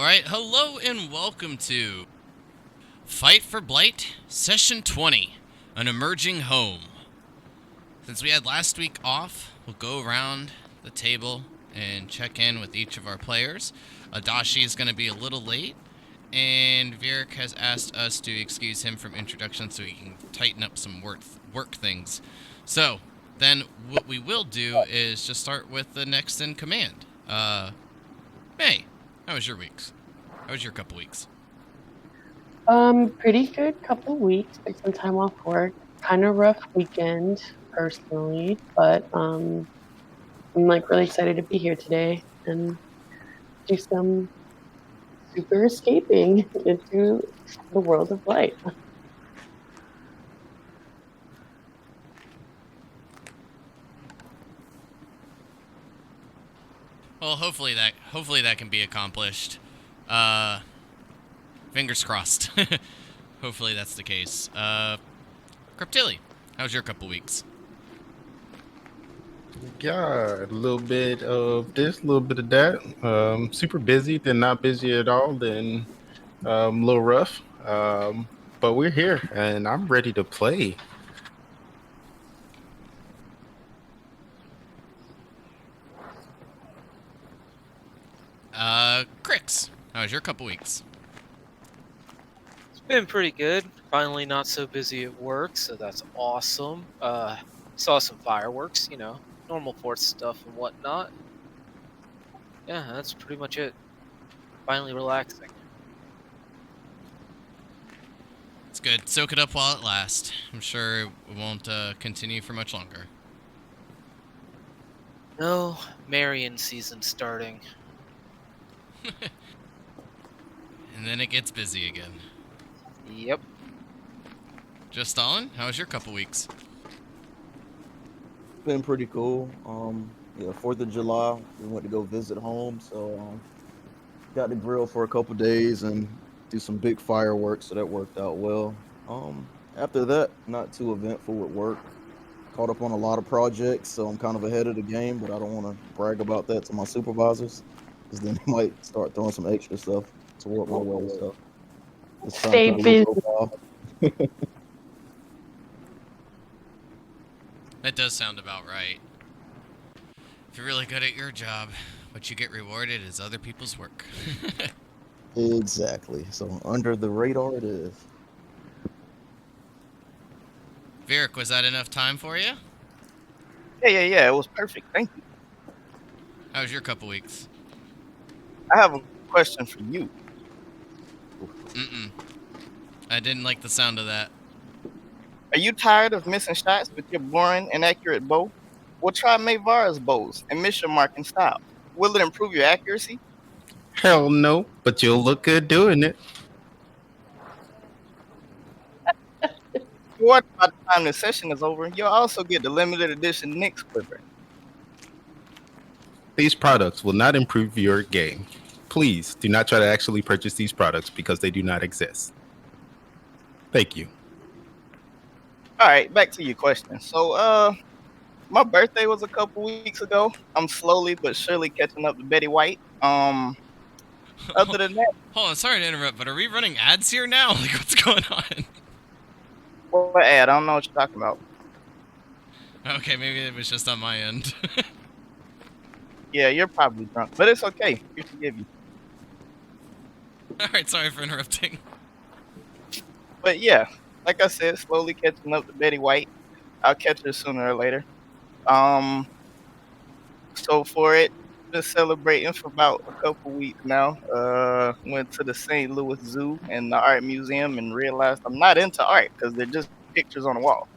Alright, hello and welcome to Fight for Blight, Session 20, An Emerging Home. Since we had last week off, we'll go around the table and check in with each of our players. Adashi is going to be a little late, and Vieric has asked us to excuse him from introduction so he can tighten up some work things. So, then what we will do is just start with the next in command. May, how was your weeks? How was your couple weeks? Pretty good couple weeks. Took some time off work. Kind of rough weekend personally, but I'm like really excited to be here today and do some super escaping into the world of light. Well, hopefully that can be accomplished. Fingers crossed. Hopefully that's the case. Cryptilli, how was your couple weeks? Yeah, a little bit of this, a little bit of that. Super busy, then not busy at all, then a little rough. But we're here, and I'm ready to play. Crix, how was your couple weeks? It's been pretty good. Finally not so busy at work, so that's awesome. Saw some fireworks, normal 4th stuff and whatnot. Yeah, that's pretty much it. Finally relaxing. It's good. Soak it up while it lasts. I'm sure it won't continue for much longer. No, Marion season starting. And then it gets busy again. Yep. Just Stalin, how was your couple weeks? Been pretty cool. Yeah, 4th of July, we went to go visit home, so got to grill for a couple days and do some big fireworks, so that worked out well. After that, not too eventful at work. Caught up on a lot of projects, so I'm kind of ahead of the game, but I don't want to brag about that to my supervisors, because then they might start throwing some extra stuff toward my way. So just trying to Stay keep a busy. low profile. That does sound about right. If you're really good at your job, what you get rewarded is other people's work. Exactly. So under the radar it is. Vieric, was that enough time for you? Yeah. It was perfect. Thank you. How was your couple weeks? I have a question for you. I didn't like the sound of that. Are you tired of missing shots with your boring, inaccurate bow? Well, try Mayvara's bows and mission marking style. Will it improve your accuracy? Hell no, but you'll look good doing it. Or by the time the session is over, you'll also get the limited edition Nyx quiver. These products will not improve your game. Please do not try to actually purchase these products because they do not exist. Thank you. All right, back to your question. So, my birthday was a couple weeks ago. I'm slowly but surely catching up to Betty White. Other than that, Hold on, sorry to interrupt, but are we running ads here now? Like, what's going on? what ad? I don't know what you're talking about. Okay, maybe it was just on my end. Yeah, you're probably drunk, but it's okay. We forgive you. Alright, sorry for interrupting. But yeah, like I said, slowly catching up to Betty White. I'll catch her sooner or later. So for it, been celebrating for about a couple weeks now. Went to the St. Louis Zoo and the Art Museum and realized I'm not into art because they're just pictures on the wall.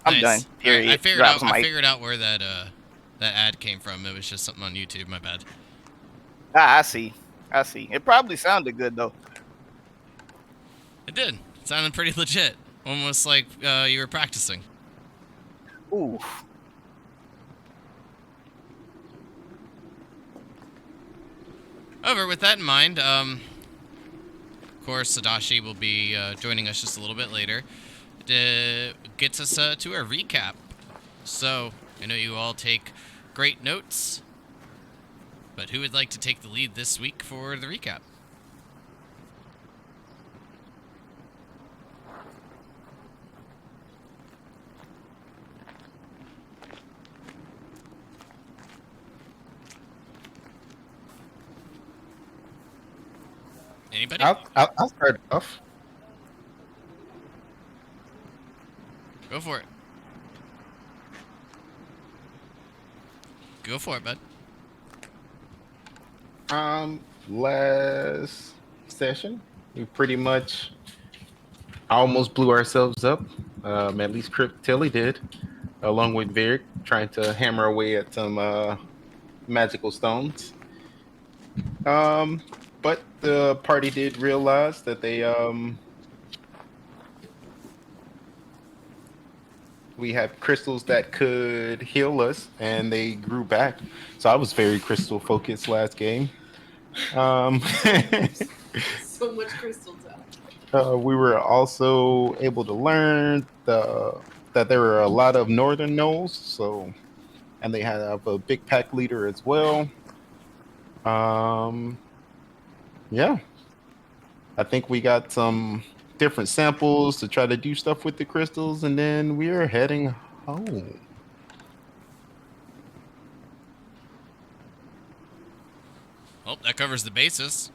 I'm Nice. done. Period. I figured Drops out. I mic. figured out where that ad came from. It was just something on YouTube. My bad. I see. It probably sounded good though. It did. It sounded pretty legit. Almost like you were practicing. Ooh. However, with that in mind, of course, Sadashi will be joining us just a little bit later. Gets us to our recap. So, I know you all take great notes. But who would like to take the lead this week for the recap? Anybody? I'll start off. Go for it. Go for it, bud. Last session, we pretty much almost blew ourselves up. At least Tilly did, along with Vic, trying to hammer away at some magical stones. But the party did realize that we had crystals that could heal us, and they grew back. So I was very crystal focused last game. So much crystal talk. We were also able to learn that there were a lot of northern gnolls, and they have a big pack leader as well. Yeah, I think we got some different samples to try to do stuff with the crystals, and then we are heading home. Well, that covers the basis.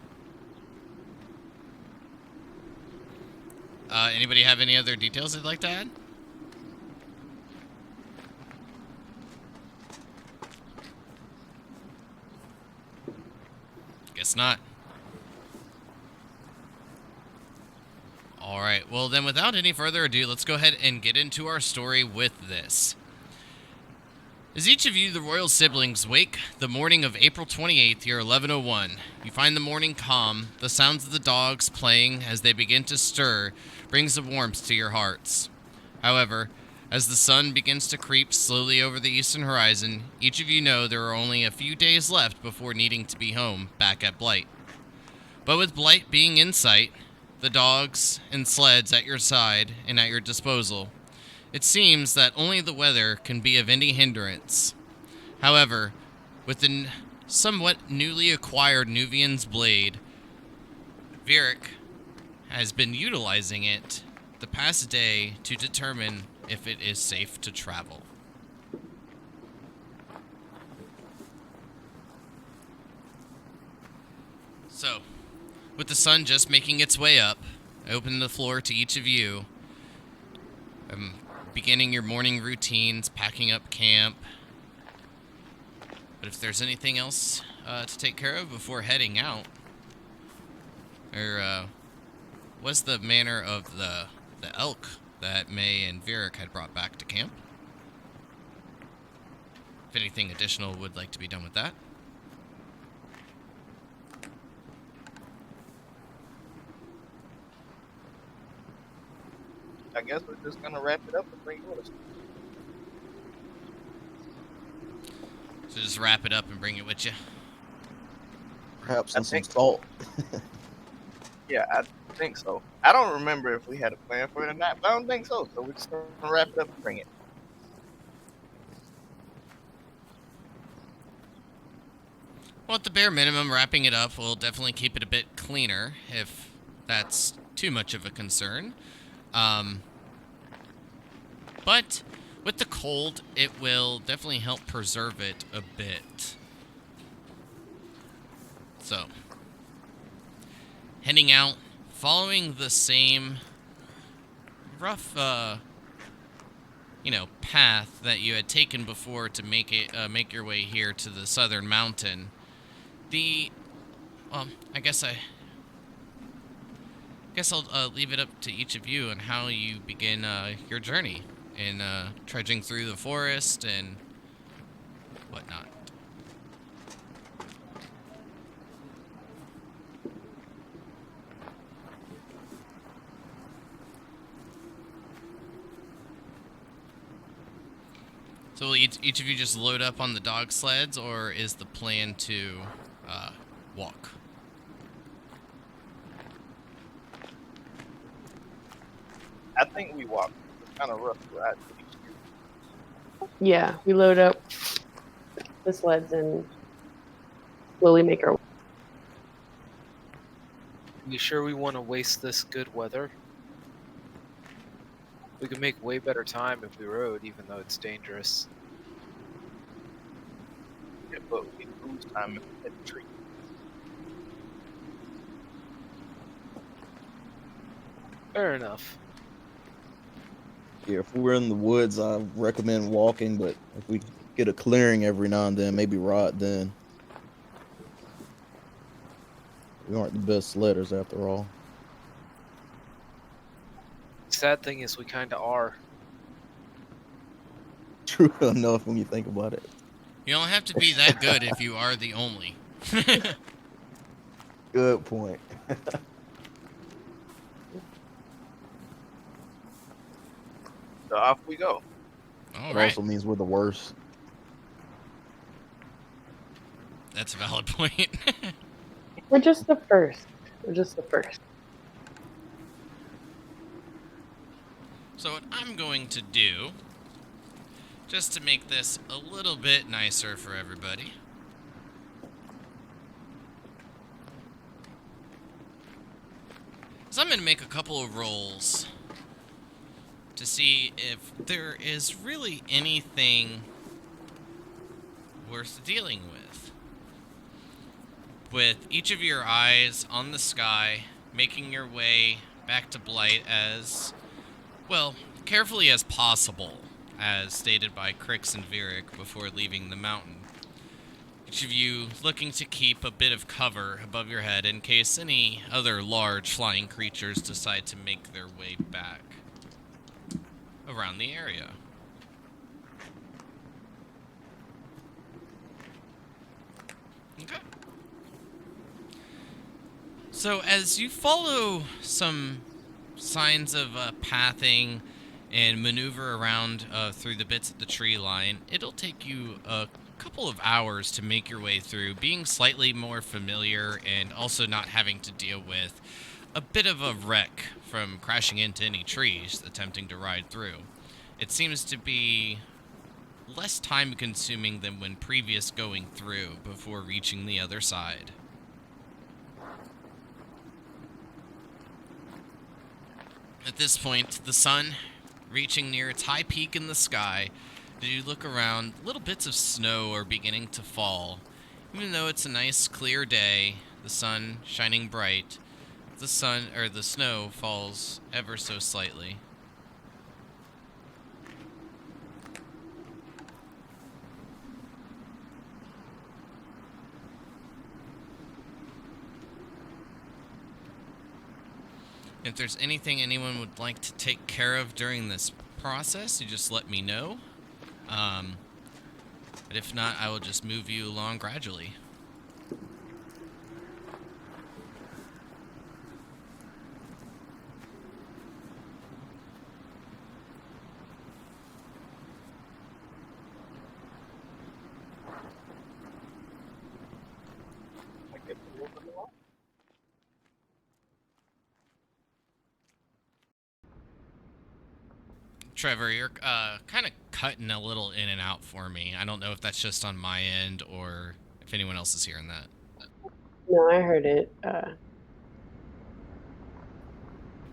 Anybody have any other details they'd like to add? Guess not. Alright, well then without any further ado, let's go ahead and get into our story with this. As each of you, the royal siblings, wake the morning of April 28th, year 1101, you find the morning calm. The sounds of the dogs playing as they begin to stir brings a warmth to your hearts. However, as the sun begins to creep slowly over the eastern horizon, each of you know there are only a few days left before needing to be home, back at Blight. But with Blight being in sight, the dogs and sleds at your side and at your disposal, it seems that only the weather can be of any hindrance. However, with the somewhat newly acquired Nuvian's blade, Vieric has been utilizing it the past day to determine if it is safe to travel. So, with the sun just making its way up, I open the floor to each of you. Beginning your morning routines, packing up camp. But if there's anything else to take care of before heading out, or what's the manner of the elk that May and Vieric had brought back to camp? If anything additional would like to be done with that. I guess we're just gonna wrap it up and bring it with us. So just wrap it up and bring it with you. Perhaps I some think- salt. Yeah, I think so. I don't remember if we had a plan for it or not, but I don't think so. So we're just gonna wrap it up and bring it. Well, at the bare minimum, wrapping it up will definitely keep it a bit cleaner, if that's too much of a concern. But with the cold, it will definitely help preserve it a bit. So, heading out, following the same rough, path that you had taken before to make your way here to the southern mountain. I guess I'll leave it up to each of you on how you begin your journey in trudging through the forest and whatnot. So will each of you just load up on the dog sleds, or is the plan to walk? I think we walked. It's kind of rough to ride. Yeah, we load up. the sleds and slowly make our way. You sure we want to waste this good weather? We could make way better time if we rode, even though it's dangerous. Yeah, but we lose time if we hit the tree. Fair enough. Yeah, if we're in the woods, I recommend walking, but if we get a clearing every now and then, maybe ride then. We aren't the best sledders after all. Sad thing is we kinda are. True enough when you think about it. You don't have to be that good if you are the only. Good point. So off we go. All It right. also means we're the worst. That's a valid point. We're just the first. We're just the first. So what I'm going to do, just to make this a little bit nicer for everybody, is I'm going to make a couple of rolls to see if there is really anything worth dealing with. With each of your eyes on the sky, making your way back to Blight as, well, carefully as possible, as stated by Crix and Virik before leaving the mountain. Each of you looking to keep a bit of cover above your head in case any other large flying creatures decide to make their way back around the area. Okay. So as you follow some signs of pathing and maneuver around through the bits of the tree line, it'll take you a couple of hours to make your way through, being slightly more familiar and also not having to deal with a bit of a wreck from crashing into any trees attempting to ride through. It seems to be less time consuming than when previous going through before reaching the other side. At this point, the sun reaching near its high peak in the sky, as you look around, little bits of snow are beginning to fall. Even though it's a nice clear day, the sun shining bright, the snow falls ever so slightly. If there's anything anyone would like to take care of during this process, you just let me know. But if not, I will just move you along gradually. Trevor, you're kind of cutting a little in and out for me. I don't know if that's just on my end or if anyone else is hearing that. No, I heard it. I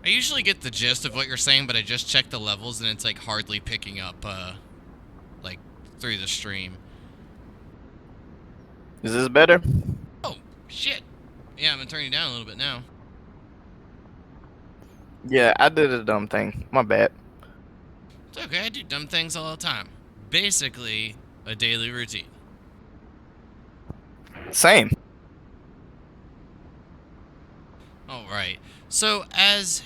usually get the gist of what you're saying, but I just checked the levels and it's like hardly picking up like through the stream. Is this better? Oh, shit. Yeah, I'm gonna turn you down a little bit now. Yeah, I did a dumb thing. My bad. It's okay, I do dumb things all the time. Basically, a daily routine. Same. Alright, so as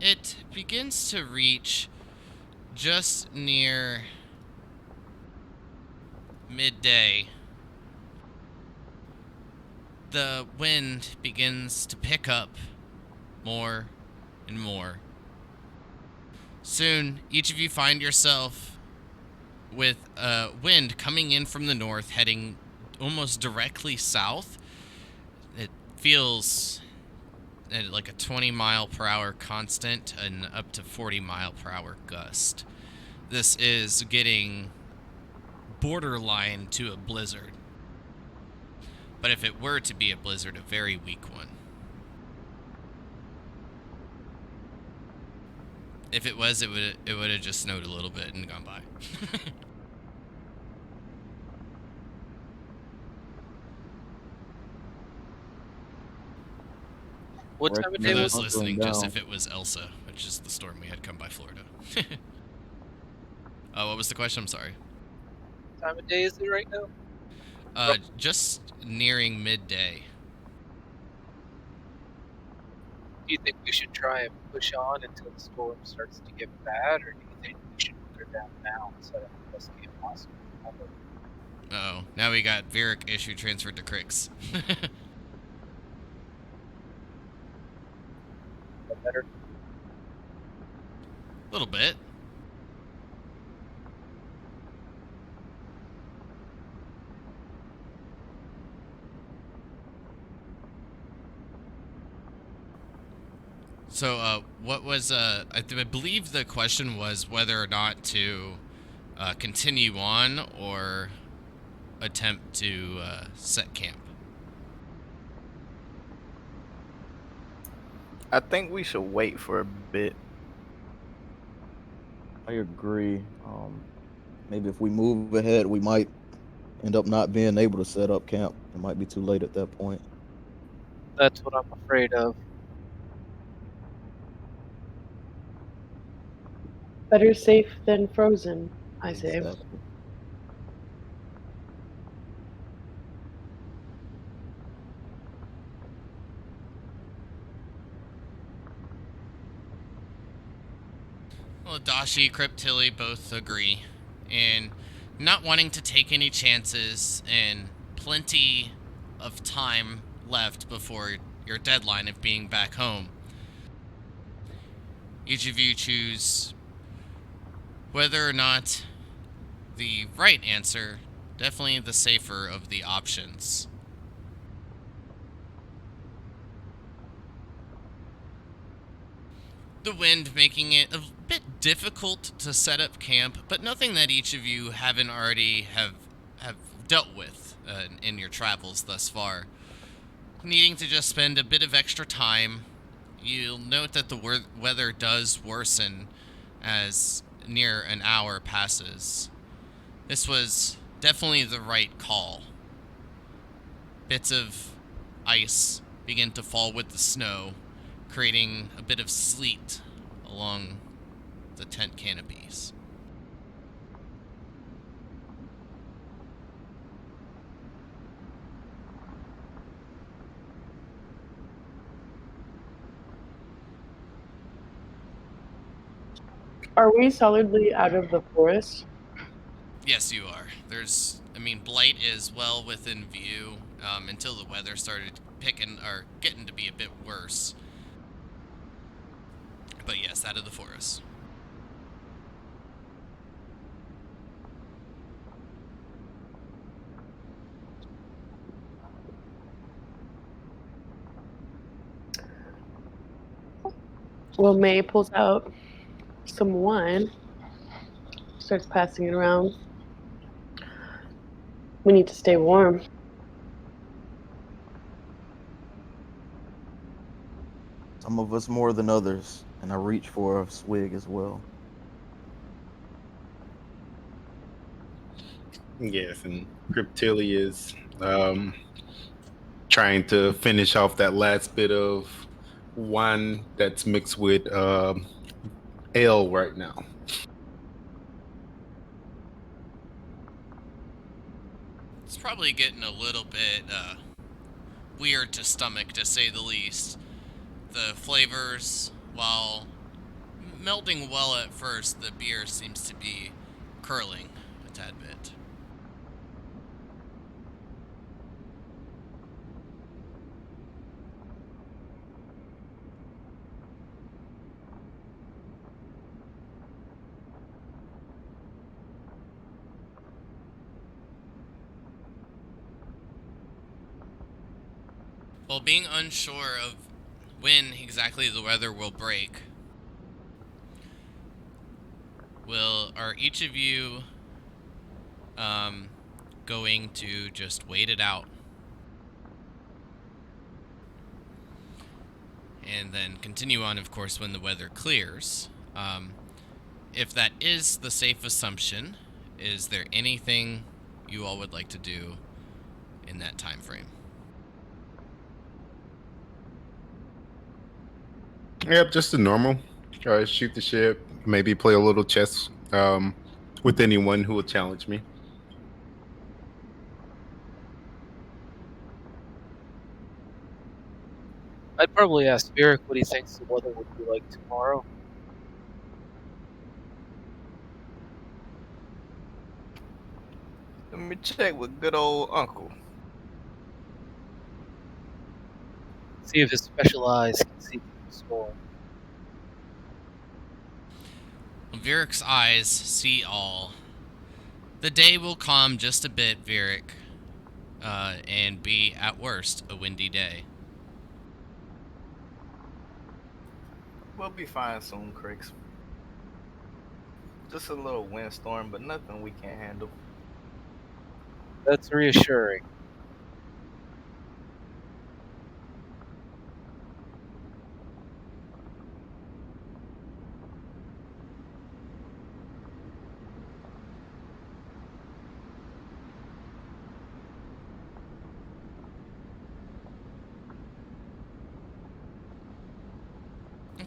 it begins to reach just near midday, the wind begins to pick up more and more. Soon, each of you find yourself with wind coming in from the north, heading almost directly south. It feels like a 20-mile-per-hour constant and up to 40-mile-per-hour gust. This is getting borderline to a blizzard. But if it were to be a blizzard, a very weak one. If it was, it would have just snowed a little bit and gone by. What time of For day those was it? listening, just if it was Elsa, which is the storm we had come by Florida. What was the question? I'm sorry. What time of day is it right now? Just nearing midday. Do you think we should try and push on until the storm starts to get bad, or do you think we should put her down now instead of the best game possible? Uh-oh. Now we got Vieric issue transferred to Crix. Better. A little bit. So, what was, I believe the question was whether or not to continue on or attempt to set camp. I think we should wait for a bit. I agree. Maybe if we move ahead, we might end up not being able to set up camp. It might be too late at that point. That's what I'm afraid of. Better safe than frozen, I say. Exactly. Well, Dashi, Cryptilly both agree in not wanting to take any chances and plenty of time left before your deadline of being back home. Each of you choose whether or not the right answer, definitely the safer of the options. The wind making it a bit difficult to set up camp, but nothing that each of you haven't already have dealt with in your travels thus far. Needing to just spend a bit of extra time, you'll note that the weather does worsen as near an hour passes. This was definitely the right call. Bits of ice begin to fall with the snow, creating a bit of sleet along the tent canopies. Are we solidly out of the forest? Yes, you are. Blight is well within view until the weather started getting to be a bit worse. But yes, out of the forest. Well, May pulls out some wine, starts passing it around. We need to stay warm. Some of us more than others, and I reach for a swig as well. Yes, and Cryptilly is trying to finish off that last bit of wine that's mixed with ale right now. It's probably getting a little bit weird to stomach, to say the least. The flavors, while melding well at first, the beer seems to be curling a tad bit. While being unsure of when exactly the weather will break, are each of you going to just wait it out. And then continue on, of course, when the weather clears. If that is the safe assumption, is there anything you all would like to do in that time frame? Yep, just the normal. Shoot the ship, maybe play a little chess with anyone who will challenge me. I'd probably ask Eric what he thinks the weather would be like tomorrow. Let me check with good old uncle. See if his special eyes can see through the storm. Viric's eyes see all. The day will calm just a bit, Viric, and be, at worst, a windy day. We'll be fine soon, Cricks. Just a little windstorm, but nothing we can't handle. That's reassuring.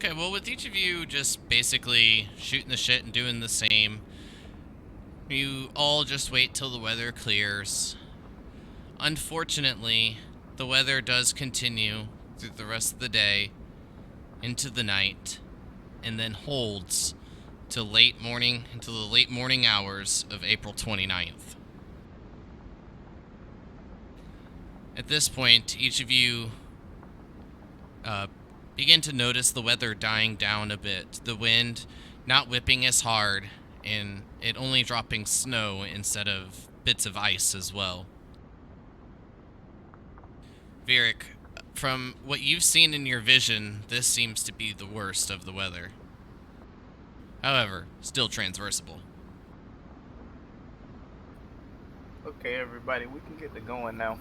Okay, well, with each of you just basically shooting the shit and doing the same, you all just wait till the weather clears. Unfortunately, the weather does continue through the rest of the day, into the night, and then holds till until the late morning hours of April 29th. At this point, each of you begin to notice the weather dying down a bit. The wind not whipping as hard, and it only dropping snow instead of bits of ice as well. Viric, from what you've seen in your vision, this seems to be the worst of the weather. However, still transversible. Okay, everybody, we can get to going now.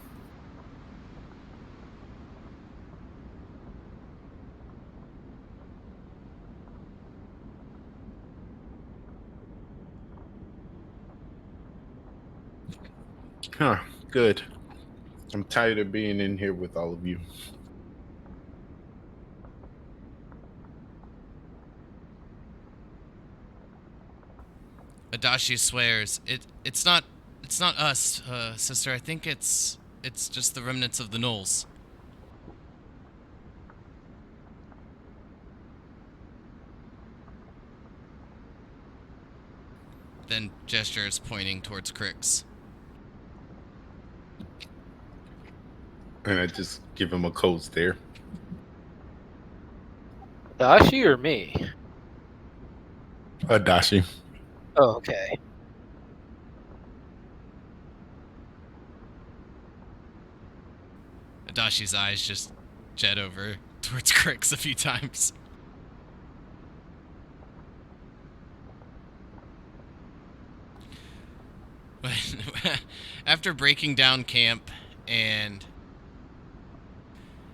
Huh, good. I'm tired of being in here with all of you. Adachi swears, it's not us, sister. I think it's just the remnants of the gnolls. Then gestures pointing towards Crix. And I just give him a cold stare. Dashi or me? Adachi. Oh, okay. Adashi's eyes just jet over towards Crix a few times. After breaking down camp and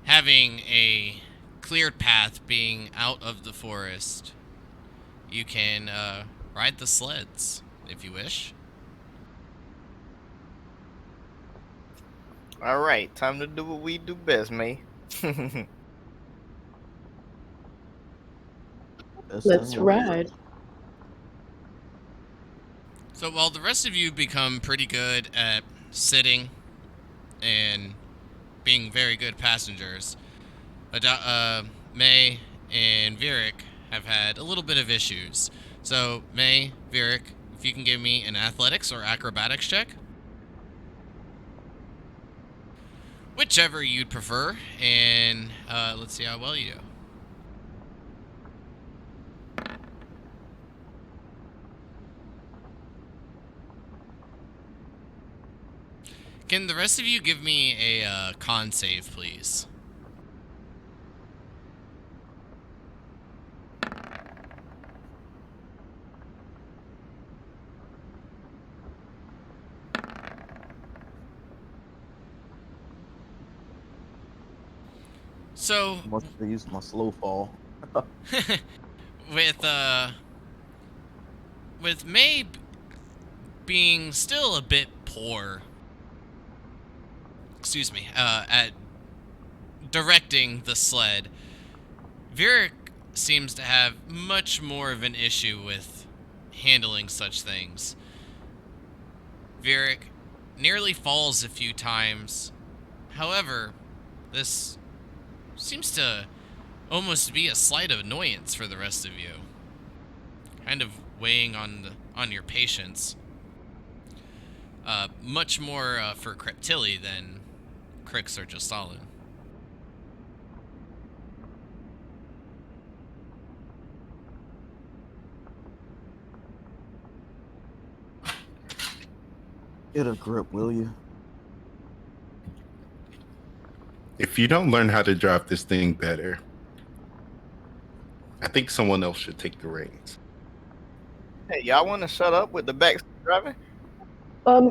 having a cleared path being out of the forest, you can ride the sleds if you wish. All right, time to do what we do best, May. Let's ride. So while the rest of you become pretty good at sitting and being very good passengers, May and Viric have had a little bit of issues. So May, Viric, if you can give me an athletics or acrobatics check. Whichever you'd prefer, and let's see how well you do. Can the rest of you give me a con save, please? So, Must have used my slow fall. with May being still a bit poor, at directing the sled, Vieric seems to have much more of an issue with handling such things. Vieric nearly falls a few times. However, this seems to almost be a slight annoyance for the rest of you, kind of weighing on your patience. Much more for Creptilli than Crix or Justalin. Get a grip, will you? If you don't learn how to drive this thing better, I think someone else should take the reins. Hey, y'all want to shut up with the backseat driving?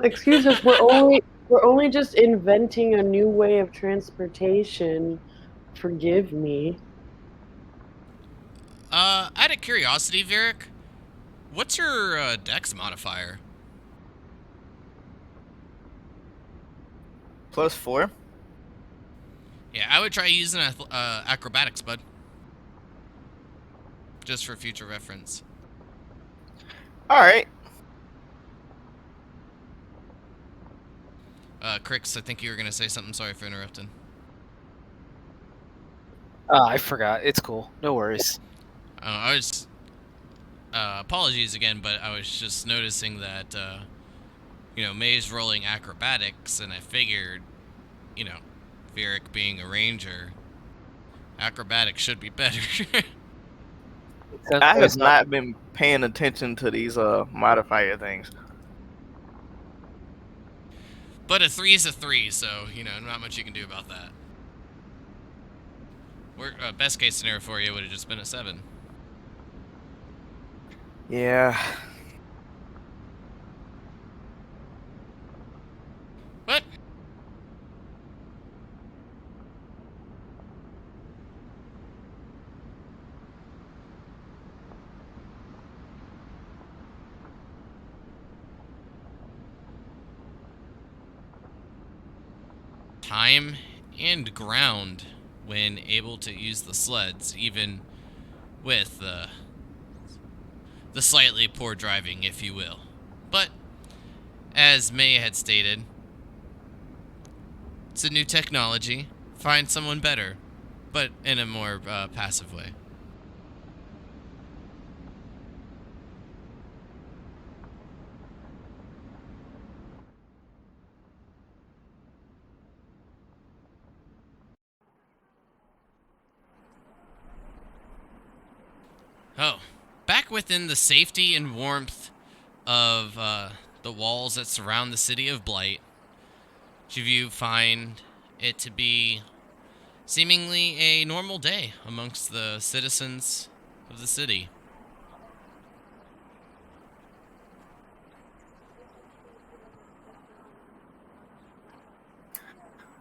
Excuse us, we're only just inventing a new way of transportation. Forgive me. Out of curiosity, Vieric, what's your dex modifier? +4. Yeah, I would try using acrobatics, bud. Just for future reference. All right. Crix, I think you were gonna say something. Sorry for interrupting. I forgot. It's cool. No worries. I was apologies again, but I was just noticing that May's rolling acrobatics, and I figured, Vieric being a ranger, acrobatics should be better. I have not been paying attention to these modifier things. But a 3 is a 3, so not much you can do about that. Best case scenario for you would have just been a 7. Yeah. What? Time and ground when able to use the sleds, even with the slightly poor driving, if you will. But as May had stated, it's a new technology. Find someone better, but in a more passive way. Oh, back within the safety and warmth of the walls that surround the city of Blight, each of you find it to be seemingly a normal day amongst the citizens of the city.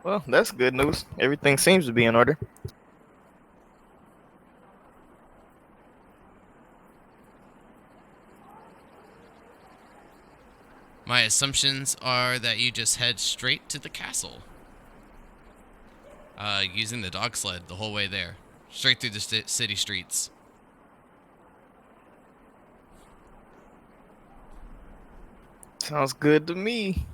Well, that's good news. Everything seems to be in order. My assumptions are that you just head straight to the castle. Using the dog sled the whole way there. Straight through the city streets. Sounds good to me.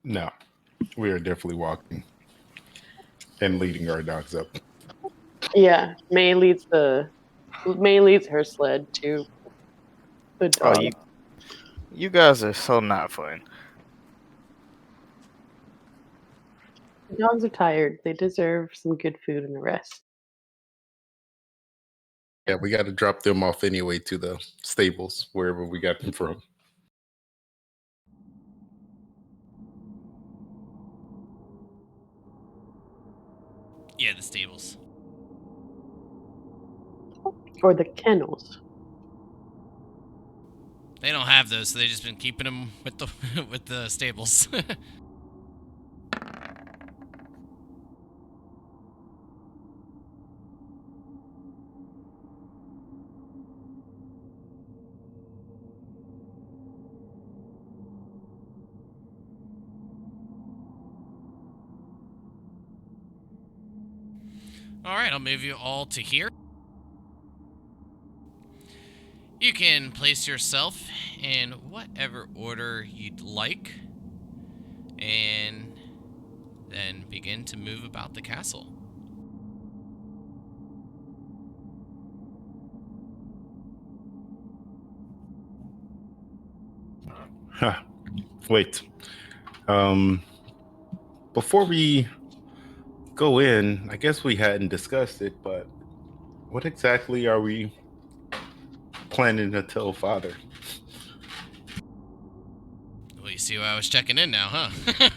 No, we are definitely walking and leading our dogs up. Yeah, May leads her sled to the Oh, dog. you guys are so not fun. The dogs are tired. They deserve some good food and a rest. Yeah, we got to drop them off anyway to the stables, wherever we got them from. Yeah, the stables. Or the kennels. They don't have those, so they've just been keeping them with the with the stables. All right, I'll move you all to here. You can place yourself in whatever order you'd like, and then begin to move about the castle. Huh. Wait. Before we go in, I guess we hadn't discussed it, but what exactly are we planning to tell Father? Well, you see why I was checking in now, huh?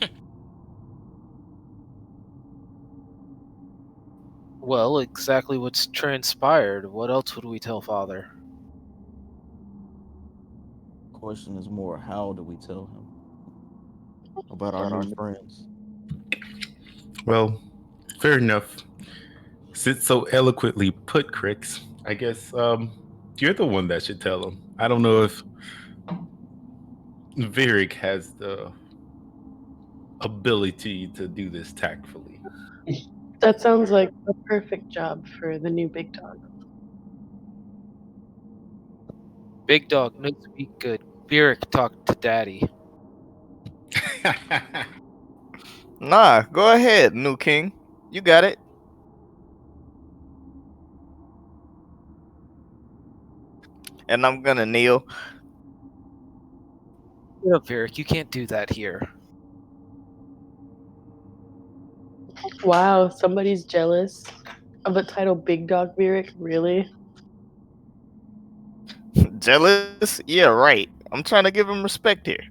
Well, exactly what's transpired. What else would we tell Father? Question is more, how do we tell him about our new friends? Well, fair enough. Since so eloquently put, Crix, I guess you're the one that should tell him. I don't know if Virik has the ability to do this tactfully. That sounds like a perfect job for the new big dog. Big dog, no speak good. Beric talked to Daddy. Nah, go ahead, new king. You got it. And I'm gonna kneel. No, Beric, you can't do that here. Wow, somebody's jealous of the title Big Dog Lyric, really? Jealous? Yeah, right. I'm trying to give him respect here.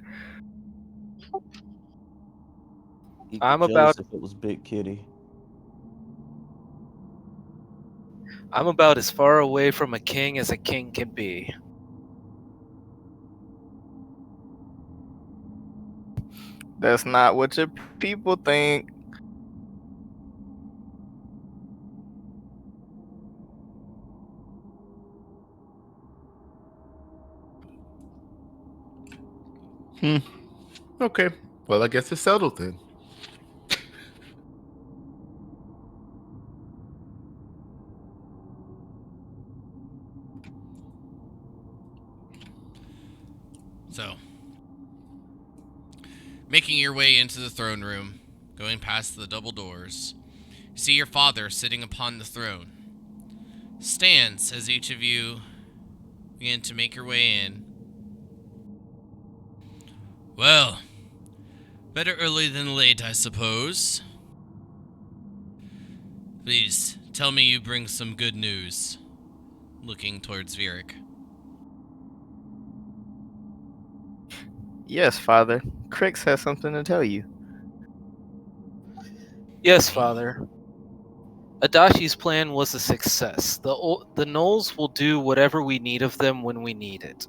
He'd be I'm jealous about if it was Big Kitty. I'm about as far away from a king as a king can be. That's not what your people think. Okay. Well, I guess it's settled then. So, making your way into the throne room, going past the double doors, you see your father sitting upon the throne. Stands as each of you begin to make your way in. Well, better early than late, I suppose. Please, tell me you bring some good news. Looking towards Virik. Yes, father. Crix has something to tell you. Yes, Father. Adashi's plan was a success. The Gnolls will do whatever we need of them when we need it.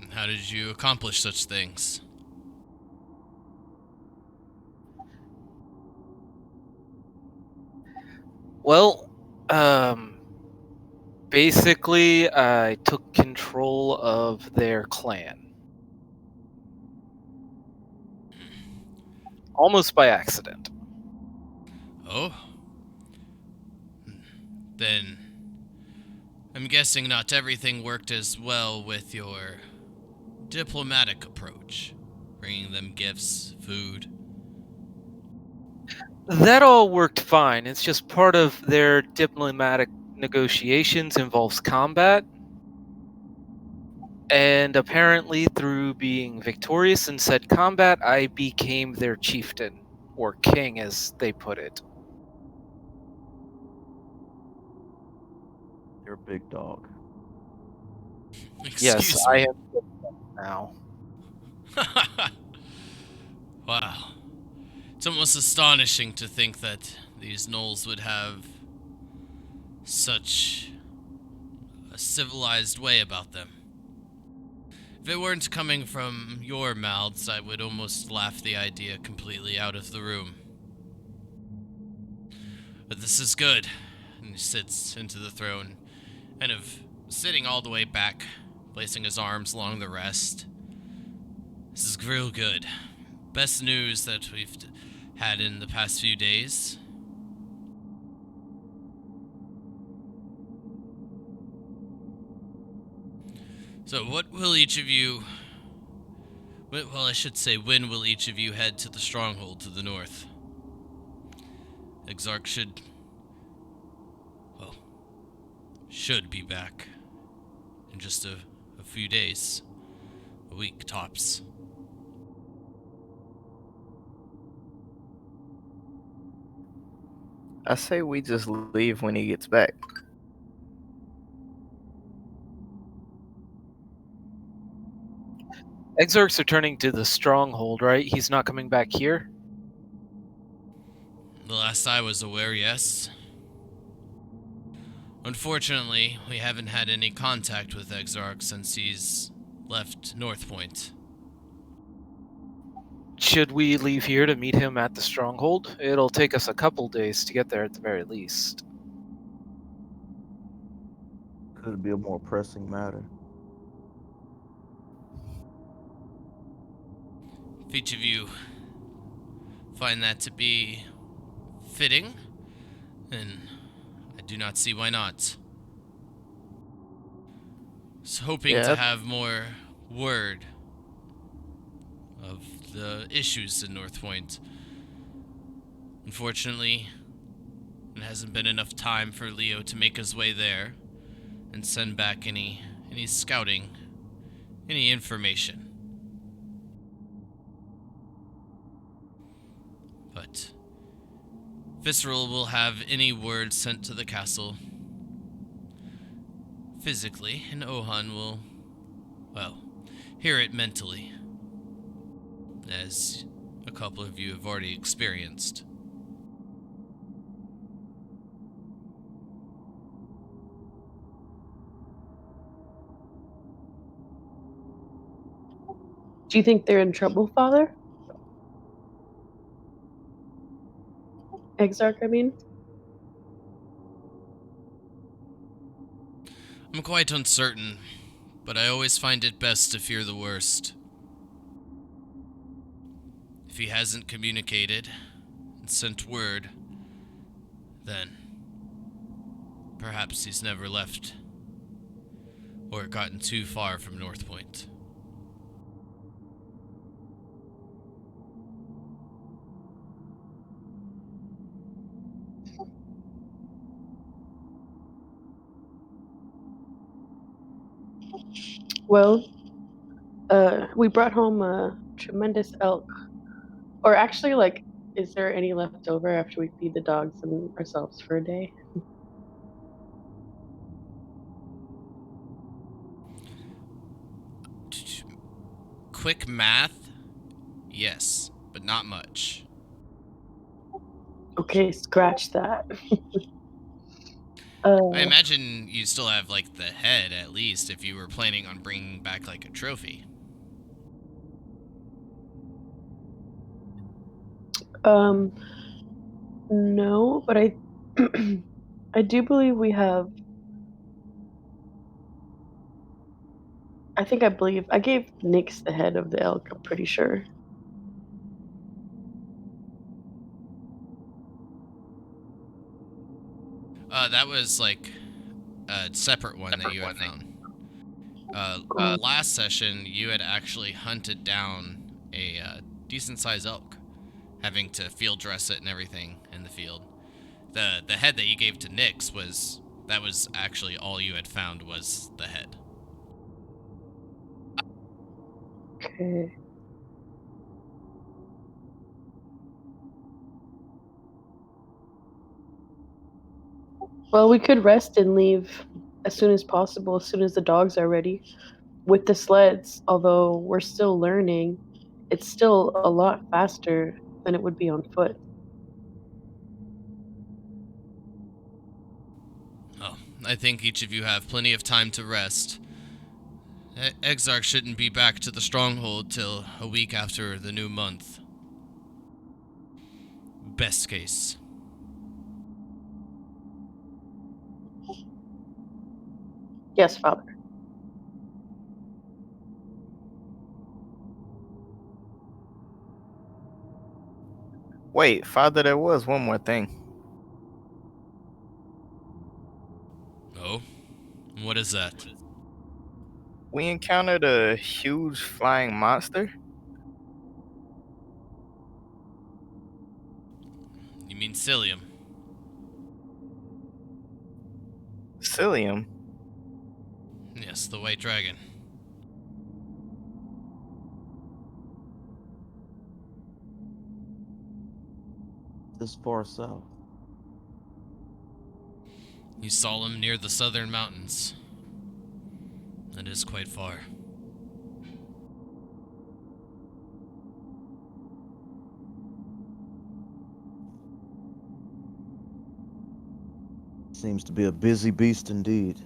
How did you accomplish such things? Well, basically, I took control of their clan. Almost by accident. Oh? Then, I'm guessing not everything worked as well with your diplomatic approach. Bringing them gifts, food. That all worked fine. It's just part of their diplomatic negotiations involves combat. And apparently, through being victorious in said combat, I became their chieftain, or king as they put it. You're a big dog. Excuse Yes, me. I am now. Wow. It's almost astonishing to think that these gnolls would have such a civilized way about them. If it weren't coming from your mouths, I would almost laugh the idea completely out of the room. But this is good. And he sits into the throne, kind of sitting all the way back, placing his arms along the rest. This is real good. Best news that we've had in the past few days. So what will each of you... Well, I should say, when will each of you head to the stronghold to the north? Exarch should be back in just a few days. A week, tops. I say we just leave when he gets back. Exarch's returning to the stronghold, right? He's not coming back here? The last I was aware, yes. Unfortunately, we haven't had any contact with Exarch since he's left North Point. Should we leave here to meet him at the stronghold? It'll take us a couple days to get there at the very least. Could it be a more pressing matter? If each of you find that to be fitting, then I do not see why not. I was hoping to have more word of the issues in North Point. Unfortunately, it hasn't been enough time for Leo to make his way there and send back any scouting, any information. But Visceral will have any word sent to the castle physically, and Ohan will, well, hear it mentally, as a couple of you have already experienced. Do you think they're in trouble, Father? Exarch, I mean? I'm quite uncertain, but I always find it best to fear the worst. If he hasn't communicated and sent word, then perhaps he's never left or gotten too far from North Point. Well, we brought home a tremendous elk. Or actually, like, is there any left over after we feed the dogs and ourselves for a day? Quick math, yes, but not much. Okay, scratch that. I imagine you still have, like, the head, at least, if you were planning on bringing back, like, a trophy. No, but I I do believe we have. I gave Nyx the head of the elk, I'm pretty sure. That was, like, a separate one that you had found. Last session, you had actually hunted down a decent-sized elk, having to field dress it and everything in the field. The head that you gave to Nyx was actually all you had found was the head. Okay. Well, we could rest and leave as soon as possible, as soon as the dogs are ready. With the sleds, although we're still learning, it's still a lot faster than it would be on foot. Oh, I think each of you have plenty of time to rest. Exarch shouldn't be back to the stronghold till a week after the new month. Best case. Yes, Father. Wait, Father, there was one more thing. Oh? What is that? We encountered a huge flying monster. You mean Cilium? Cilium. Yes, the White Dragon. This far south. You saw him near the southern mountains. That is quite far. Seems to be a busy beast indeed.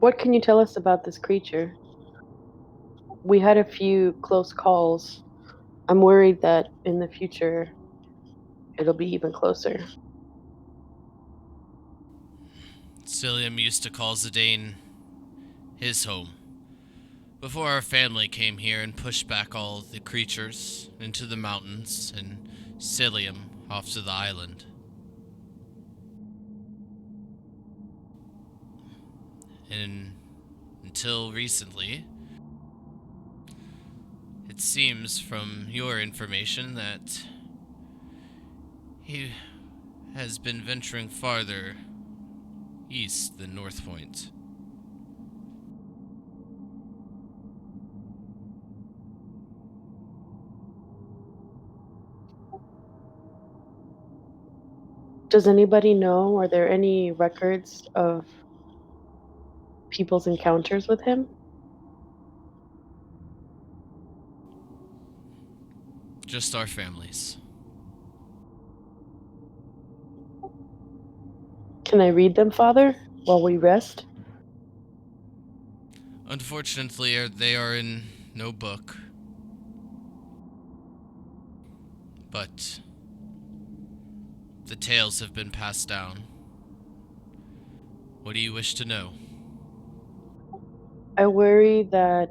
What can you tell us about this creature? We had a few close calls. I'm worried that in the future it'll be even closer. Cilium used to call Zidane his home. Before our family came here and pushed back all the creatures into the mountains and Cilium off to the island. And until recently, it seems from your information that he has been venturing farther east than North Point. Does anybody know? Are there any records of people's encounters with him? Just our families. Can I read them, Father, while we rest? Unfortunately, they are in no book. But the tales have been passed down. What do you wish to know? I worry that,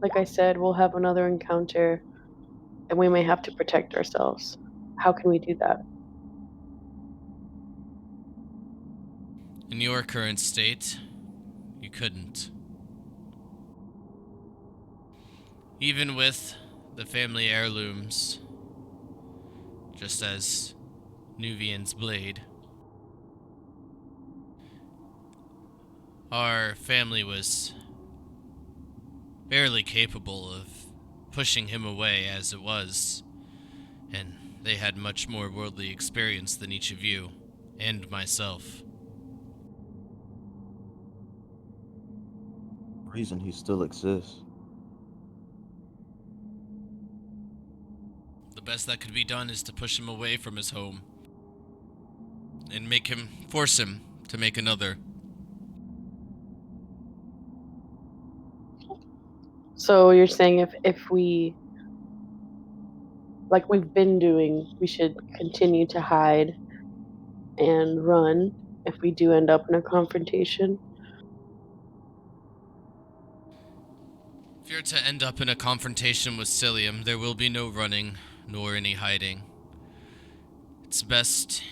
like I said, we'll have another encounter and we may have to protect ourselves. How can we do that? In your current state, you couldn't. Even with the family heirlooms, just as Nuvian's blade, our family was barely capable of pushing him away as it was, and they had much more worldly experience than each of you, and myself. Reason he still exists. The best that could be done is to push him away from his home, and force him to make another. So you're saying if we, like we've been doing, we should continue to hide and run if we do end up in a confrontation? If you're to end up in a confrontation with Cilium, there will be no running, nor any hiding. It's best,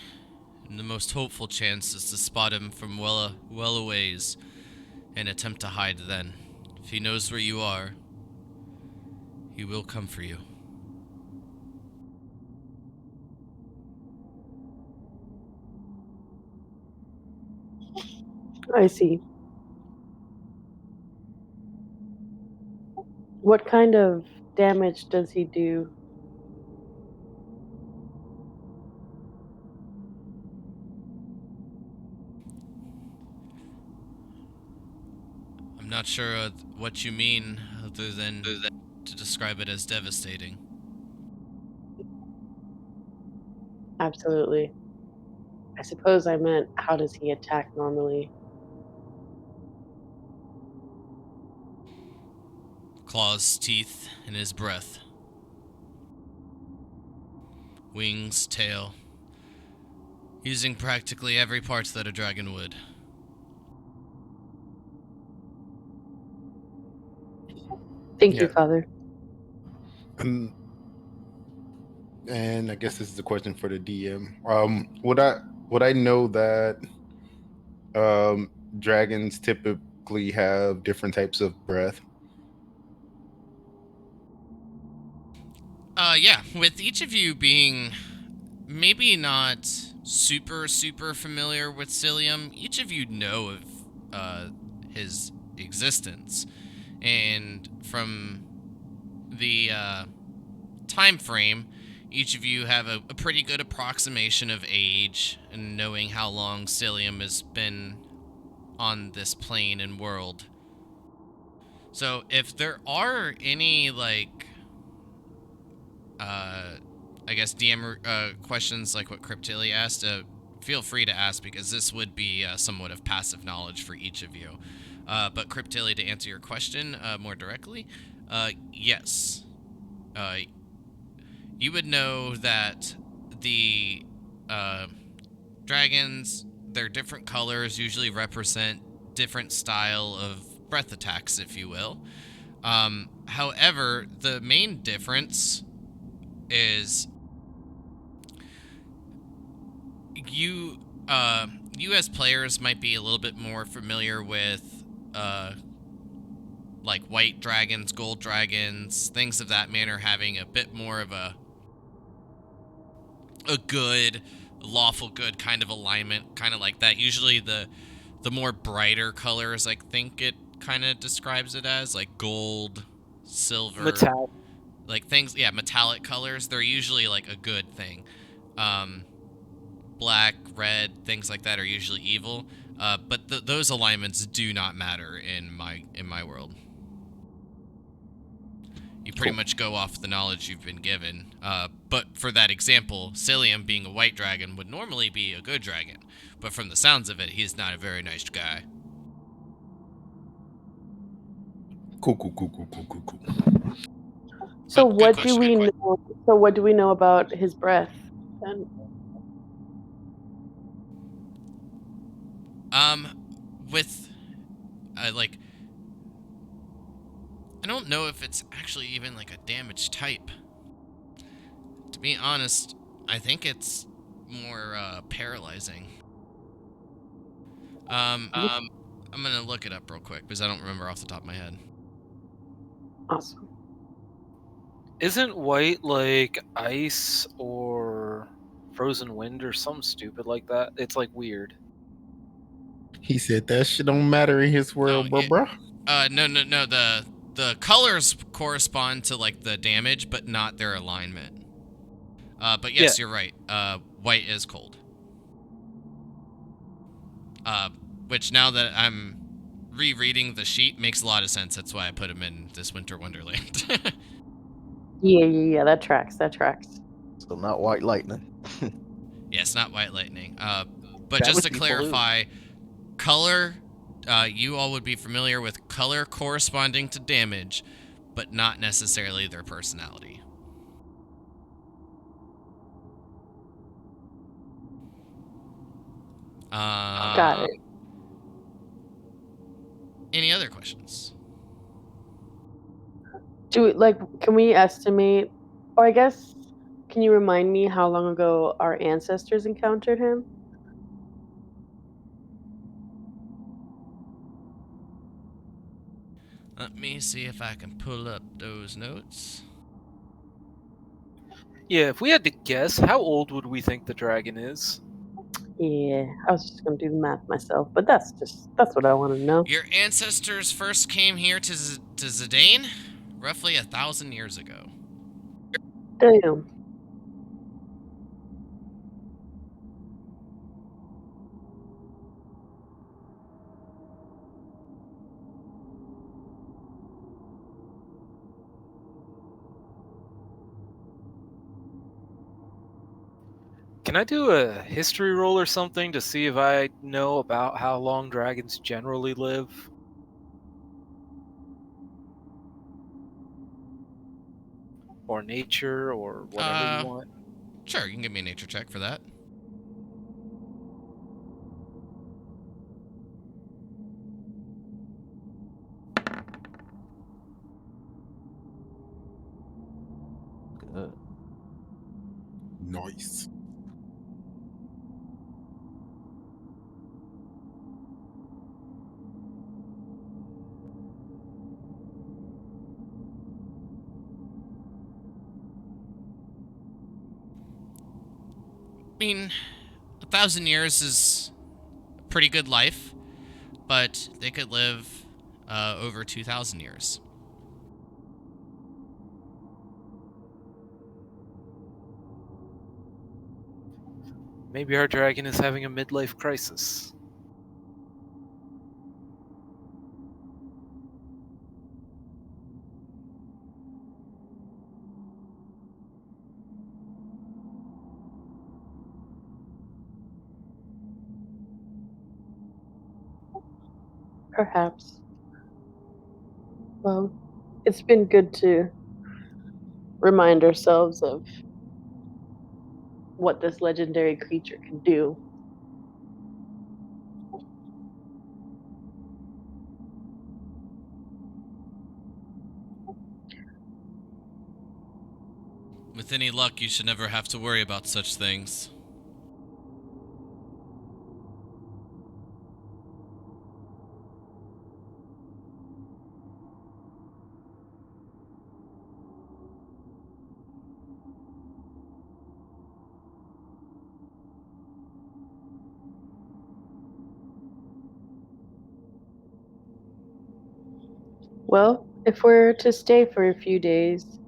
and the most hopeful chance is to spot him from well a ways, and attempt to hide then. If he knows where you are, he will come for you. I see. What kind of damage does he do? I'm not sure what you mean, other than to describe it as devastating. Absolutely. I suppose I meant, how does he attack normally? Claws, teeth, and his breath. Wings, tail. Using practically every part that a dragon would. Thank you, Yeah. Father. And I guess this is a question for the DM. Would I know that dragons typically have different types of breath? Yeah, with each of you being maybe not super familiar with Cilium, each of you know of his existence. And from the time frame, each of you have a pretty good approximation of age and knowing how long Cilium has been on this plane and world. So if there are any, like, I guess DM questions like what Cryptilli asked, feel free to ask, because this would be somewhat of passive knowledge for each of you. But Cryptilli, to answer your question more directly, yes. You would know that the dragons, their different colors usually represent different style of breath attacks, if you will. However, the main difference is you you as players might be a little bit more familiar with like white dragons, gold dragons, things of that manner, having a bit more of a good, lawful good kind of alignment, kind of like that. Usually the more brighter colors, I think it kind of describes it as, like gold, silver, Metallic. like things, yeah, metallic colors. They're usually like a good thing. Black, red, things like that are usually evil. But those alignments do not matter in my world. You pretty much go off the knowledge you've been given. But for that example, Cilium being a white dragon would normally be a good dragon. But from the sounds of it, he's not a very nice guy. Cool. So But good what do question. we know? So what do we know about his breath? Then? With, like, I don't know if it's actually even like a damage type. To be honest, I think it's more paralyzing. I'm gonna look it up real quick because I don't remember off the top of my head. Awesome. Isn't white like ice or frozen wind or something stupid like that? It's like weird. He said that shit don't matter in his world, Oh, bro. No. The colors correspond to like the damage, but not their alignment. But yes, you're right. White is cold. Which now that I'm rereading the sheet makes a lot of sense. That's why I put him in this winter wonderland. Yeah. That tracks. So not white lightning. Yes, not white lightning. But That just would to be clarify, color, you all would be familiar with color corresponding to damage, but not necessarily their personality. Got it. Any other questions? Can we estimate, or I guess, can you remind me how long ago our ancestors encountered him? Let me see if I can pull up those notes. Yeah, if we had to guess, how old would we think the dragon is? Yeah, I was just gonna do the math myself, but that's what I want to know. Your ancestors first came here to Zidane roughly 1,000 years ago. Damn. Can I do a history roll or something to see if I know about how long dragons generally live? Or nature, or whatever you want? Sure, you can give me a nature check for that. Good. Nice. I mean, 1,000 years is a pretty good life, but they could live over 2,000 years. Maybe our dragon is having a midlife crisis. Perhaps. Well, it's been good to remind ourselves of what this legendary creature can do. With any luck, you should never have to worry about such things. Well, if we're to stay for a few days,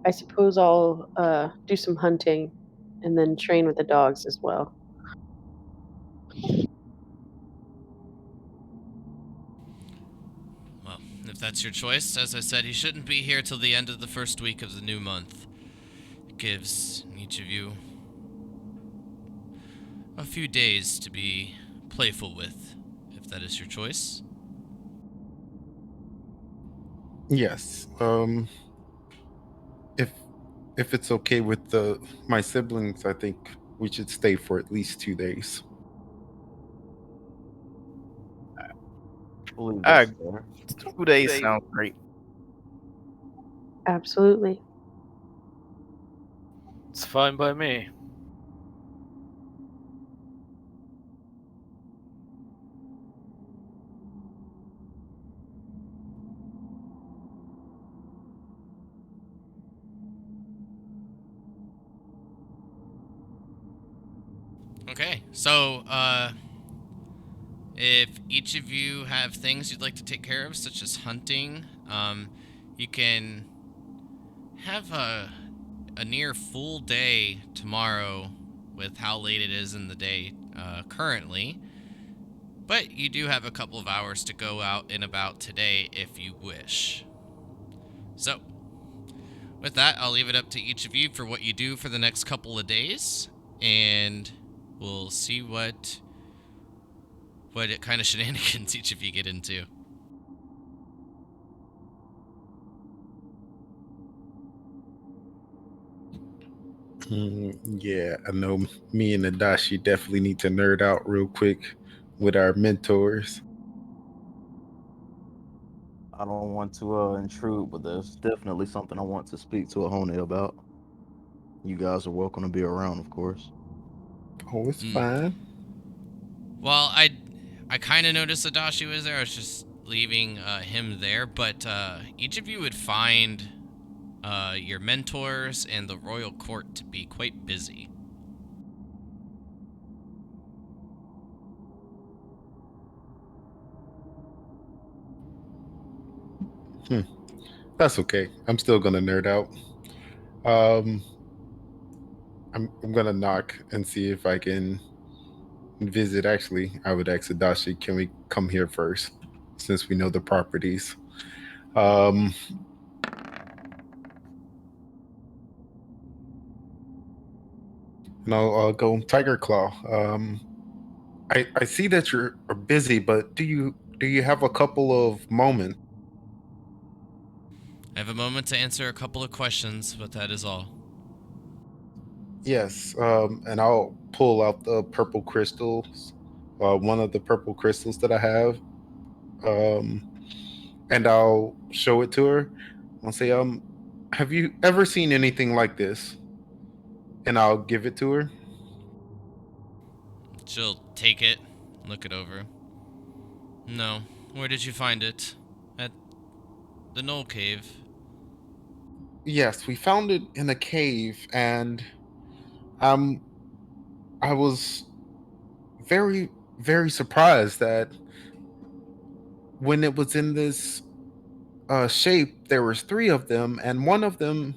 I suppose I'll do some hunting and then train with the dogs as well. Well, if that's your choice, as I said, he shouldn't be here till the end of the first week of the new month. It gives each of you a few days to be playful with, if that is your choice. Yes. If it's okay with my siblings, I think we should stay for at least 2 days. I believe I that's fair. 2 days sounds great. Absolutely. It's fine by me. Okay, so, if each of you have things you'd like to take care of, such as hunting, you can have a near full day tomorrow with how late it is in the day currently. But you do have a couple of hours to go out and about today if you wish. So, with that, I'll leave it up to each of you for what you do for the next couple of days, and we'll see what kind of shenanigans each of you get into. Yeah, I know me and Adashi definitely need to nerd out real quick with our mentors. I don't want to intrude, but there's definitely something I want to speak to Ahone about. You guys are welcome to be around, of course. Oh, it's Mm. fine. Well, I kind of noticed Adachi was there. I was just leaving him there, but each of you would find your mentors and the royal court to be quite busy. That's okay. I'm still gonna nerd out. Um, I'm gonna knock and see if I can visit. Actually, I would ask Adashi, can we come here first, since we know the properties? Um, and I'll go Tiger Claw. I see that you're busy, but do you have a couple of moments? I have a moment to answer a couple of questions, but that is all. Yes, and I'll pull out the purple crystals, one of the purple crystals that I have, um, and I'll show it to her. I'll say, have you ever seen anything like this? And I'll give it to her. She'll take it, look it over. No. Where did you find it? At the Knoll Cave. Yes, we found it in a cave, and um, I was very, very surprised that when it was in this shape, there was three of them, and one of them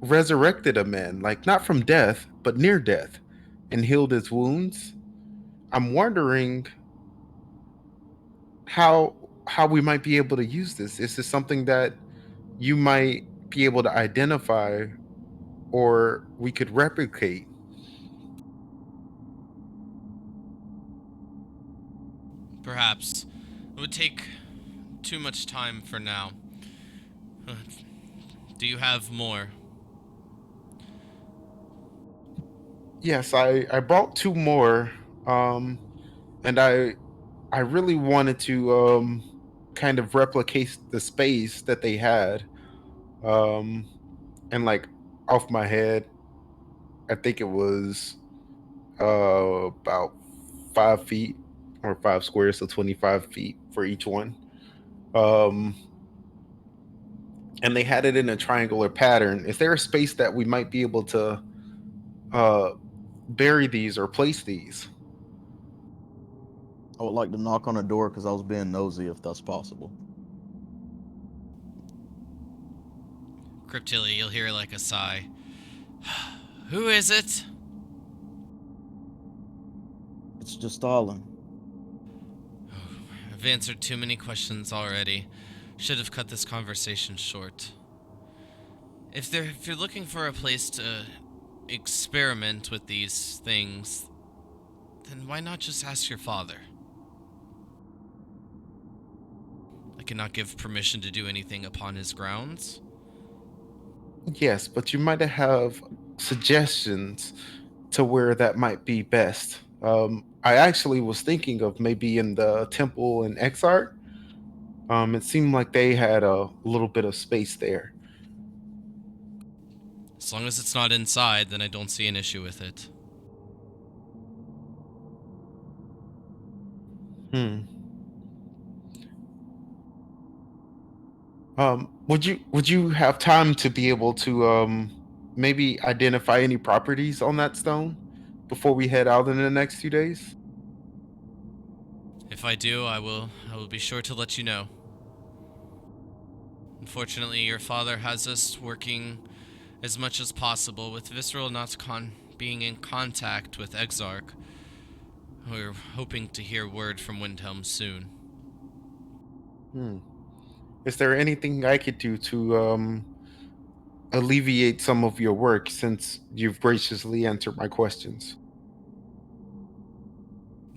resurrected a man, like not from death, but near death, and healed his wounds. I'm wondering how how we might be able to use this. Is this something that you might be able to identify or we could replicate? Perhaps. It would take too much time for now. Do you have more? Yes, I brought two more, um, and I really wanted to kind of replicate the space that they had, um, and like off my head, I think it was about 5 feet or 5 squares, so 25 feet for each one. Um, and they had it in a triangular pattern. Is there a space that we might be able to uh, bury these or place these? I would like to knock on a door because I was being nosy, if that's possible. Cryptilli, you'll hear like a sigh. Who is it? It's just Stalin. I've answered too many questions already. Should have cut this conversation short. If you're looking for a place to experiment with these things, then why not just ask your father? I cannot give permission to do anything upon his grounds. Yes, but you might have suggestions to where that might be best. I actually was thinking of maybe in the temple in Exarch. It seemed like they had a little bit of space there. As long as it's not inside, then I don't see an issue with it. Hmm. Would you have time to be able to maybe identify any properties on that stone before we head out in the next few days? If I do, I will be sure to let you know. Unfortunately, your father has us working as much as possible with Visceral not being in contact with Exarch. We're hoping to hear word from Windhelm soon. Hmm. Is there anything I could do to alleviate some of your work since you've graciously answered my questions?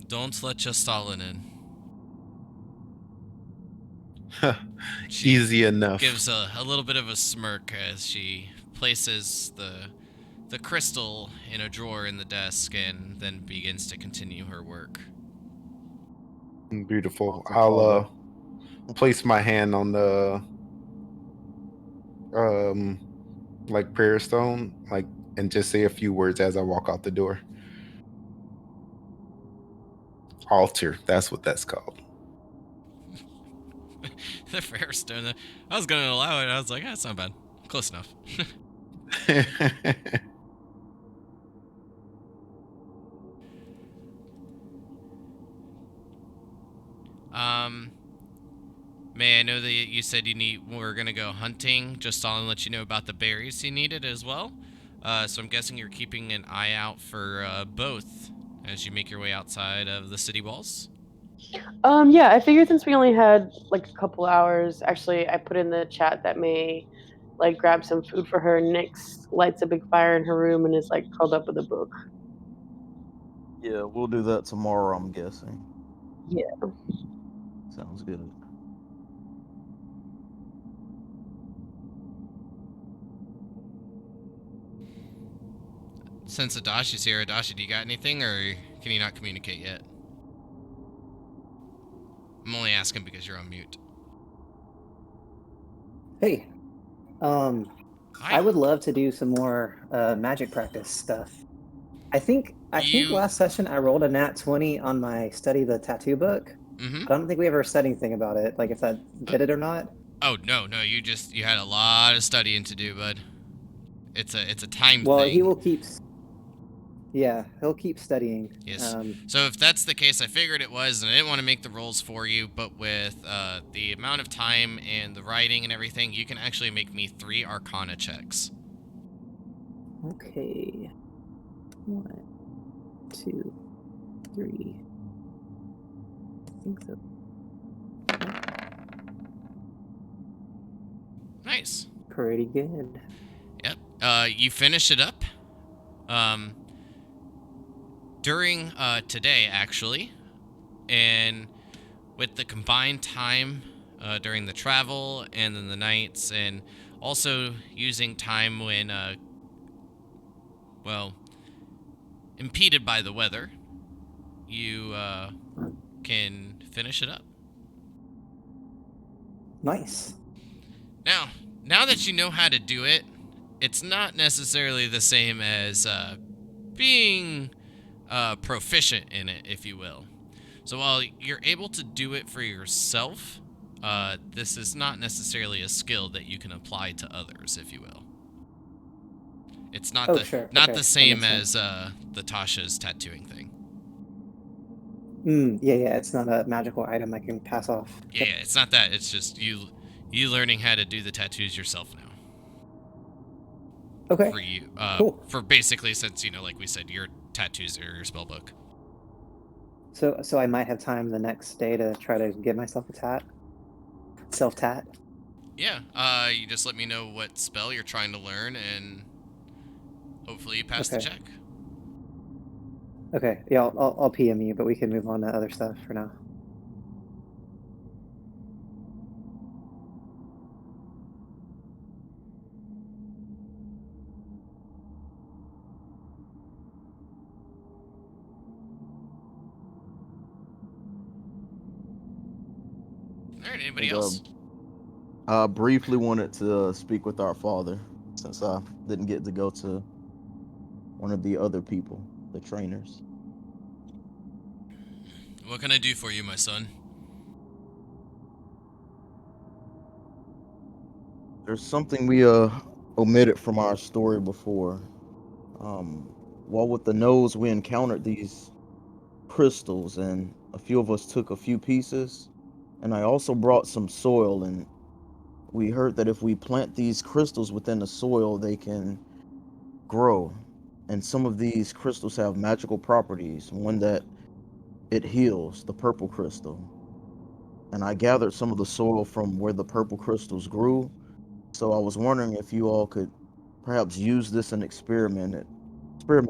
Don't let Justalin in. She Easy enough. gives a little bit of a smirk as she places the crystal in a drawer in the desk and then begins to continue her work. Beautiful. Awesome. I'll place my hand on the um like prayer stone, like, and just say a few words as I walk out the door. Altar. That's what that's called. The Fairstone. I was gonna allow it. I was like, that's not bad. Close enough. May I know that you said we're gonna go hunting. Just I'll let you know about the berries you needed as well. So I'm guessing you're keeping an eye out for both as you make your way outside of the city walls. Yeah, I figured since we only had like a couple hours, actually, I put in the chat that May like grabs some food for her. Nyx lights a big fire in her room and is like curled up with a book. Yeah, we'll do that tomorrow, I'm guessing. Yeah. Sounds good. Since Adashi's here, Adashi, do you got anything, or can you not communicate yet? I'm only asking because you're on mute. Hey, I Hi. would love to do some more magic practice stuff. I think last session I rolled a nat 20 on my study the tattoo book. Mm-hmm. I don't think we ever said anything about it, like if that did it or not. Oh no, you had a lot of studying to do, bud. It's a time Well, thing. he will keep. Yeah, he'll keep studying. Yes. So if that's the case, I figured it was, and I didn't want to make the rolls for you, but with the amount of time and the writing and everything, you can actually make me 3 Arcana checks. Okay. 1, 2, 3. I think so. Nice. Pretty good. Yep. You finish it up. During today, actually, and with the combined time during the travel and then the nights, and also using time when, impeded by the weather, you can finish it up. Nice. Now that you know how to do it, it's not necessarily the same as being proficient in it, if you will. So while you're able to do it for yourself, this is not necessarily a skill that you can apply to others, if you will. It's not the same as the Tasha's tattooing thing. Yeah, it's not a magical item I can pass off. Yeah, it's not that. It's just you learning how to do the tattoos yourself now. Okay. For you, cool. For basically, since like we said, your tattoos are your spell book. So I might have time the next day to try to get myself a tat. Self-tat. Yeah. You just let me know what spell you're trying to learn, and hopefully you pass the check. Okay. Yeah, I'll PM you, but we can move on to other stuff for now. All right. Anybody else? I briefly wanted to speak with our father, since I didn't get to go to one of the other people, the trainers. What can I do for you, my son? There's something we omitted from our story before. While with the nose, we encountered these crystals, and a few of us took a few pieces, and I also brought some soil, and we heard that if we plant these crystals within the soil, they can grow. And some of these crystals have magical properties. One that it heals, the purple crystal. And I gathered some of the soil from where the purple crystals grew. So I was wondering if you all could perhaps use this and experiment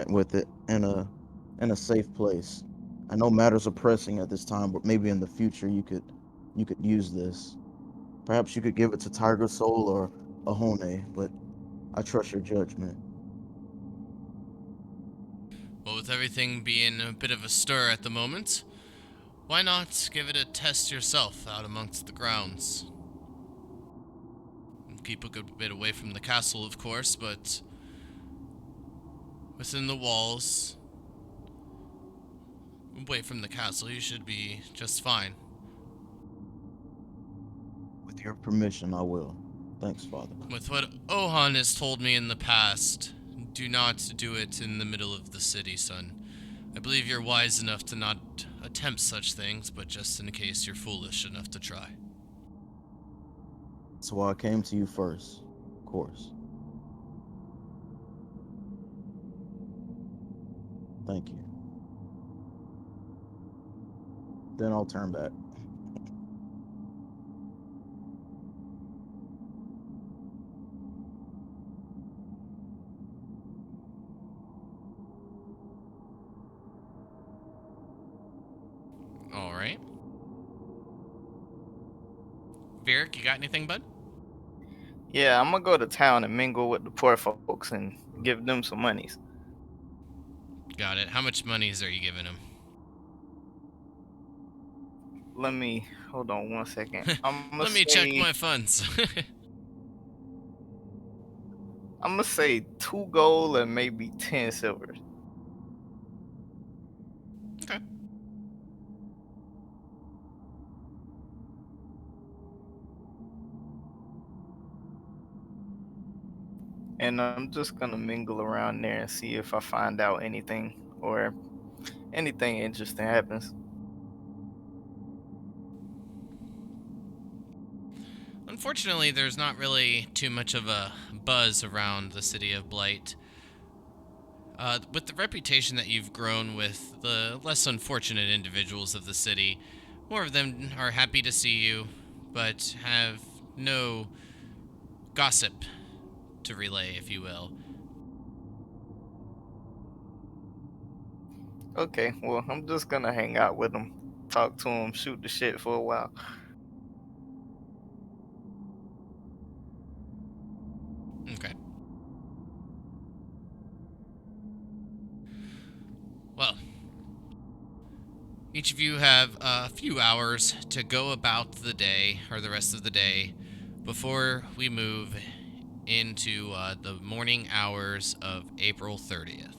with it in a safe place. I know matters are pressing at this time, but maybe in the future you could use this. Perhaps you could give it to Tiger Soul or Ahone, but I trust your judgment. Well, with everything being a bit of a stir at the moment, why not give it a test yourself out amongst the grounds? Keep a good bit away from the castle, of course, but within the walls, away from the castle, you should be just fine. With your permission, I will. Thanks, Father. With what Ohan has told me in the past, do not do it in the middle of the city, son. I believe you're wise enough to not attempt such things, but just in case you're foolish enough to try. That's why I came to you first, of course. Thank you. Then I'll turn back. Varric, you got anything, bud? Yeah, I'm gonna go to town and mingle with the poor folks and give them some monies. Got it. How much monies are you giving him? Let me hold on one second. Let me check my funds. I'm gonna say 2 gold and maybe 10 silver. Okay. And I'm just gonna mingle around there and see if I find out anything or anything interesting happens. Unfortunately, there's not really too much of a buzz around the city of Blight. With the reputation that you've grown with the less unfortunate individuals of the city, more of them are happy to see you, but have no gossip to relay, if you will. Okay, well, I'm just gonna hang out with them, talk to them, shoot the shit for a while. Okay. Well, each of you have a few hours to go about the day, or the rest of the day, before we move into the morning hours of April 30th.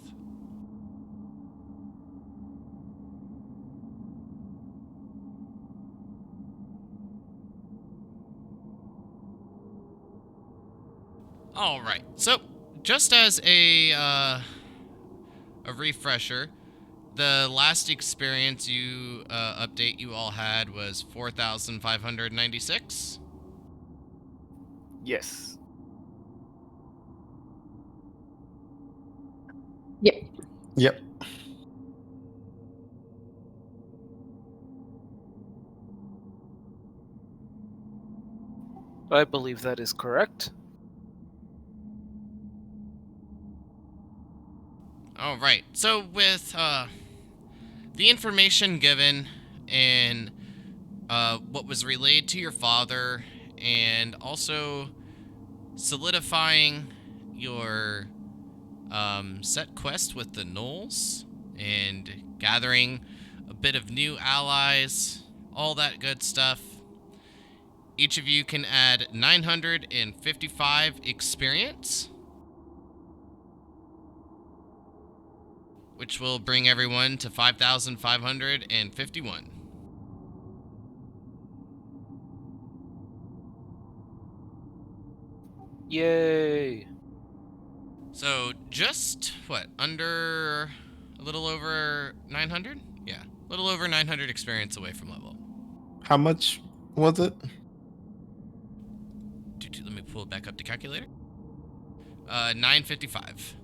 All right. So, just as a refresher, the last experience you update you all had was 4,596. Yes. Yep. Yep. I believe that is correct. All right. So with the information given and what was relayed to your father, and also solidifying your set quest with the Gnolls and gathering a bit of new allies, all that good stuff. Each of you can add 955 experience, which will bring everyone to 5,551. Yay! So just what, under a little over 900? Yeah, a little over 900 experience away from level. How much was it? Let me pull it back up to calculator. 955.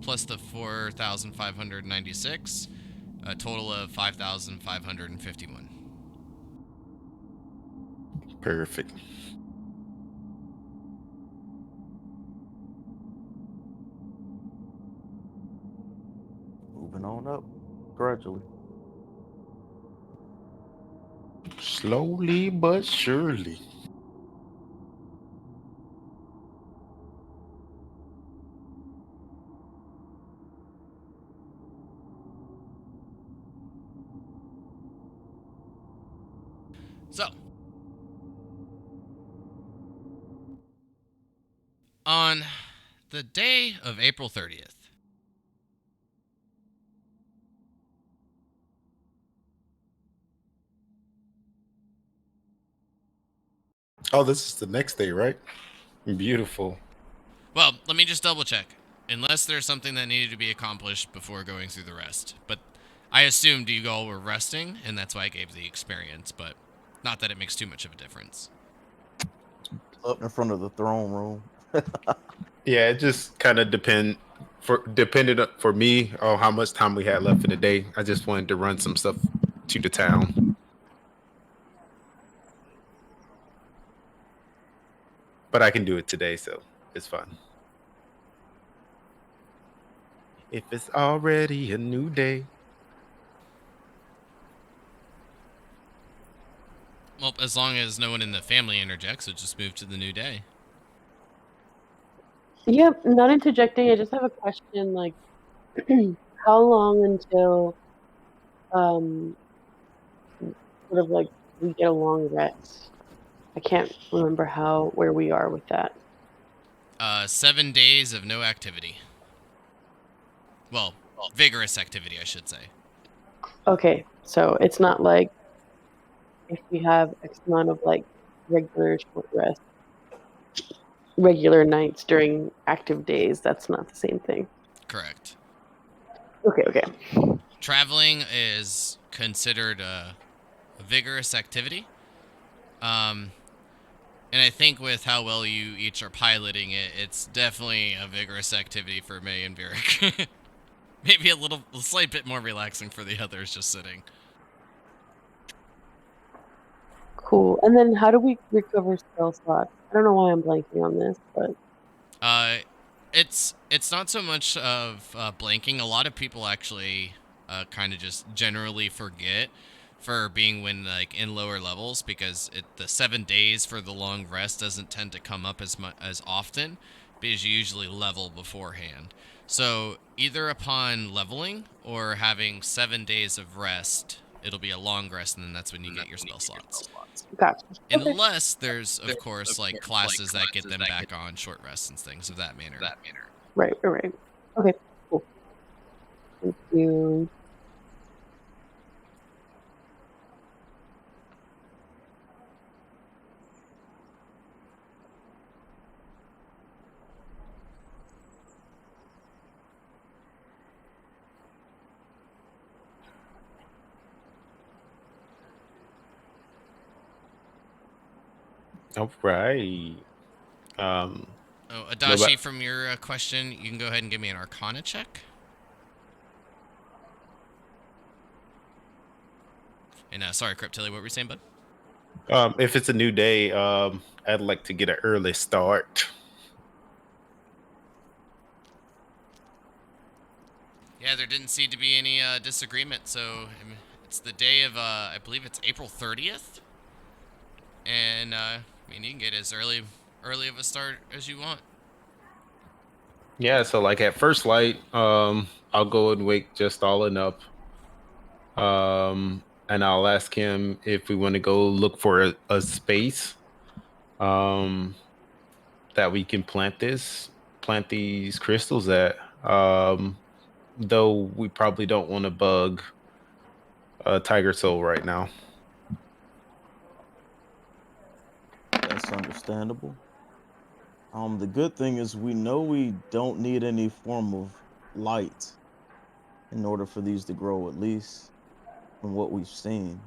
Plus the 4,596. A total of 5,551. Perfect. Moving on up gradually. Slowly but surely. So, on the day of April 30th, Oh, this is the next day, right? Beautiful. well, let me just double check. Unless there's something that needed to be accomplished before going through the rest. But I assumed you all were resting, and that's why I gave the experience, but not that it makes too much of a difference. Up in front of the throne room. Yeah, it just kind of depended for me on how much time we had left in the day. I just wanted to run some stuff to the town. But I can do it today, so it's fun. If it's already a new day. Well, as long as no one in the family interjects, we'll just move to the new day. Yep, not interjecting. I just have a question. Like, how long until um sort of like we get a long rest? I can't remember where we are with that. 7 days of no activity. Well, vigorous activity, I should say. Okay, so it's not like if we have X amount of like regular short rest, regular nights during active days. That's not the same thing. Correct. Okay. Traveling is considered a vigorous activity. And I think with how well you each are piloting it, it's definitely a vigorous activity for May and Vieric. Maybe a slight bit more relaxing for the others just sitting. Cool. And then how do we recover spell slots? I don't know why I'm blanking on this, but It's not so much of blanking. A lot of people actually kind of just generally forget for being when like in lower levels because the 7 days for the long rest doesn't tend to come up as often because you usually level beforehand. So either upon leveling or having 7 days of rest, it'll be a long rest, and then that's when you get your spell slots. gotcha. Okay. Unless there's, of course, like classes that get them back on short rests and things of that manner. Right. Okay, cool. Thank you. All right. Oh, Adashi, from your question, you can go ahead and give me an Arcana check. And sorry, Cryptilly, what were you saying, bud? If it's a new day, I'd like to get an early start. Yeah, there didn't seem to be any disagreement. So it's the day of, I believe it's April 30th. And, I mean, you can get as early of a start as you want. Yeah, so like at first light, I'll go and wake just Stalin up. And I'll ask him if we want to go look for a space that we can plant these crystals at. Though we probably don't want to bug Tiger Soul right now. That's understandable. The good thing is we know we don't need any form of light in order for these to grow, at least from what we've seen.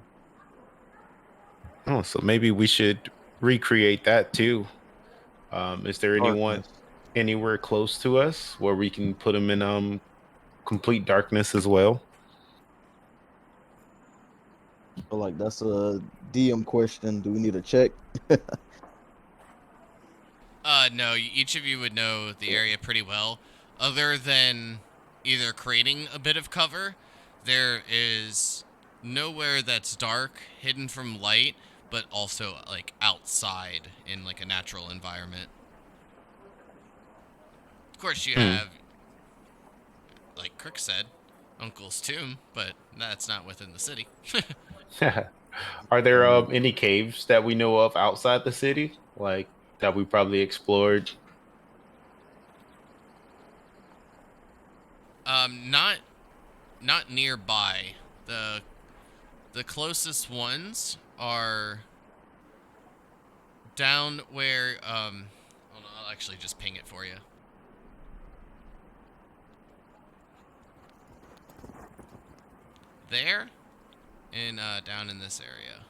Oh, so maybe we should recreate that too. Is there anyone Darkness. anywhere close to us where we can put them in complete darkness as well? I feel like that's a DM question. Do we need a check? No, each of you would know the area pretty well. Other than either creating a bit of cover, there is nowhere that's dark, hidden from light, but also like outside in like a natural environment. Of course, you have, like Crick said, Uncle's tomb, but that's not within the city. Are there any caves that we know of outside the city, like that we probably explored? Not nearby. The closest ones are down where hold on, I'll actually just ping it for you. There and down in this area.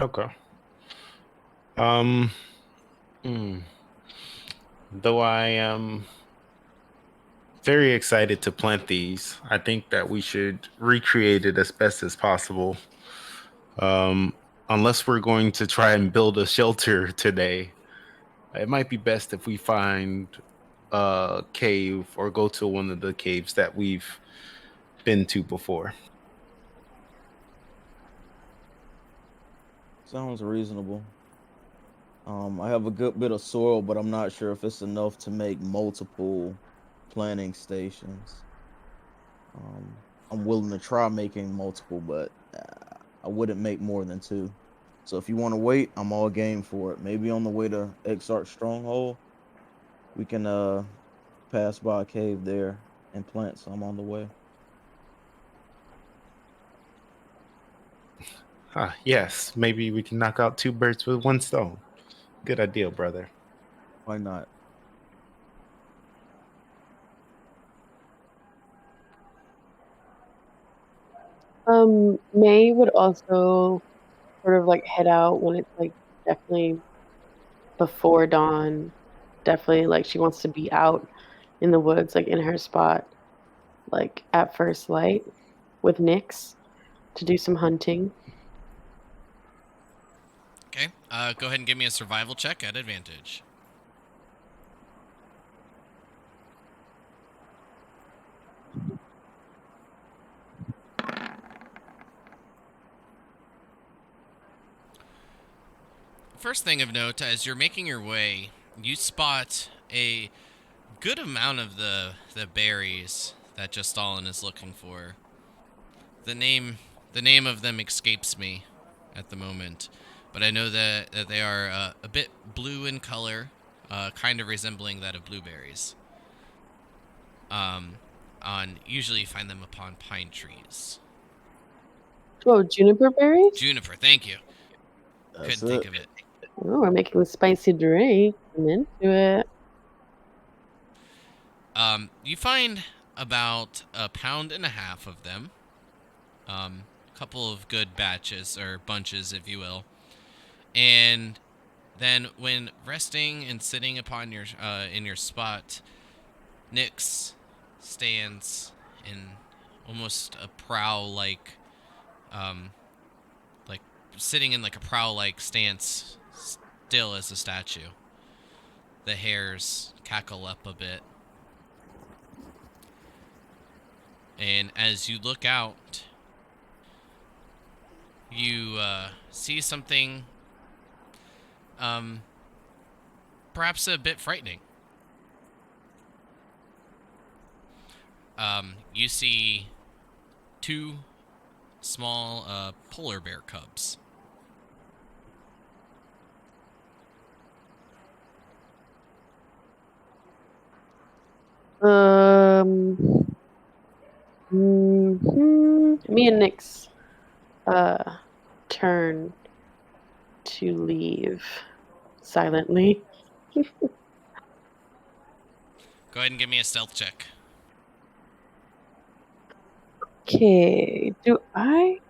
Okay. Though I am very excited to plant these, I think that we should recreate it as best as possible. Unless we're going to try and build a shelter today, it might be best if we find a cave or go to one of the caves that we've been to before. Sounds reasonable. I have a good bit of soil, but I'm not sure if it's enough to make multiple planting stations. I'm willing to try making multiple, but I wouldn't make more than 2. So if you want to wait, I'm all game for it. Maybe on the way to Exarch Stronghold, we can pass by a cave there and plant some on the way. Yes, maybe we can knock out 2 birds with 1 stone. Good idea, brother. Why not? May would also sort of like head out when it's like definitely before dawn. Definitely like she wants to be out in the woods, like in her spot, like at first light with Nyx to do some hunting. Okay. Go ahead and give me a survival check at advantage. First thing of note, as you're making your way, you spot a good amount of the berries that Justalin is looking for. The name of them escapes me at the moment, but I know that they are a bit blue in color, kind of resembling that of blueberries. Usually you find them upon pine trees. Oh, juniper berries? Juniper, thank you. That's Couldn't think of it. Oh, we're making a spicy drink. I'm into it. You find about 1.5 pounds of them. Couple of good batches, or bunches, if you will. And then when resting and sitting upon your in your spot, Nyx stands in almost a prow-like, like sitting in like a prow-like stance, still as a statue. The hairs cackle up a bit. And as you look out, you see something perhaps a bit frightening. You see 2 small polar bear cubs. Me and Nyx turn to leave silently. Go ahead and give me a stealth check. Okay, do I?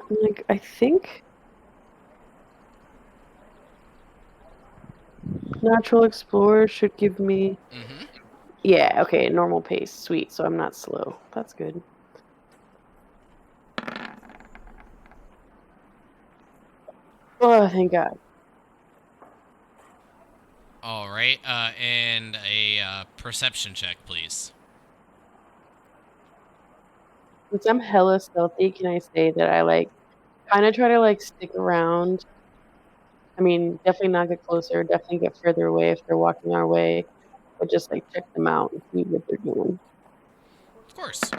Like, I think Natural Explorer should give me. Mm-hmm. Yeah, okay, normal pace. Sweet, so I'm not slow. That's good. Oh, thank God. All right, and a perception check, please. Since I'm hella stealthy, can I say that I like kind of try to like stick around? I mean, definitely not get closer, definitely get further away if they're walking our way, but just like check them out and see what they're doing. Of course.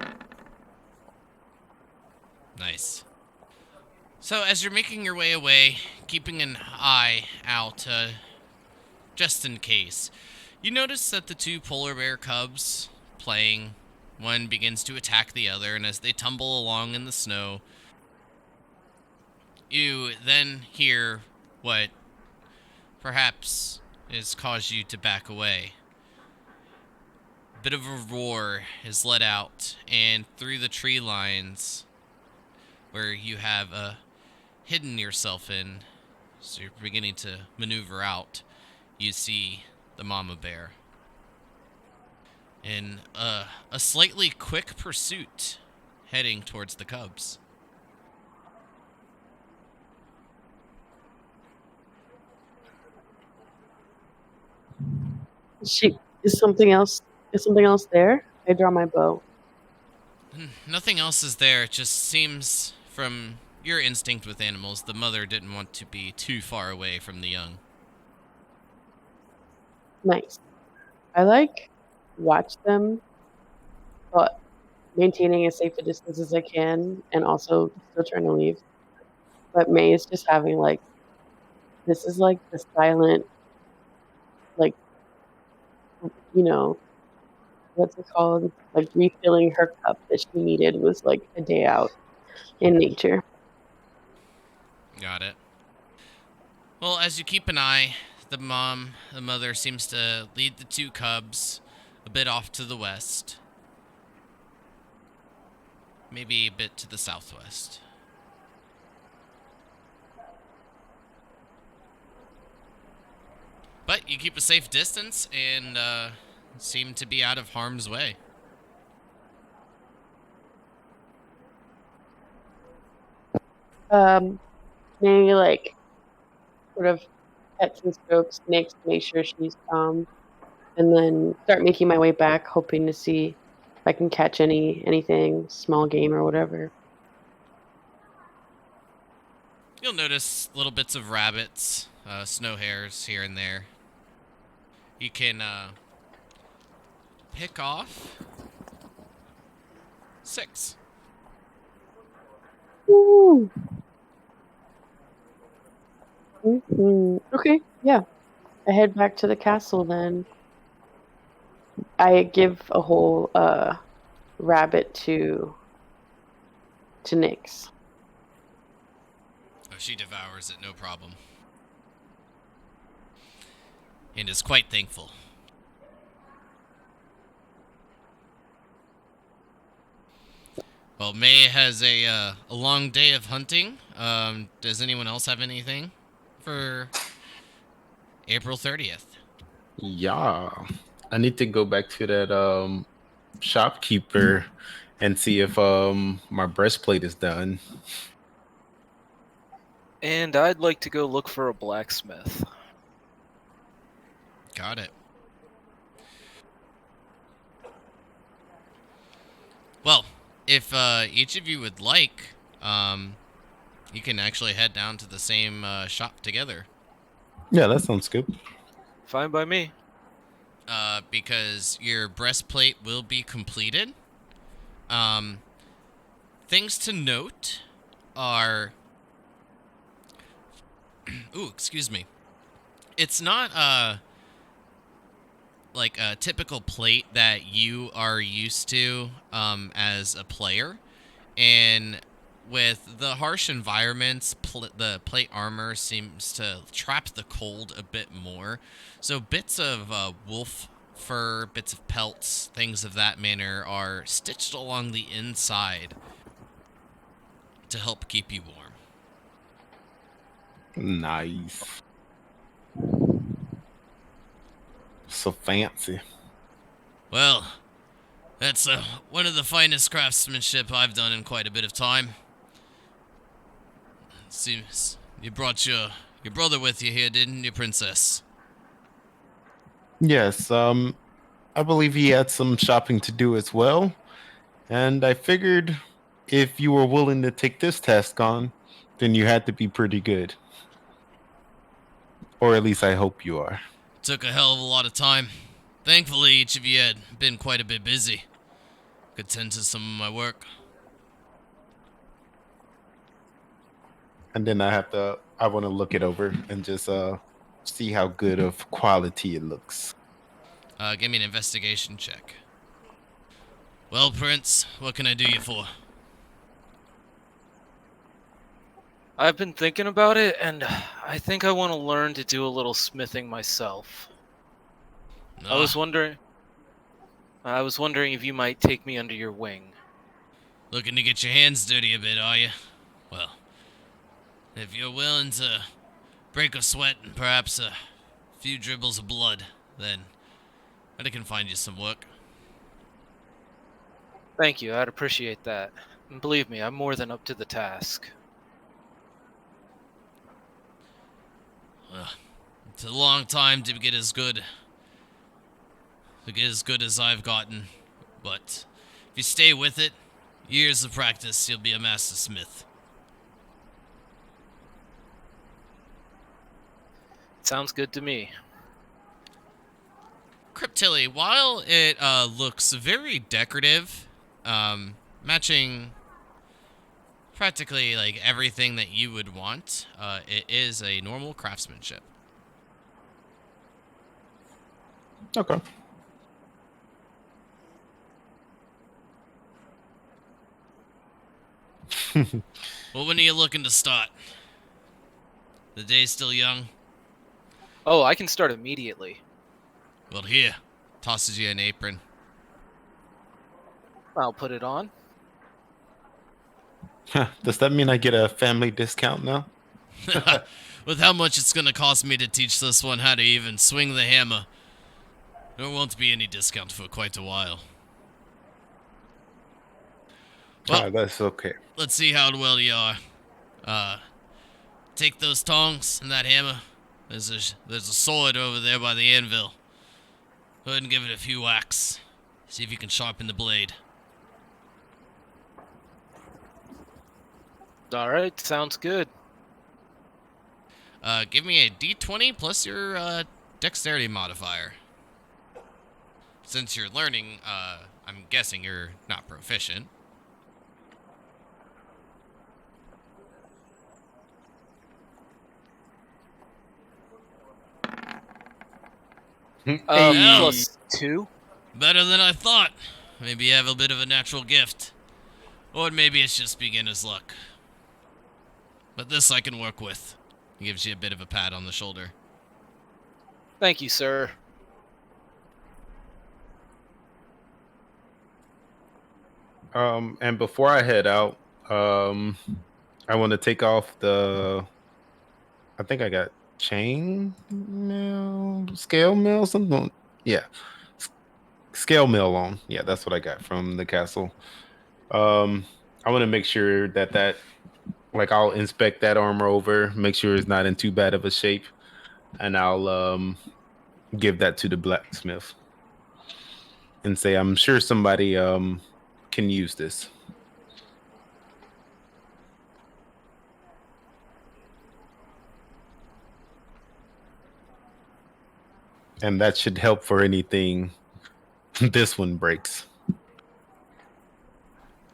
Nice. So as you're making your way away, keeping an eye out, just in case, you notice that the 2 polar bear cubs playing, one begins to attack the other, and as they tumble along in the snow, you then hear what perhaps has caused you to back away. A bit of a roar is let out, and through the tree lines where you have hidden yourself in, so you're beginning to maneuver out, you see the mama bear in a slightly quick pursuit heading towards the cubs. Is something else there? I draw my bow. Nothing else is there. It just seems from your instinct with animals, the mother didn't want to be too far away from the young. Nice. I like watch them, but maintaining as safe a distance as I can, and also still trying to leave. But May is just having like this is like the silent, like you know, what's it called? Like refilling her cup that she needed was like a day out in nature. Got it. Well, as you keep an eye, the mother seems to lead the two cubs a bit off to the west. Maybe a bit to the southwest. But you keep a safe distance and seem to be out of harm's way. Maybe like sort of pets and strokes Nyx to make sure she's calm, and then start making my way back, hoping to see if I can catch anything, small game or whatever. You'll notice little bits of rabbits, snow hares here and there. You can pick off 6. Woo! Okay, yeah. I head back to the castle then. I give a whole rabbit to Nyx. Oh, she devours it, no problem. And is quite thankful. Well, May has a long day of hunting. Does anyone else have anything for April 30th? Yeah. I need to go back to that shopkeeper and see if my breastplate is done. And I'd like to go look for a blacksmith. Got it. Well, if each of you would like, you can actually head down to the same shop together. Yeah, that sounds good. Fine by me. Because your breastplate will be completed. Things to note are... Ooh, excuse me. It's not like a typical plate that you are used to as a player. And with the harsh environments, the plate armor seems to trap the cold a bit more. So bits of wolf fur, bits of pelts, things of that manner are stitched along the inside to help keep you warm. Nice. So fancy. Well, that's one of the finest craftsmanship I've done in quite a bit of time. Seems you brought your brother with you here, didn't you, Princess? Yes, I believe he had some shopping to do as well. And I figured if you were willing to take this task on, then you had to be pretty good. Or at least I hope you are. Took a hell of a lot of time. Thankfully, each of you had been quite a bit busy. Could tend to some of my work. And then I want to look it over and just see how good of quality it looks. Give me an investigation check. Well, Prince, what can I do you for? I've been thinking about it, and I think I want to learn to do a little smithing myself. I was wondering if you might take me under your wing. Looking to get your hands dirty a bit, are you? Well, if you're willing to break a sweat and perhaps a few dribbles of blood, then I can find you some work. Thank you, I'd appreciate that. And believe me, I'm more than up to the task. Well, it's a long time to get as good as I've gotten, but if you stay with it, years of practice, you'll be a master smith. Sounds good to me. Cryptilli, while it looks very decorative, matching practically like everything that you would want, it is a normal craftsmanship. Okay. Well, when are you looking to start? The day's still young. Oh, I can start immediately. Well, here, tosses you an apron. I'll put it on. Does that mean I get a family discount now? With how much it's gonna cost me to teach this one how to even swing the hammer, there won't be any discount for quite a while. Well, That's okay. let's see how well you are. Take those tongs and that hammer. There's a sword over there by the anvil. Go ahead and give it a few whacks. See if you can sharpen the blade. All right, sounds good. Give me a d20 plus your dexterity modifier. Since you're learning, I'm guessing you're not proficient. Plus 2. Better than I thought. Maybe you have a bit of a natural gift. Or maybe it's just beginner's luck. But this I can work with. He gives you a bit of a pat on the shoulder. Thank you, sir. And before I head out, I want to take off the. I think I got chain mail, scale mail, something. Yeah, scale mail on. Yeah, that's what I got from the castle. I want to make sure that like I'll inspect that armor over, make sure it's not in too bad of a shape, and I'll give that to the blacksmith and say I'm sure somebody can use this. And that should help for anything this one breaks.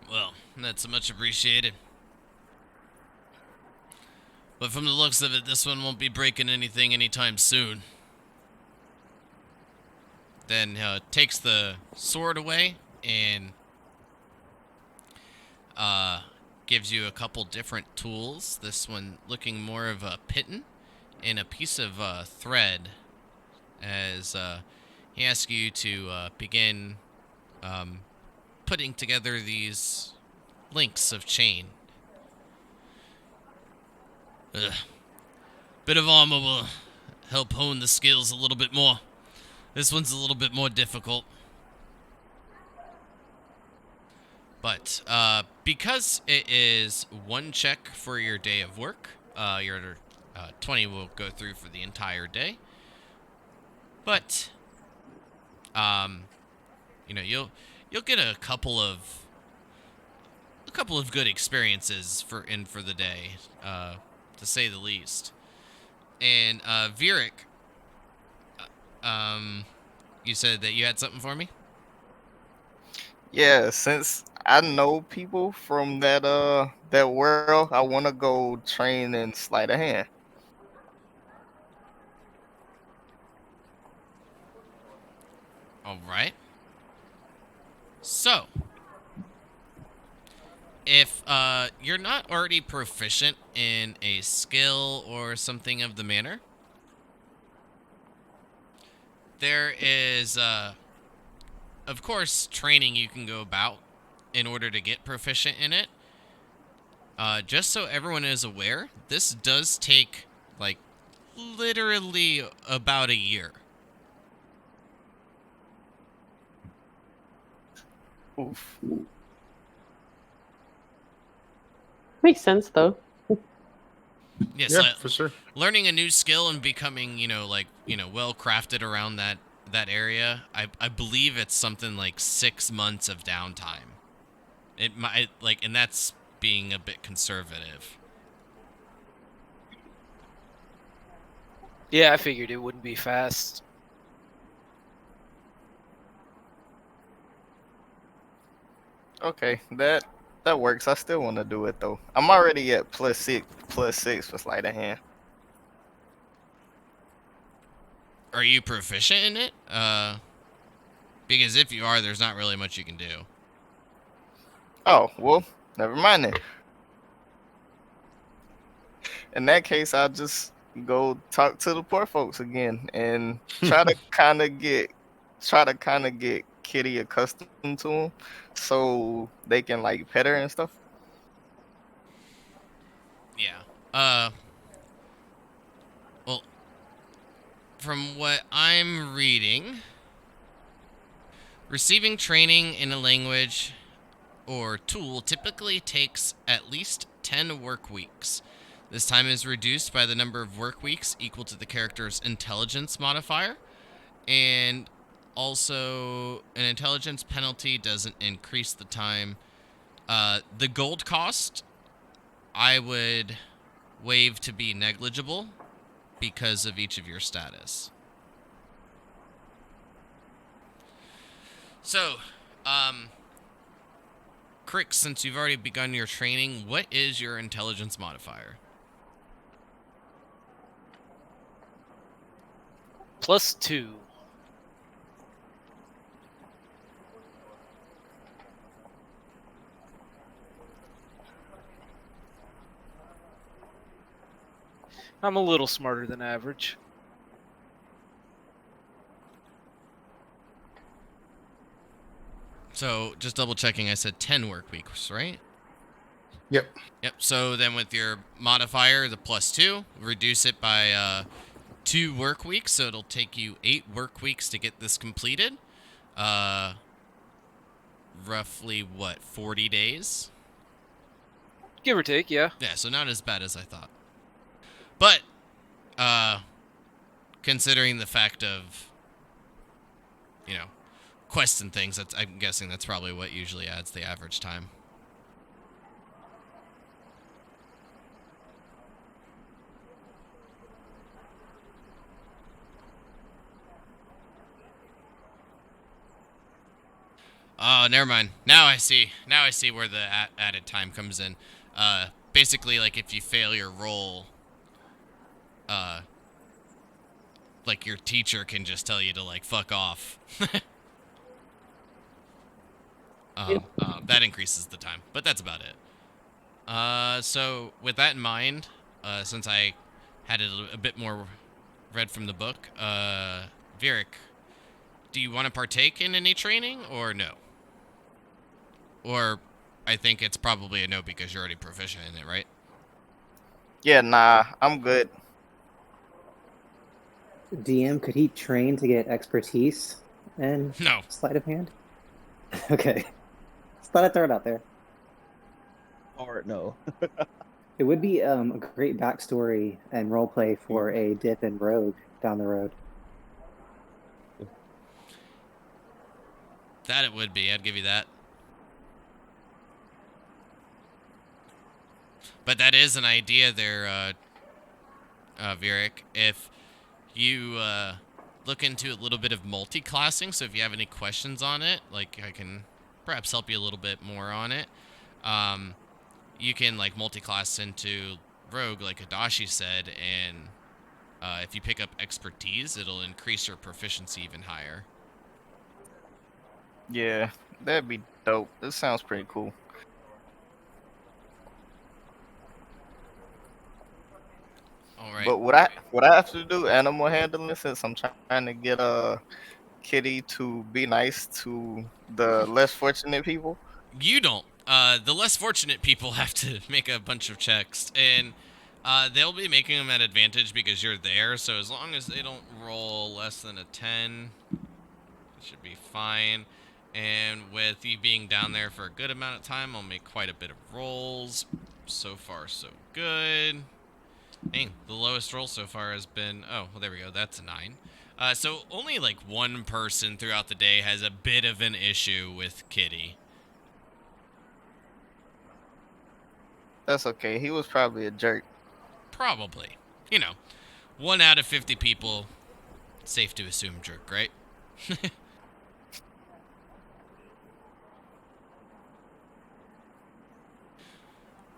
Well, that's much appreciated. But from the looks of it, this one won't be breaking anything anytime soon. Then takes the sword away and gives you a couple different tools. This one looking more of a piton and a piece of thread, as he asks you to begin putting together these links of chain. Bit of armor will help hone the skills a little bit more. This one's a little bit more difficult. But because it is one check for your day of work, your 20 will go through for the entire day. But you know, you'll get a couple of good experiences for the day, to say the least. And Vieric, you said that you had something for me? Yeah, since I know people from that world, I want to go train in sleight of hand. All right. So, if you're not already proficient in a skill or something of the manner, there is, of course, training you can go about in order to get proficient in it. Just so everyone is aware, this does take, like, literally about a year. Oof. Makes sense, though. Yes, Yeah, for sure. Learning a new skill and becoming, well crafted around that area. I believe it's something like 6 months of downtime. It might and that's being a bit conservative. Yeah, I figured it wouldn't be fast. Okay, that works. I still want to do it though. I'm already at +6 for sleight of hand. Are you proficient in it? Because if you are, there's not really much you can do. Oh, well, never mind then. In that case, I'll just go talk to the poor folks again and try to kind of get Kitty accustomed to him so they can like pet her and stuff. Yeah. Well, from what I'm reading, receiving training in a language or tool typically takes at least 10 work weeks. This time is reduced by the number of work weeks equal to the character's intelligence modifier, and also an intelligence penalty doesn't increase the time. The gold cost, I would waive to be negligible because of each of your status. So, Crick, since you've already begun your training, what is your intelligence modifier? +2. I'm a little smarter than average. So, just double checking, I said 10 work weeks, right? Yep. Yep, so then with your modifier, the +2, reduce it by 2 work weeks, so it'll take you 8 work weeks to get this completed. Roughly, what, 40 days? Give or take, yeah. Yeah, so not as bad as I thought. But, considering the fact of, quests and things, I'm guessing that's probably what usually adds the average time. Oh, never mind. Now I see where the added time comes in. Basically, like, if you fail your roll, like, your teacher can just tell you to, like, fuck off. That increases the time, but that's about it. So with that in mind, since I had it a bit more read from the book, Vieric, do you want to partake in any training or no? Or I think it's probably a no because you're already proficient in it, right? Yeah, nah, I'm good. DM, could he train to get expertise in No. sleight of hand? Okay. Just thought I'd throw it out there. Hard no. It would be a great backstory and roleplay for a dip in rogue down the road. That it would be. I'd give you that. But that is an idea there, Vieric. If you look into a little bit of multi-classing, so if you have any questions on it, like I can perhaps help you a little bit more on it. You can like multi-class into rogue, like Adashi said, and if you pick up expertise, it'll increase your proficiency even higher. Yeah, that'd be dope. This sounds pretty cool. All right. But what I have to do animal handling since I'm trying to get Kitty to be nice to the less fortunate people. You don't. The less fortunate people have to make a bunch of checks, and they'll be making them at advantage because you're there. So as long as they don't roll less than a 10, it should be fine. And with you being down there for a good amount of time, I'll make quite a bit of rolls. So far, so good. Dang, the lowest roll so far has been... Oh, well, there we go. That's a 9. So only like one person throughout the day has a bit of an issue with Kitty. That's okay. He was probably a jerk. Probably. 1 out of 50 people, safe to assume jerk, right?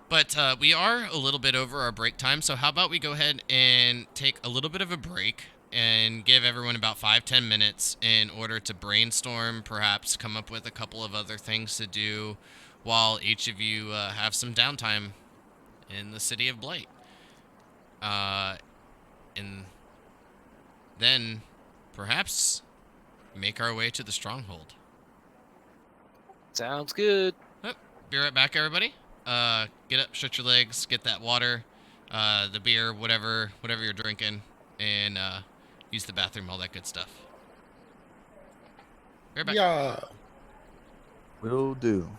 But we are a little bit over our break time, so how about we go ahead and take a little bit of a break and give everyone about 5-10 minutes in order to brainstorm, perhaps come up with a couple of other things to do while each of you have some downtime in the city of Blight. And then perhaps make our way to the stronghold. Sounds good. Oh, be right back, everybody. Get up, stretch your legs, get that water, the beer, whatever you're drinking, and use the bathroom, all that good stuff. Be right back. Yeah. Will do.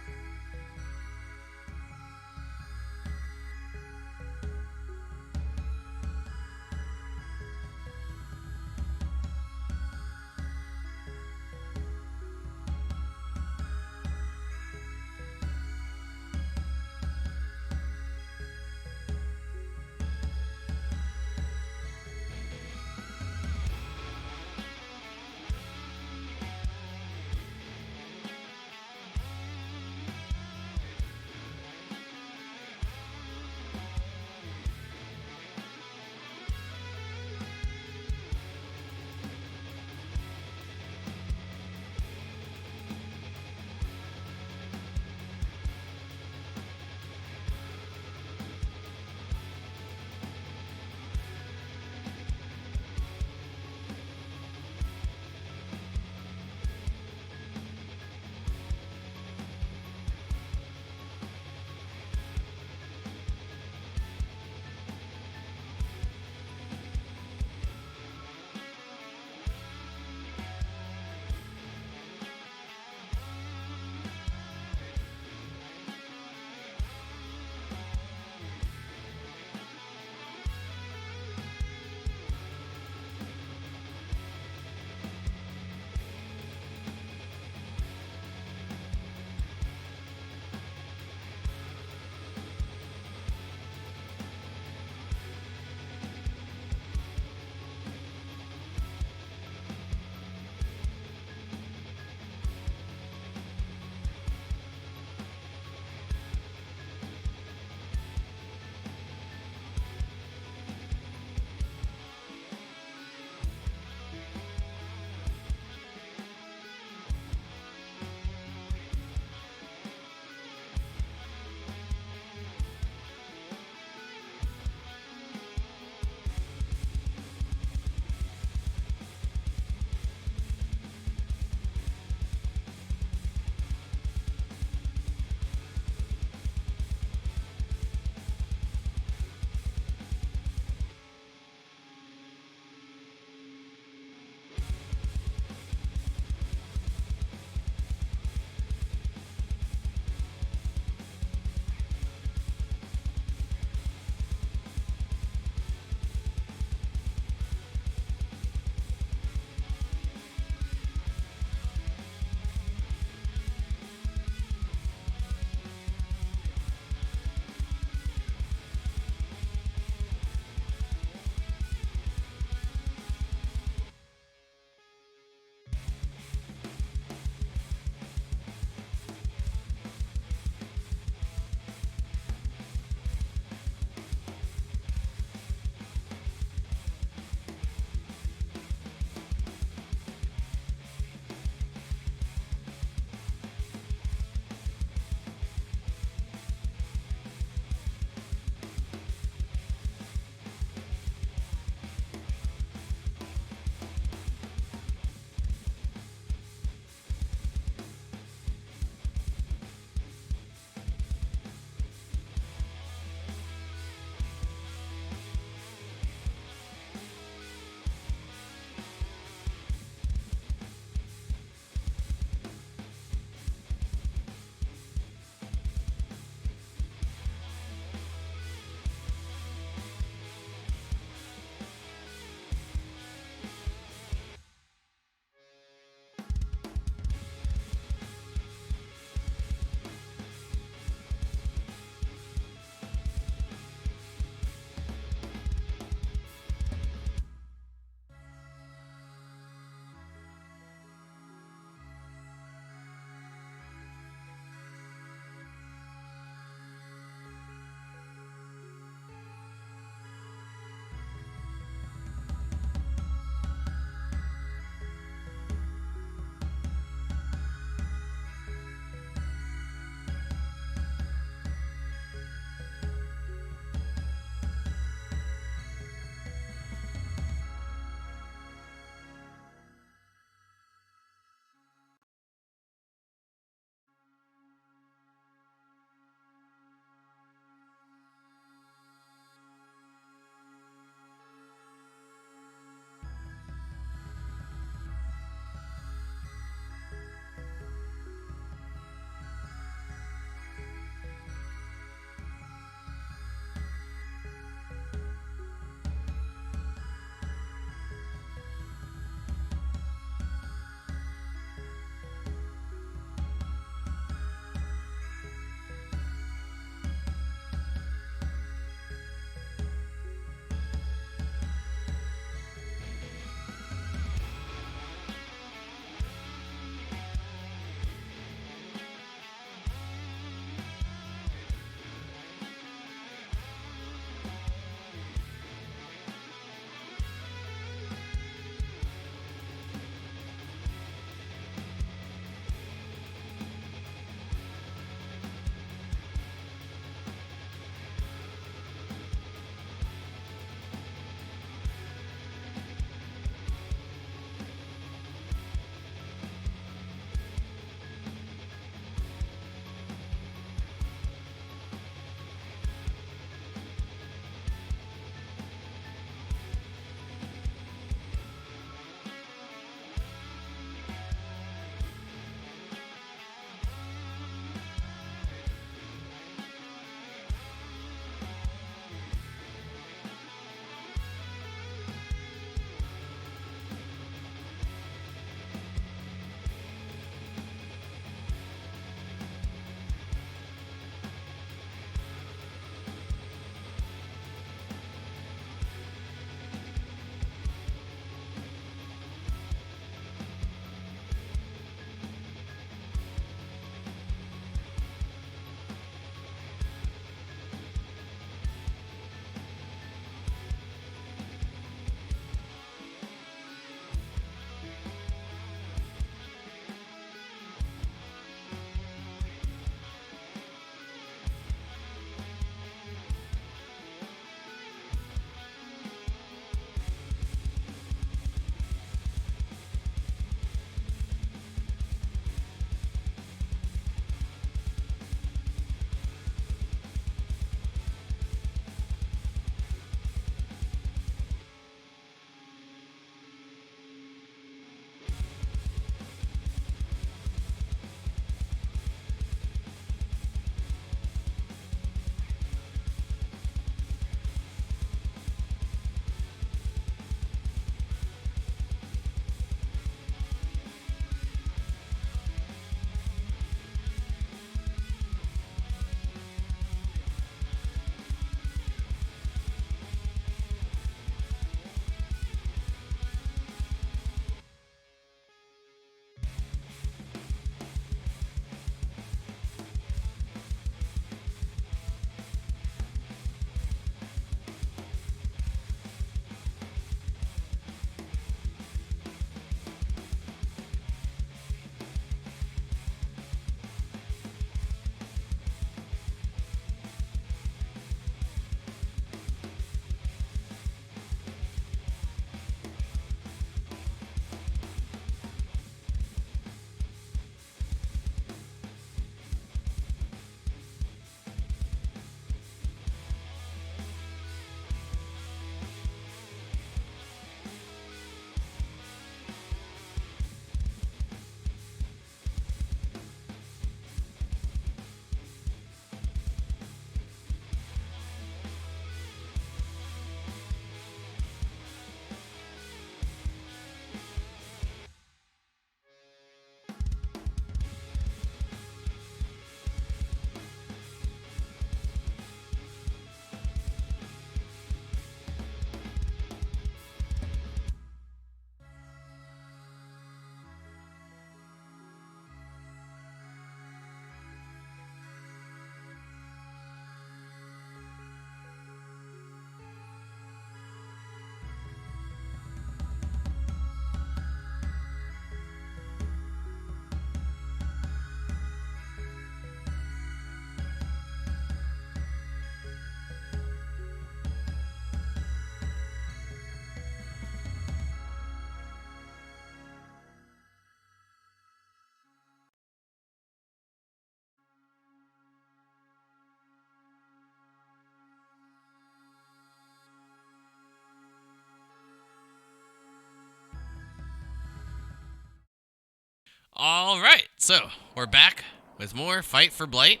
All right, so we're back with more Fight for Blight.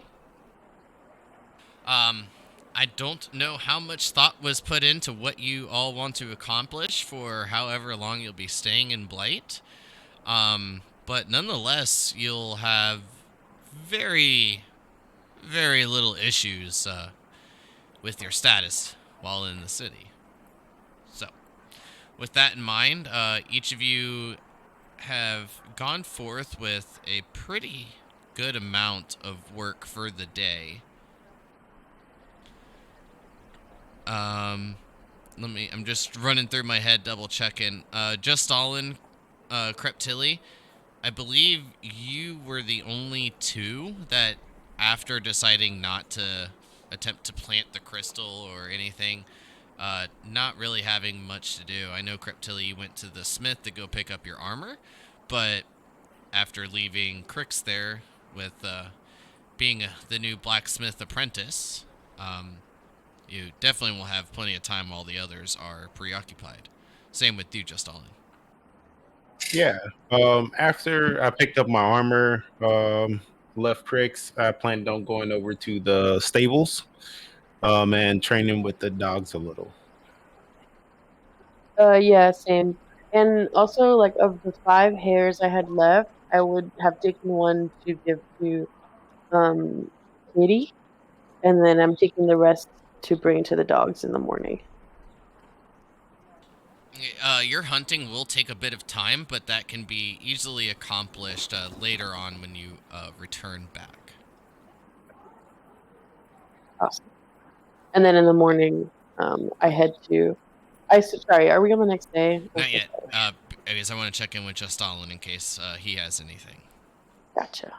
I don't know how much thought was put into what you all want to accomplish for however long you'll be staying in Blight. But nonetheless, you'll have very, very little issues with your status while in the city. So, with that in mind, each of you have gone forth with a pretty good amount of work for the day. I'm just running through my head, double checking. Just Stalin, Kreptili, I believe you were the only two that, after deciding not to attempt to plant the crystal or anything, not really having much to do. I know, Kreptili, you went to the smith to go pick up your armor, but after leaving Crix there with being the new blacksmith apprentice, you definitely will have plenty of time while the others are preoccupied. Same with you, Just Stalin. Yeah. After I picked up my armor, left Crix, I planned on going over to the stables, and training with the dogs a little. Yeah, same. And also, like, of the 5 hairs I had left, I would have taken one to give to Katie, and then I'm taking the rest to bring to the dogs in the morning. Your hunting will take a bit of time, but that can be easily accomplished later on when you return back. Awesome. And then in the morning, I head to. Sorry, are we on the next day? Not yet. I guess I want to check in with Just Stalin in case he has anything. Gotcha.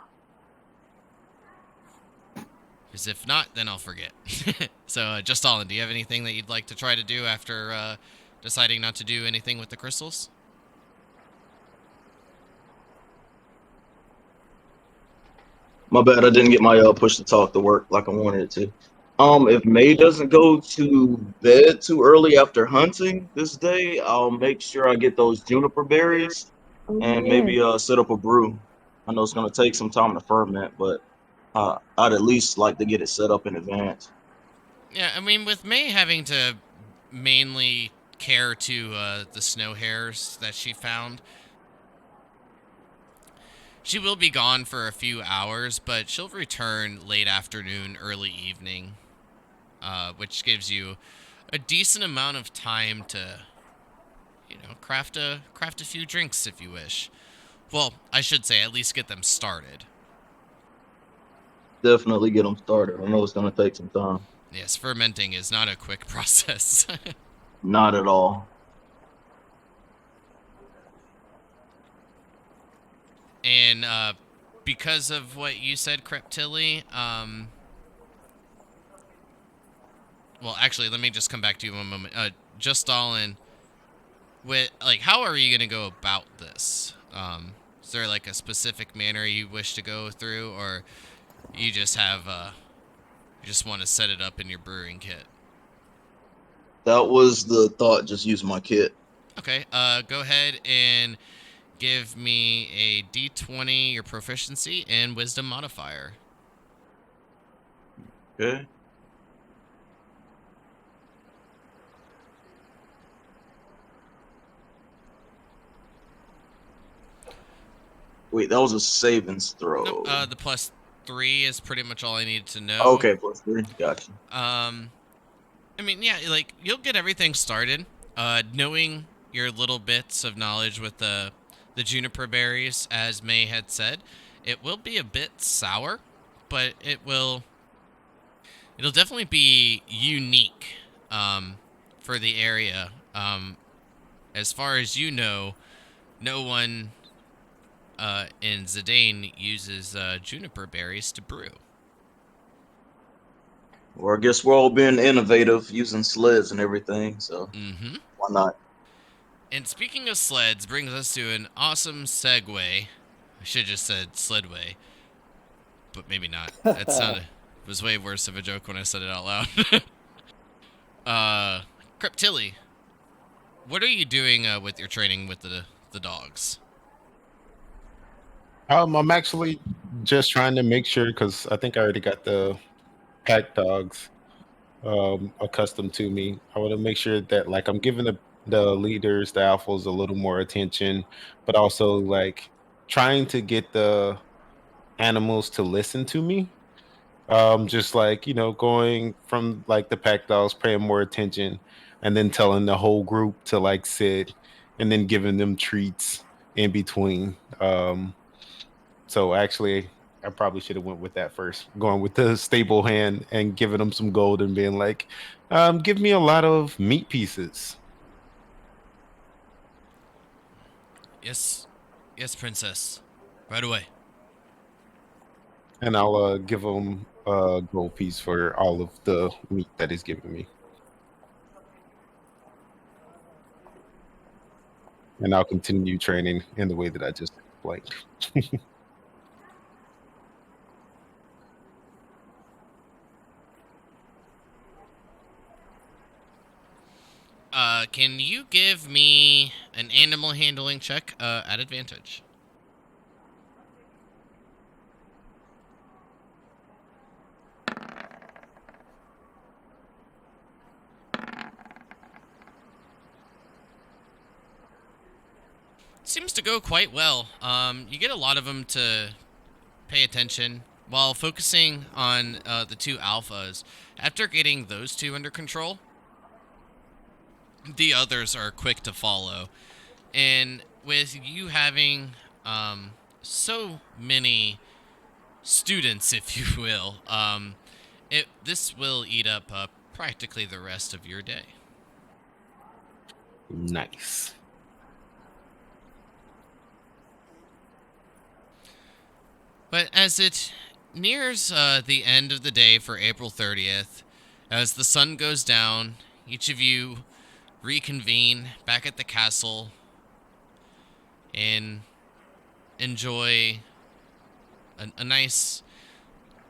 Because if not, then I'll forget. So, Just Stalin, do you have anything that you'd like to try to do after deciding not to do anything with the crystals? My bad, I didn't get my push to talk to work like I wanted it to. If May doesn't go to bed too early after hunting this day, I'll make sure I get those juniper berries Oh, and yeah. maybe set up a brew. I know it's gonna take some time to ferment, but I'd at least like to get it set up in advance. Yeah, I mean, with May having to mainly care to the snow hares that she found, she will be gone for a few hours, but she'll return late afternoon, early evening, which gives you a decent amount of time to, craft a few drinks if you wish. Well, I should say at least get them started. Definitely get them started. I know it's gonna take some time. Yes, fermenting is not a quick process. Not at all. And because of what you said, Kreptili, well, actually, let me just come back to you one moment. Just Stalin, how are you going to go about this? Is there like a specific manner you wish to go through, or you just have you just want to set it up in your brewing kit? That was the thought. Just use my kit. Okay. Go ahead and give me a D20, your proficiency, and wisdom modifier. Okay. Wait, that was a savings throw. Nope. The +3 is pretty much all I need to know. Okay, +3. Gotcha. I mean, yeah, like, you'll get everything started. Knowing your little bits of knowledge with the juniper berries, as May had said, it will be a bit sour, but it'll definitely be unique for the area. As far as you know, no one in Zidane uses juniper berries to brew. Or I guess we're all being innovative using sleds and everything, so why not? And speaking of sleds, brings us to an awesome segue. I should have just said sledway, but maybe not. That was way worse of a joke when I said it out loud. Kreptili, what are you doing with your training with the dogs? I'm actually just trying to make sure because I think I already got the pack dogs accustomed to me. I want to make sure that like I'm giving the leaders, the alphas, a little more attention, but also like trying to get the animals to listen to me. Just like going from like the pack dogs, paying more attention, and then telling the whole group to like sit, and then giving them treats in between. So actually, I probably should have went with that first, going with the stable hand and giving them some gold and being like, "Give me a lot of meat pieces." Yes, yes, princess. Right away. And I'll give him a gold piece for all of the meat that he's giving me. And I'll continue training in the way that I just explained. Can you give me an animal handling check at advantage? Seems to go quite well. You get a lot of them to pay attention while focusing on the two alphas. After getting those two under control, the others are quick to follow. And with you having so many students, if you will, this will eat up practically the rest of your day. Nice. But as it nears the end of the day for April 30th, as the sun goes down, each of you reconvene back at the castle and enjoy a nice,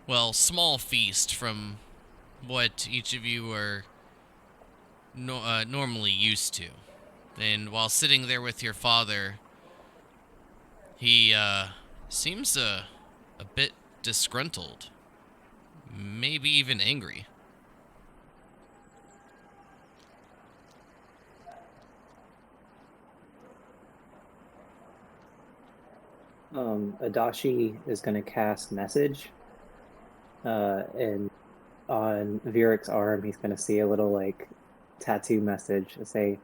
well, small feast from what each of you are normally used to. And while sitting there with your father, he seems a bit disgruntled, maybe even angry. Adachi is going to cast message, and on Virik's arm, he's going to see a little like tattoo message to say,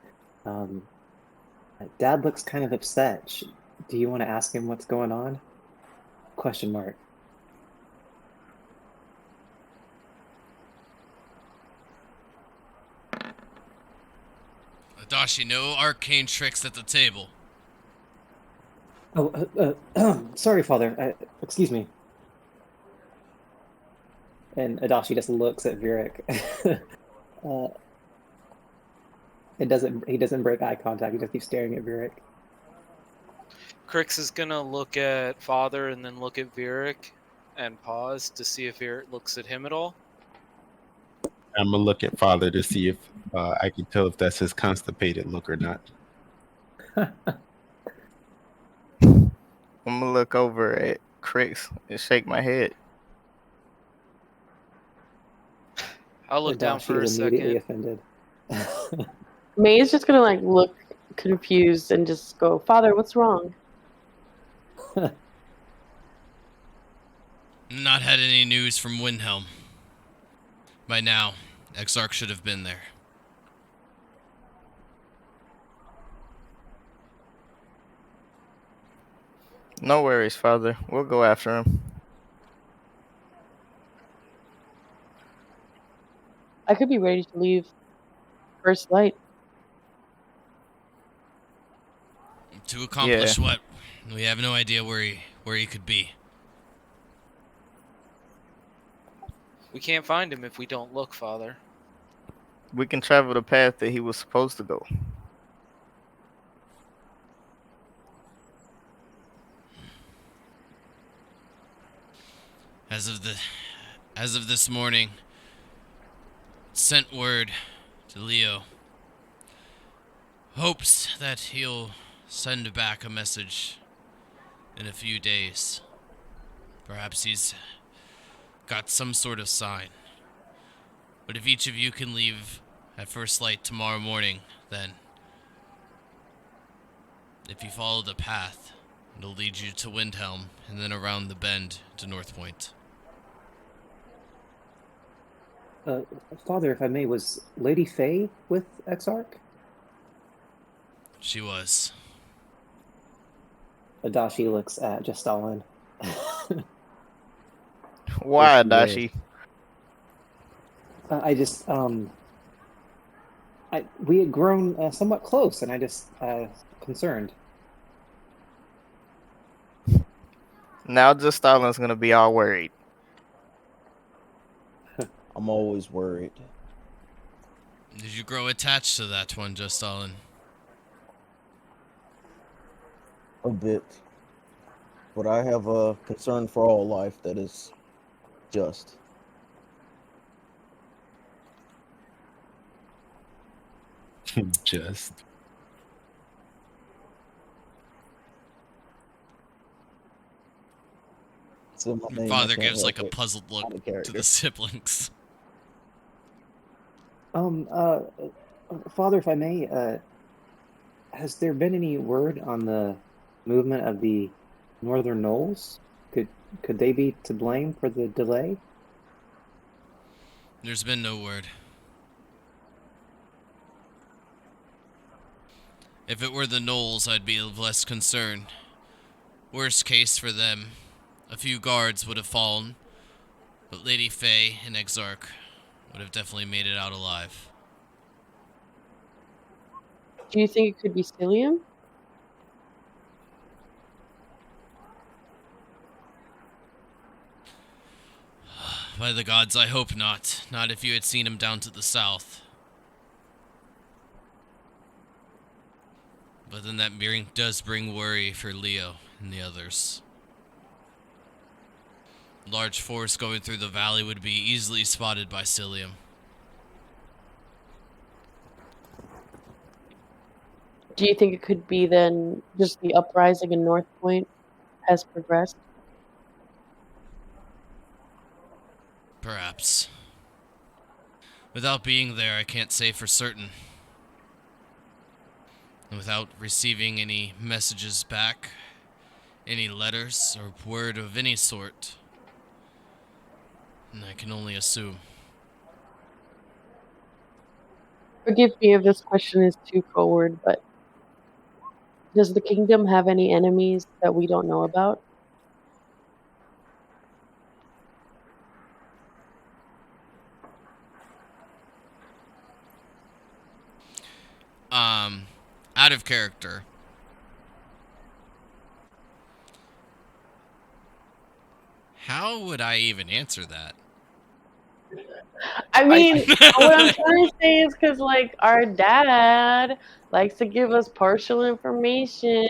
"Dad looks kind of upset. Do you want to ask him what's going on?" Question mark. Adachi, no arcane tricks at the table. Oh, sorry, Father. Excuse me. And Adachi just looks at Virik. He doesn't break eye contact. He just keeps staring at Virik. Crix is gonna look at Father and then look at Virik and pause to see if Virik looks at him at all. I'm gonna look at Father to see if I can tell if that's his constipated look or not. I'm gonna look over at Crix and shake my head. I'll look down for a is immediately second. offended. May is just gonna like look confused and just go, "Father, what's wrong?" Not had any news from Windhelm. By now, Exarch should have been there. No worries, Father. We'll go after him. I could be ready to leave first light. To accomplish what? We have no idea where he could be. We can't find him if we don't look, Father. We can travel the path that he was supposed to go. As of this morning, sent word to Leo. Hopes that he'll send back a message in a few days. Perhaps he's got some sort of sign. But if each of you can leave at first light tomorrow morning, then if you follow the path, it'll lead you to Windhelm and then around the bend to North Point. Father, if I may, was Lady Faye with Exarch? She was. Adashi looks at Justalin. Why, Yes, Dashi? yes. I just, we had grown somewhat close, and I just, concerned. Now just Stalin's gonna be all worried. I'm always worried. Did you grow attached to that one, Justalin? A bit. But I have a concern for all life that is just. Just. It's in my Your name, I father can't gives like a help it. puzzled look Out of to character. the siblings. Father, if I may, has there been any word on the movement of the Northern Knolls? Could they be to blame for the delay? There's been no word. If it were the Knolls, I'd be of less concern. Worst case for them, a few guards would have fallen, but Lady Faye and Exarch would have definitely made it out alive. Do you think it could be Cilium? By the gods, I hope not. Not if you had seen him down to the south. But then that does bring worry for Leo and the others. Large force going through the valley would be easily spotted by Cilium. Do you think it could be then just the uprising in North Point has progressed? Perhaps. Without being there, I can't say for certain. And without receiving any messages back, any letters or word of any sort, I can only assume. Forgive me if this question is too forward, but does the kingdom have any enemies that we don't know about? Out of character. How would I even answer that? I mean, what I'm trying to say is because, like, our dad likes to give us partial information.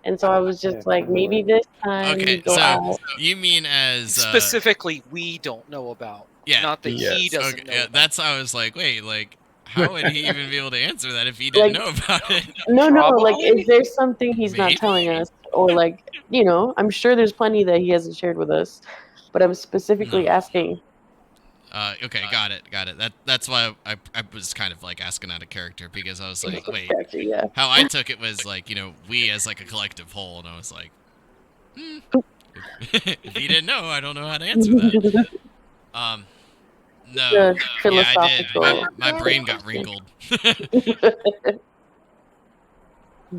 And so I was just Yeah, like, good maybe lord. this time we Okay, go so out. you mean as Specifically, we don't know about. yeah, Not that he Yes. doesn't okay, know yeah, about. that's how I was like, wait, like, how would he even be able to answer that if he didn't Like, know about it? no, like, Probably. is there something he's not Maybe. telling us? Or, like, I'm sure there's plenty that he hasn't shared with us. But I'm specifically No. asking. Okay, got it. That's why I was kind of like asking out of character because I was like, wait, Character, yeah. how I took it was like, we as like a collective whole, and I was like, if he didn't know, I don't know how to answer that. No, The yeah, I did. philosophical. My brain got wrinkled.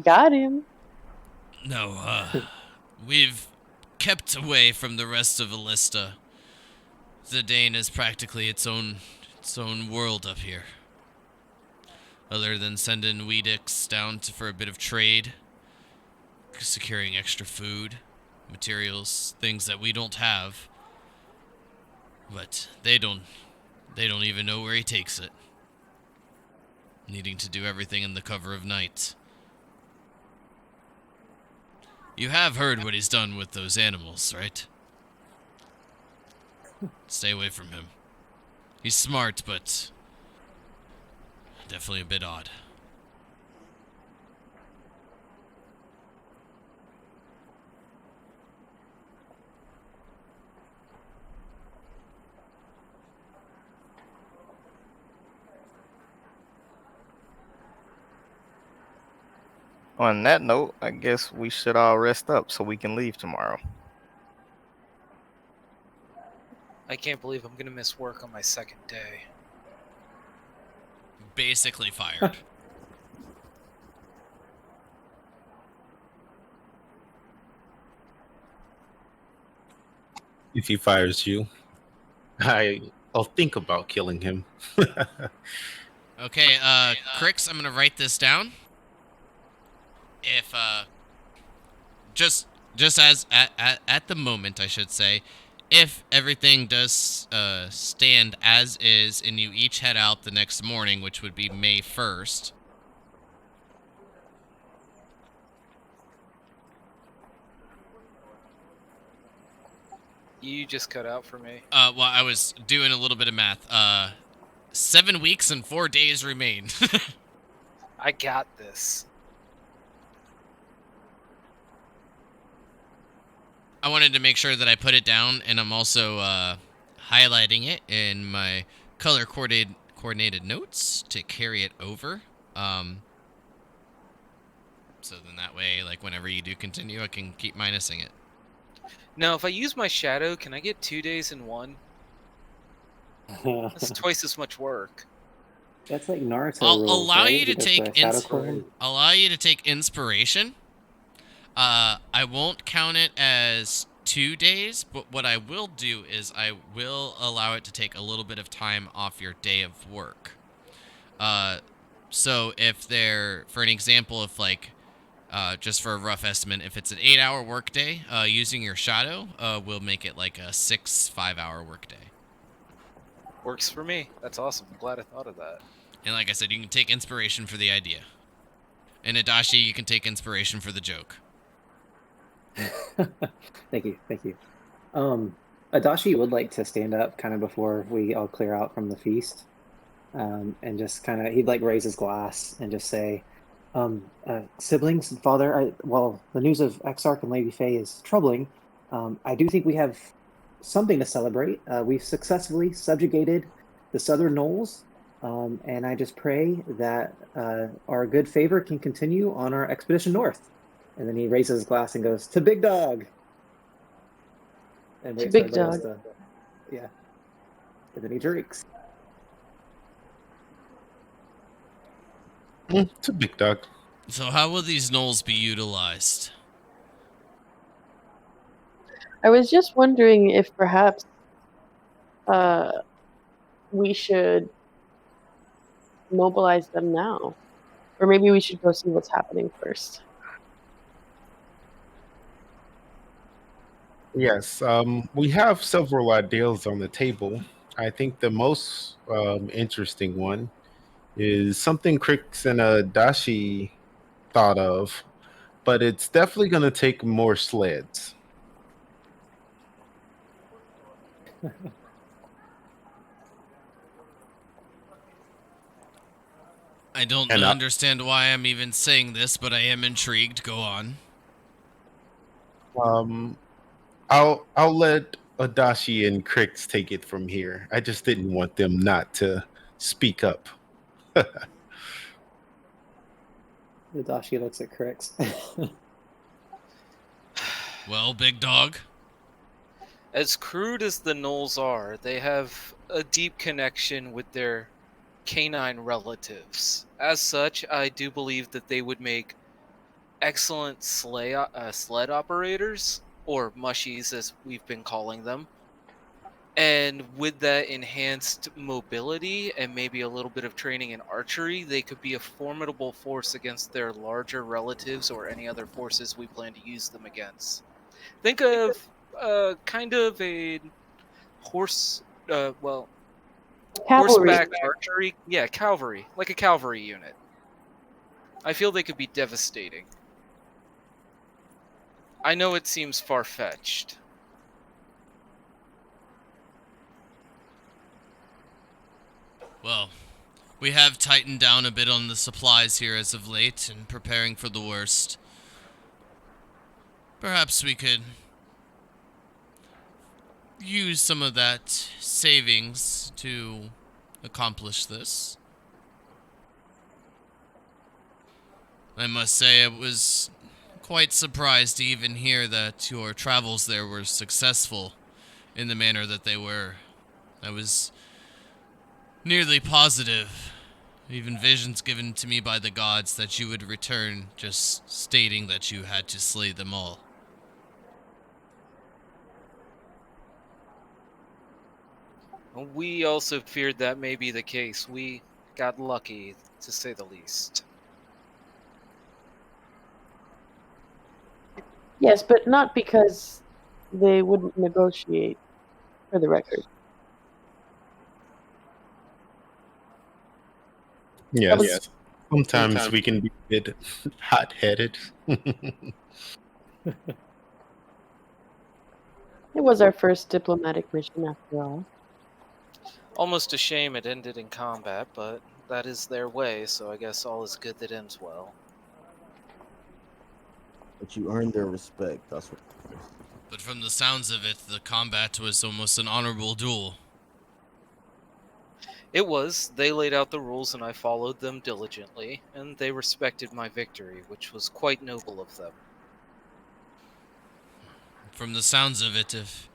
Got him. No, we've kept away from the rest of Elista. Zidane is practically its own world up here. Other than sending Weedix down for a bit of trade, securing extra food, materials, things that we don't have. But they don't even know where he takes it. Needing to do everything in the cover of night. You have heard what he's done with those animals, right? Stay away from him. He's smart, but definitely a bit odd. On that note, I guess we should all rest up so we can leave tomorrow. I can't believe I'm gonna miss work on my second day. Basically fired. If he fires you, I'll think about killing him. Okay, Crix, I'm gonna write this down. If just as at the moment, I should say, if everything does stand as is, and you each head out the next morning, which would be May 1st. You just cut out for me. Well, I was doing a little bit of math. 7 weeks and 4 days remain. I got this. I wanted to make sure that I put it down, and I'm also highlighting it in my color coordinated notes to carry it over. So then that way, like, whenever you do continue, I can keep minusing it. Now, if I use my shadow, can I get 2 days in one? That's twice as much work. That's like Naruto I'll rules, allow right? you to Because take the shadow clone. allow you to take inspiration. I won't count it as 2 days, but what I will do is I will allow it to take a little bit of time off your day of work. So if there, for an example, if like, just for a rough estimate, if it's an 8-hour workday, using your shadow, will make it like a 6 5-hour workday. Works for me. That's awesome. I'm glad I thought of that. And like I said, you can take inspiration for the idea. And Adachi, you can take inspiration for the joke. Thank you. Adachi would like to stand up kind of before we all clear out from the feast, and just kind of, he'd like raise his glass and just say, siblings and father, while the news of Exarch and Lady Faye is troubling, I do think we have something to celebrate. We've successfully subjugated the Southern Knolls, and I just pray that our good favor can continue on our expedition north. And then he raises his glass and goes, "To Big Dog!" And waits Big for everybody Dog. else to, yeah. And then he drinks. It's a big dog. So how will these knolls be utilized? I was just wondering if perhaps we should mobilize them now. Or maybe we should go see what's happening first. Yes, we have several ideas on the table. I think the most interesting one is something Crix and Dashi thought of, but it's definitely going to take more sleds. I don't And, understand why I'm even saying this, but I am intrigued. Go on. I'll let Adachi and Crix take it from here. I just didn't want them not to speak up. Adachi looks at Crix. Well, big dog. As crude as the Knolls are, they have a deep connection with their canine relatives. As such, I do believe that they would make excellent sled operators, or mushies as we've been calling them. And with that enhanced mobility and maybe a little bit of training in archery, they could be a formidable force against their larger relatives or any other forces we plan to use them against. Think of kind of a Cavalry. horseback archery. Yeah, cavalry, like a cavalry unit. I feel they could be devastating. I know it seems far-fetched. Well, we have tightened down a bit on the supplies here as of late and preparing for the worst. Perhaps we could use some of that savings to accomplish this. I must say I was quite surprised to even hear that your travels there were successful in the manner that they were. I was nearly positive, even visions given to me by the gods, that you would return, just stating that you had to slay them all. We also feared that may be the case. We got lucky, to say the least. Yes, but not because they wouldn't negotiate, for the record. Yes. was- Sometimes we can be a bit hot-headed. It was our first diplomatic mission after all. Almost a shame it ended in combat, but that is their way, so I guess all is good that ends well. But you earned their respect. That's what. But from the sounds of it, the combat was almost an honorable duel. It was. They laid out the rules and I followed them diligently, and they respected my victory, which was quite noble of them. From the sounds of it, if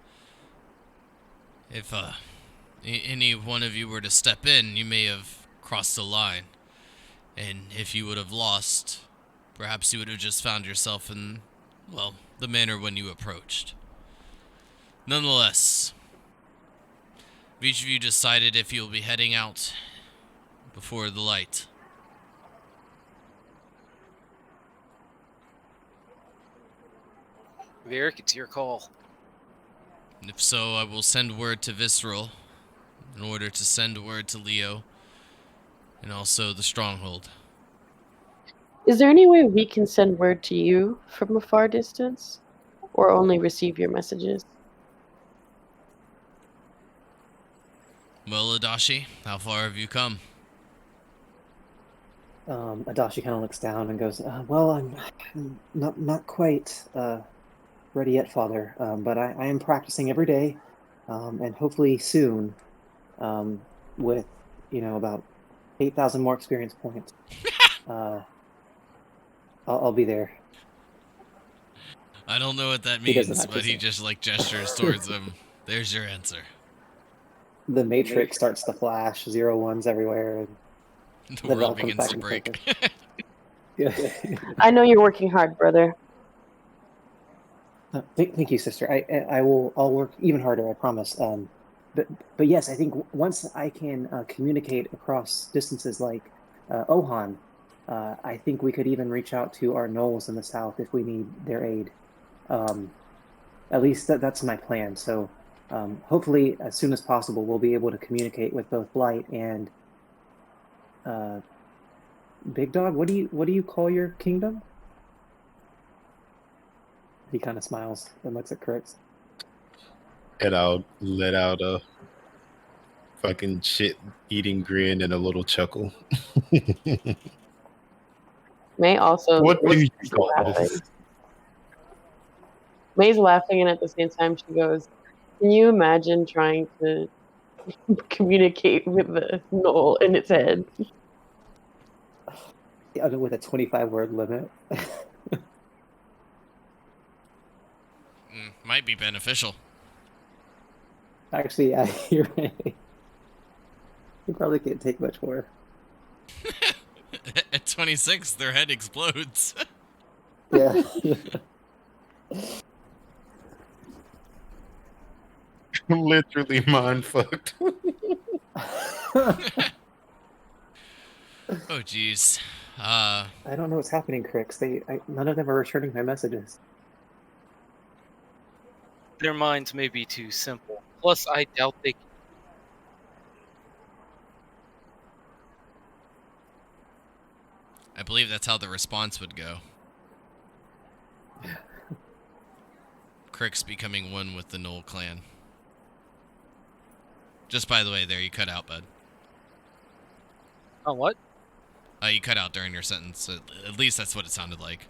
any one of you were to step in, you may have crossed the line. And if you would have lost, perhaps you would have just found yourself in, well, the manner when you approached. Nonetheless, have each of you decided if you'll be heading out before the light? Varric, it's your call. And if so, I will send word to Visceral in order to send word to Leo and also the Stronghold. Is there any way we can send word to you from a far distance? Or only receive your messages? Well, Adashi, how far have you come? Adachi kind of looks down and goes, "Well, I'm not quite ready yet, Father. But I am practicing every day, and hopefully soon, with about 8,000 more experience points, I'll be there." I don't know what that He doesn't means, actually but he say. just gestures towards him. There's your answer. The Matrix starts to flash, 0 1s everywhere, and The the bell world comes begins back to into break. focus. Yeah. I know you're working hard, brother. Thank you, sister. I'll work even harder, I promise. But yes, I think once I can communicate across distances like Ohan, I think we could even reach out to our gnolls in the south if we need their aid. At least that's my plan. So hopefully, as soon as possible, we'll be able to communicate with both Blight and Big Dog. What do you call your kingdom? He kind of smiles and looks at Crix. And I'll let out a fucking shit-eating grin and a little chuckle. May also What do you is call laughing. this? May's laughing, and at the same time, she goes, "Can you imagine trying to communicate with the knoll in its head?" With a 25-word limit. Might be beneficial. Actually, yeah, you're right. You probably can't take much more. At 26, their head explodes. Yeah. Literally mind fucked. Oh, jeez. I don't know what's happening, Crix. None of them are returning my messages. Their minds may be too simple. Plus, I doubt they can. I believe that's how the response would go. Crix becoming one with the Knoll clan. Just by the way, there, you cut out, bud. Oh, what? You cut out during your sentence. At least that's what it sounded like.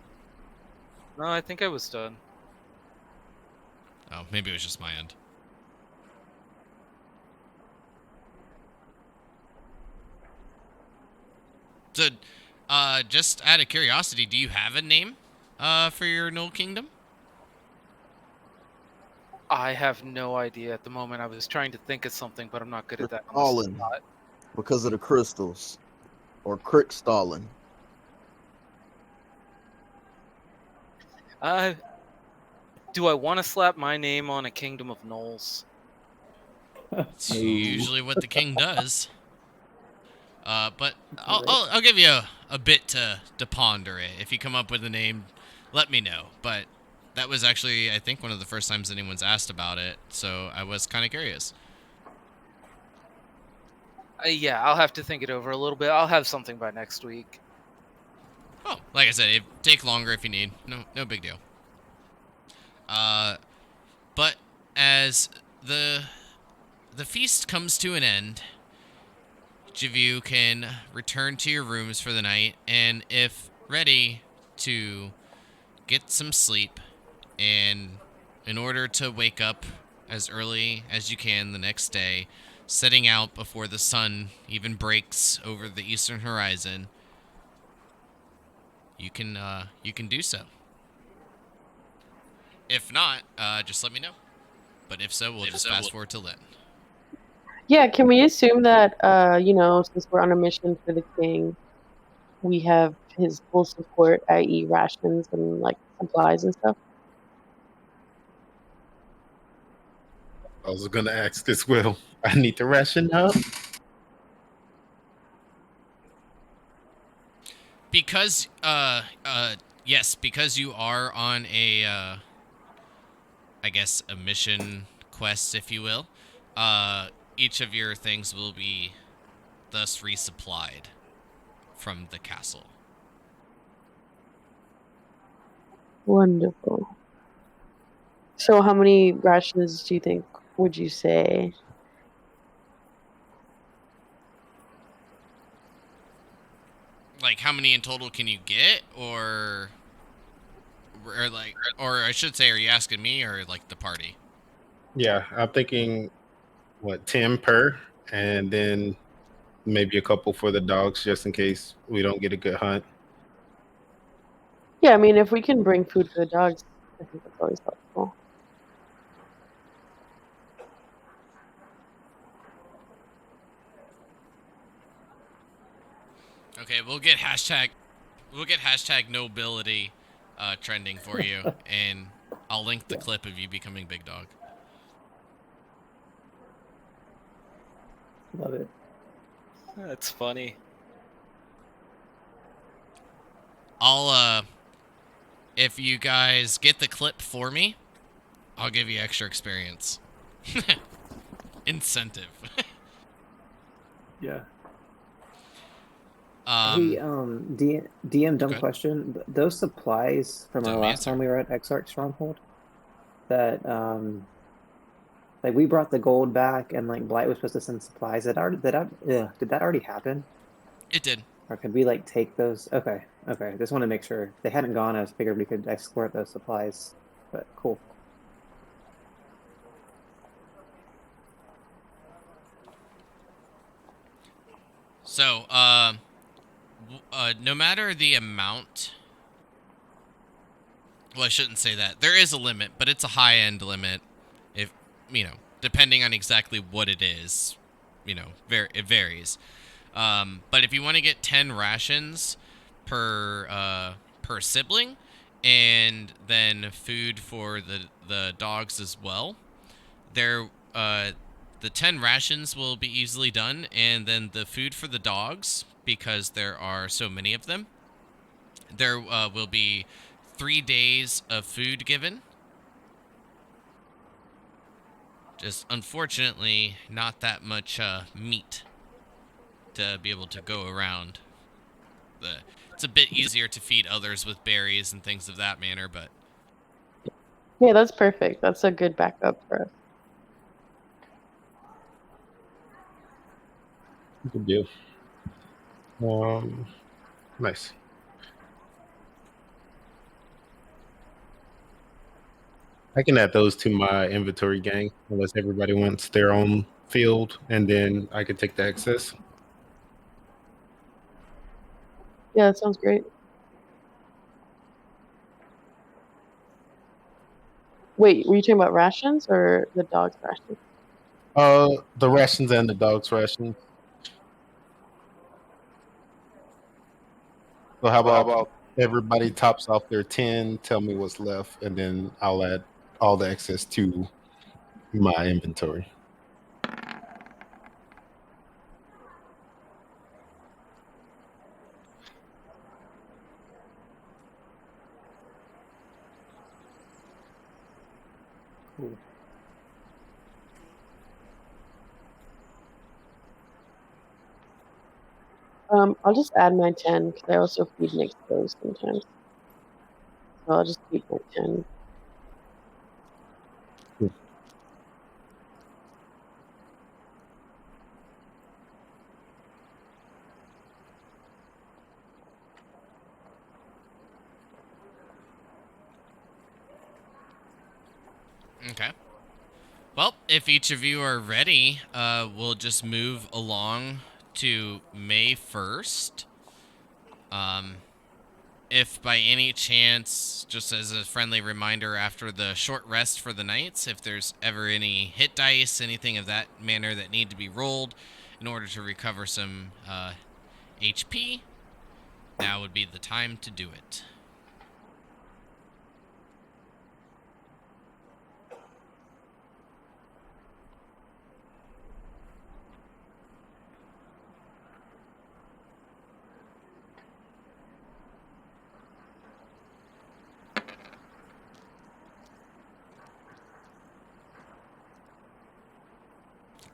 No, I think I was done. Oh, maybe it was just my end. So, Just out of curiosity, do you have a name for your Knoll Kingdom? I have no idea at the moment. I was trying to think of something, but I'm not good at that. on the Stalin, spot. because of the crystals, or Crick Stalin. Do I want to slap my name on a Kingdom of Gnolls? It's No. usually what the king does. But I'll, Right. I'll give you a bit to ponder it. If you come up with a name, let me know. But that was actually, I think, one of the first times anyone's asked about it, so I was kind of curious. Yeah, I'll have to think it over a little bit. I'll have something by next week. Oh, like I said, it take longer if you need. No big deal. But as the feast comes to an end, each of you can return to your rooms for the night, and if ready to get some sleep, and in order to wake up as early as you can the next day, setting out before the sun even breaks over the eastern horizon, you can do so. If not, just let me know. But if so, we'll just fast forward till then. Yeah, can we assume that, since we're on a mission for the king, we have his full support, i.e. rations and, like, supplies and stuff? I was gonna ask this. Well, I need to ration up. Because yes, because you are on a I guess a mission quest, if you will, each of your things will be thus resupplied from the castle. Wonderful. So how many rations do you think, would you say? Like, how many in total can you get, or I should say, are you asking me or like the party? Yeah, I'm thinking 10 per, and then maybe a couple for the dogs just in case we don't get a good hunt. Yeah, I mean, if we can bring food for the dogs, I think that's always helpful. Okay, we'll get hashtag nobility trending for you, and I'll link the clip of you becoming Big Dog. Love it. That's funny. I'll if you guys get the clip for me, I'll give you extra experience. Incentive. Yeah. Um, Hey, DM, dumb okay. question. Those supplies from our Dumb last answer. time we were at Exarch Stronghold, that like we brought the gold back, and like Blight was supposed to send supplies. Did that already happen? It did. Or could we like take those? Okay. Just want to make sure they hadn't gone. I figured we could export those supplies. But cool. So, no matter the amount. Well, I shouldn't say that. There is a limit, but it's a high-end limit. If depending on exactly what it is, it varies. But if you want to get 10 rations per sibling, and then food for the dogs as well, the 10 rations will be easily done, and then the food for the dogs, because there are so many of them, there will be 3 days of food given. Just unfortunately, not that much meat to be able to go around. It's a bit easier to feed others with berries and things of that manner, but Yeah, that's perfect. That's a good backup for us. Good deal. Nice. I can add those to my inventory, gang, unless everybody wants their own field, and then I can take the excess. Yeah, that sounds great. Wait, were you talking about rations or the dog's rations? The rations and the dog's rations. So how about everybody tops off their 10, tell me what's left, and then I'll add all the excess to my inventory. Cool. I'll just add my 10 because I also feed and expose sometimes. So I'll just keep my 10. Okay. Well, if each of you are ready, we'll just move along to May 1st. If by any chance, just as a friendly reminder after the short rest for the nights, if there's ever any hit dice, anything of that manner that need to be rolled in order to recover some HP, now would be the time to do it.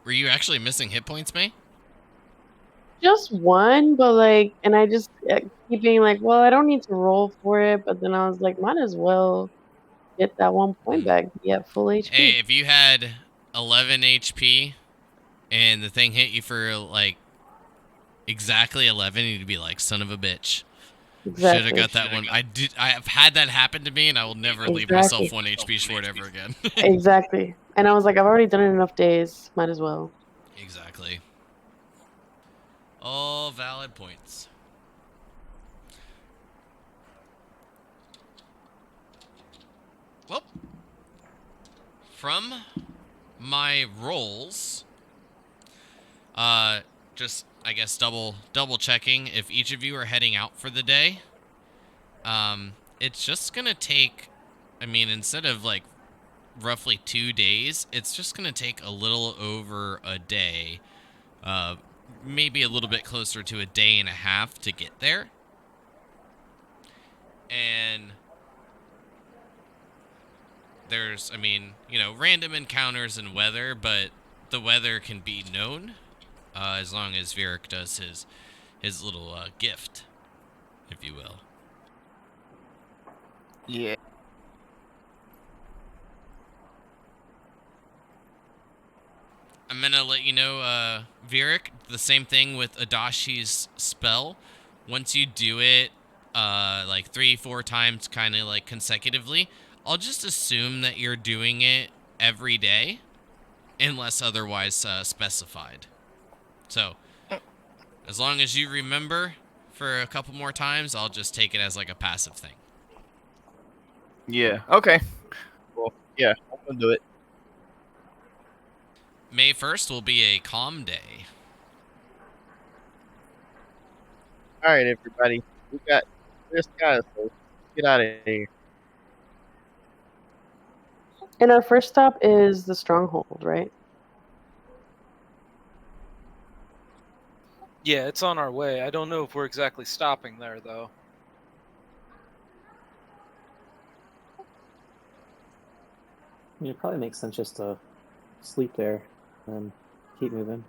Were you actually missing hit points, May? Just one, but like, and I just keep being like, well, I don't need to roll for it. But then I was like, might as well get that 1 point back. Be at full HP. Hey, if you had 11 HP and the thing hit you for like exactly 11, you'd be like, son of a bitch. Exactly. Should have got that one. I have had that happen to me, and I will never leave myself 1 HP short ever again. Exactly. And I was like, I've already done it enough days. Might as well. Exactly. All valid points. Well, from my rolls, just I guess double checking if each of you are heading out for the day. It's just gonna take, I mean, instead of like roughly 2 days, it's just gonna take a little over a day, maybe a little bit closer to a day and a half to get there. And there's, I mean, you know, random encounters and weather, but the weather can be known as long as Vieric does his little gift, if you will. Yeah. I'm gonna let you know, Vieric, the same thing with Adashi's spell. Once you do it, like 3-4 times, kind of like consecutively, I'll just assume that you're doing it every day, unless otherwise specified. So, as long as you remember for a couple more times, I'll just take it as like a passive thing. Yeah. Okay. Well, yeah, I'm gonna do it. May 1st will be a calm day. All right, everybody. We got this guy, so let's get out of here. And our first stop is the stronghold, right? Yeah, it's on our way. I don't know if we're exactly stopping there, though. I mean, it probably makes sense just to sleep there and keep moving.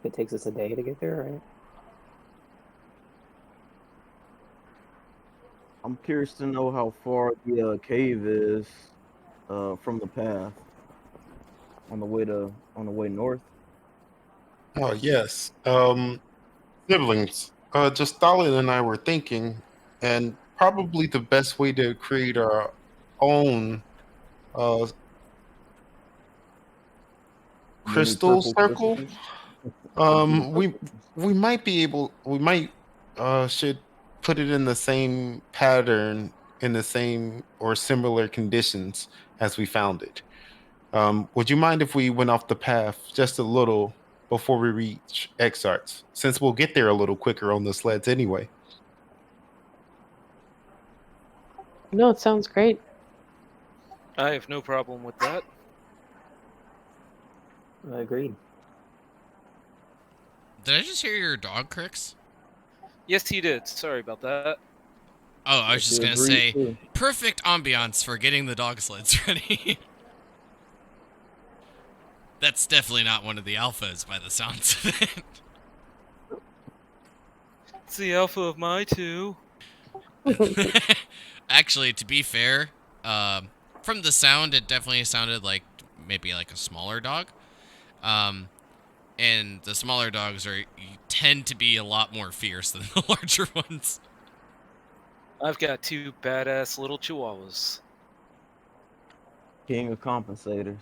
It takes us a day to get there, right? I'm curious to know how far the cave is from the path on the way north. Oh yes. Siblings. Just Stalin and I were thinking, and probably the best way to create our own Mini crystal purple circle. crystals? We might be able. We might should put it in the same pattern, in the same or similar conditions as we found it. Would you mind if we went off the path just a little before we reach Exarts, since we'll get there a little quicker on the sleds anyway? No, it sounds great. I have no problem with that. Agreed. Did I just hear your dog, Crix? Yes, he did. Sorry about that. Oh, I was just She gonna agreed, say, too. perfect ambiance for getting the dog sleds ready. That's definitely not one of the alphas by the sounds of it. It's the alpha of my two. Actually, to be fair, from the sound, it definitely sounded like maybe like a smaller dog. And the smaller dogs tend to be a lot more fierce than the larger ones. I've got two badass little chihuahuas. King of compensators.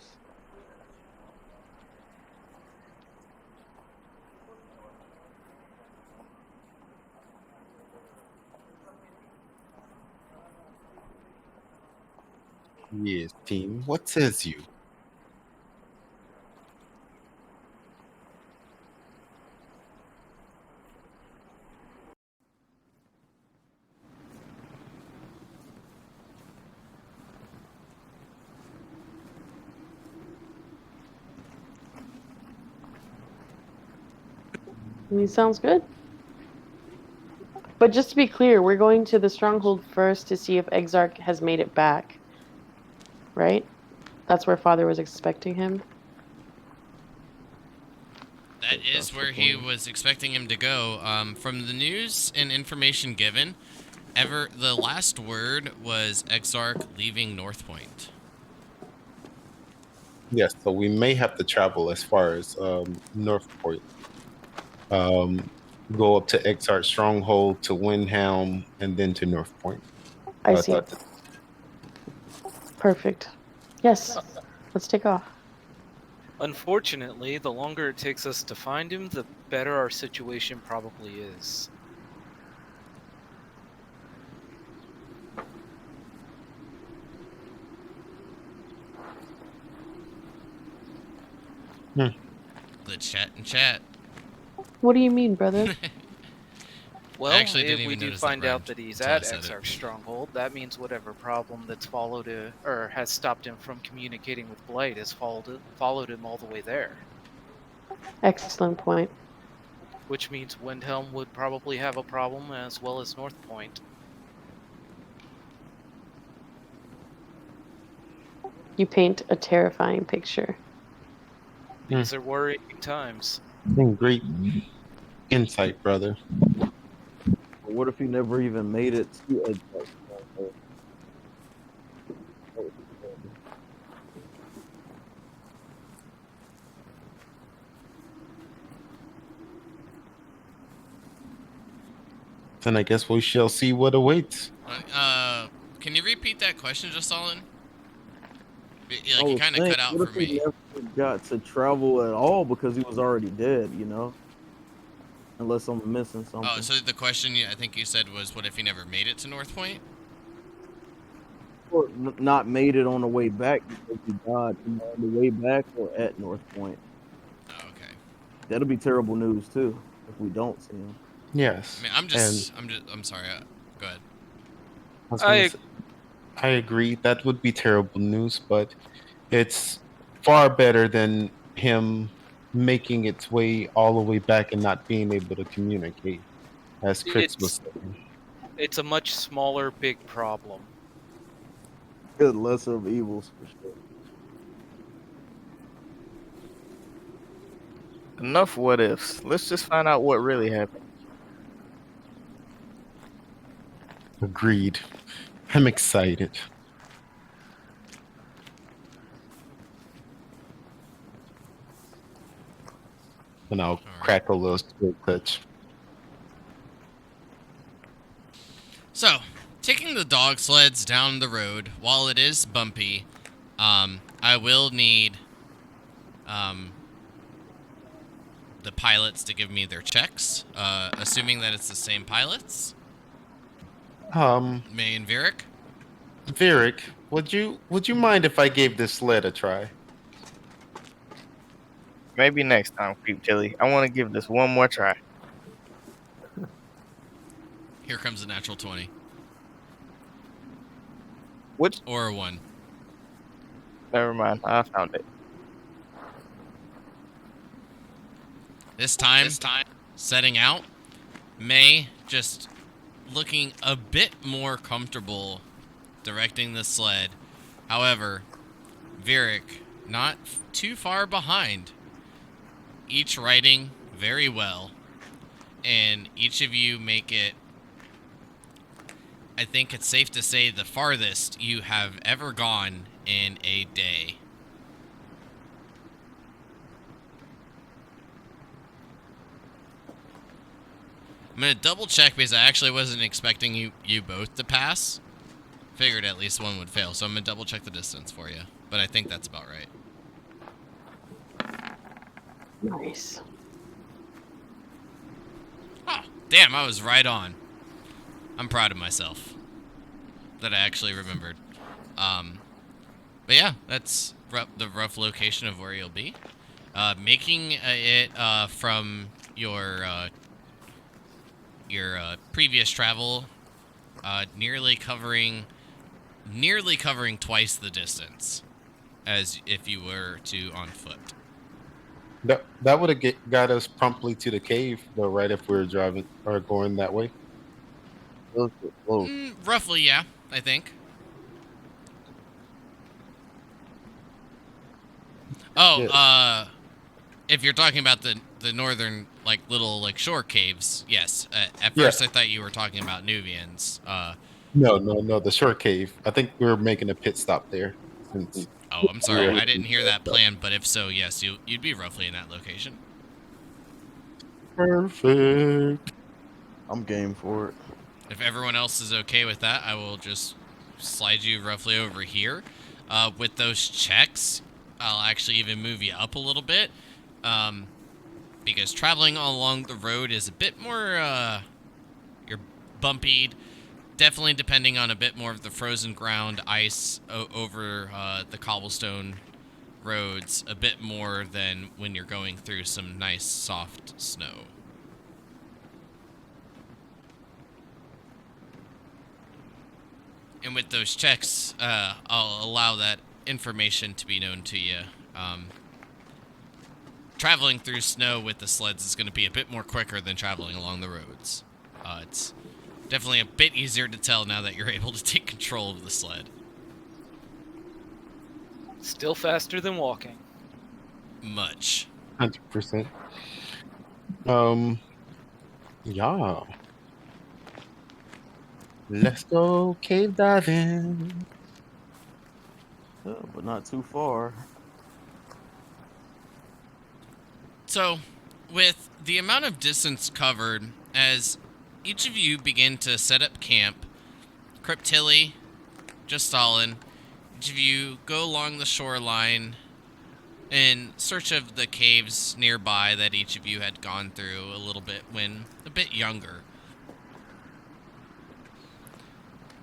Yes, team. What says you? I mean, sounds good. But just to be clear, we're going to the stronghold first to see if Exarch has made it back. Right? That's where Father was expecting him. That That's is the where he plan. was expecting him to go. From the news and information given, the last word was Exarch leaving North Point. Yes, so we may have to travel as far as North Point. Go up to Exart Stronghold to Windhelm and then to North Point. I I see. thought Perfect. Yes. Let's take off. Unfortunately, the longer it takes us to find him, the better our situation probably is. Let's chat and chat. What do you mean, brother? Well, actually didn't if we even do notice that find out rhymed that he's until I at said it. Exarch Stronghold, that means whatever problem that's has stopped him from communicating with Blight has followed him all the way there. Excellent point. Which means Windhelm would probably have a problem as well as North Point. You paint a terrifying picture. These are worrying times. great insight, brother. But what if he never even made it to Exarch Stronghold? That would be terrible. Then I guess we shall see what awaits. Can you repeat that question, just Solid? Like, I you was kind of saying, cut out what for if he me. never got to travel at all because he was already dead, you know? Unless I'm missing something. Oh, so the question I think you said was, what if he never made it to North Point? Or not made it on the way back because he died either on the way back or at North Point. Oh, okay. That'll be terrible news too if we don't see him. Yes. I mean, I'm sorry. Go ahead. I was gonna say, I agree. That would be terrible news, but it's far better than him making its way all the way back and not being able to communicate, as Chris was saying. It's a much smaller, big problem. Good, lesser of evils for sure. Enough what ifs. Let's just find out what really happened. Agreed. I'm excited. And I'll crack a little skill touch. So, taking the dog sleds down the road, while it is bumpy, I will need the pilots to give me their checks, assuming that it's the same pilots. May and Vieric. Vieric, would you mind if I gave this sled a try? Maybe next time, Creep Chili. I want to give this one more try. Here comes a natural 20. Which? Or a 1. Never mind. I found it. This time, setting out, May just looking a bit more comfortable directing the sled. However, Vieric not too far behind. Each riding very well, and each of you make it, I think it's safe to say, the farthest you have ever gone in a day. I'm going to double check because I actually wasn't expecting you both to pass. Figured at least one would fail, so I'm going to double check the distance for you. But I think that's about right. Nice. Oh, damn, I was right on. I'm proud of myself that I actually remembered. But yeah, that's the rough location of where you'll be. Making it from your previous travel, nearly covering twice the distance as if you were to on foot. That would have got us promptly to the cave, though, right? If we were driving or going that way. Roughly, yeah, I think. Oh, Yes. If you're talking about the northern, like, little, like, shore caves, yes. At first, I thought you were talking about Nuvians. No, the shore cave. I think we were making a pit stop there. Since Oh, I'm sorry, Yeah. I didn't hear that plan, but if so, yes, you'd be roughly in that location. Perfect. I'm game for it. If everyone else is okay with that, I will just slide you roughly over here. With those checks, I'll actually even move you up a little bit. Because traveling along the road is a bit more, you're bumpy. Definitely depending on a bit more of the frozen ground, ice over the cobblestone roads, a bit more than when you're going through some nice soft snow. And with those checks, I'll allow that information to be known to you. Traveling through snow with the sleds is going to be a bit more quicker than traveling along the roads. It's definitely a bit easier to tell now that you're able to take control of the sled. Still faster than walking. Much. 100%. Yeah. Let's go cave diving. But not too far. So, with the amount of distance covered, as each of you begin to set up camp, Cryptilli, just Stalin, each of you go along the shoreline in search of the caves nearby that each of you had gone through a little bit when a bit younger.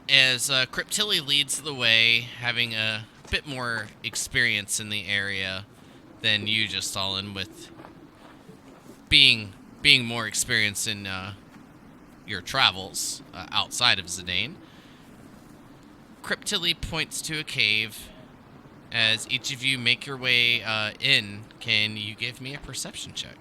As Cryptilli leads the way, having a bit more experience in the area than you, just Stalin, with being more experienced in your travels outside of Zidane. Cryptilli points to a cave. As each of you make your way in, can you give me a perception check?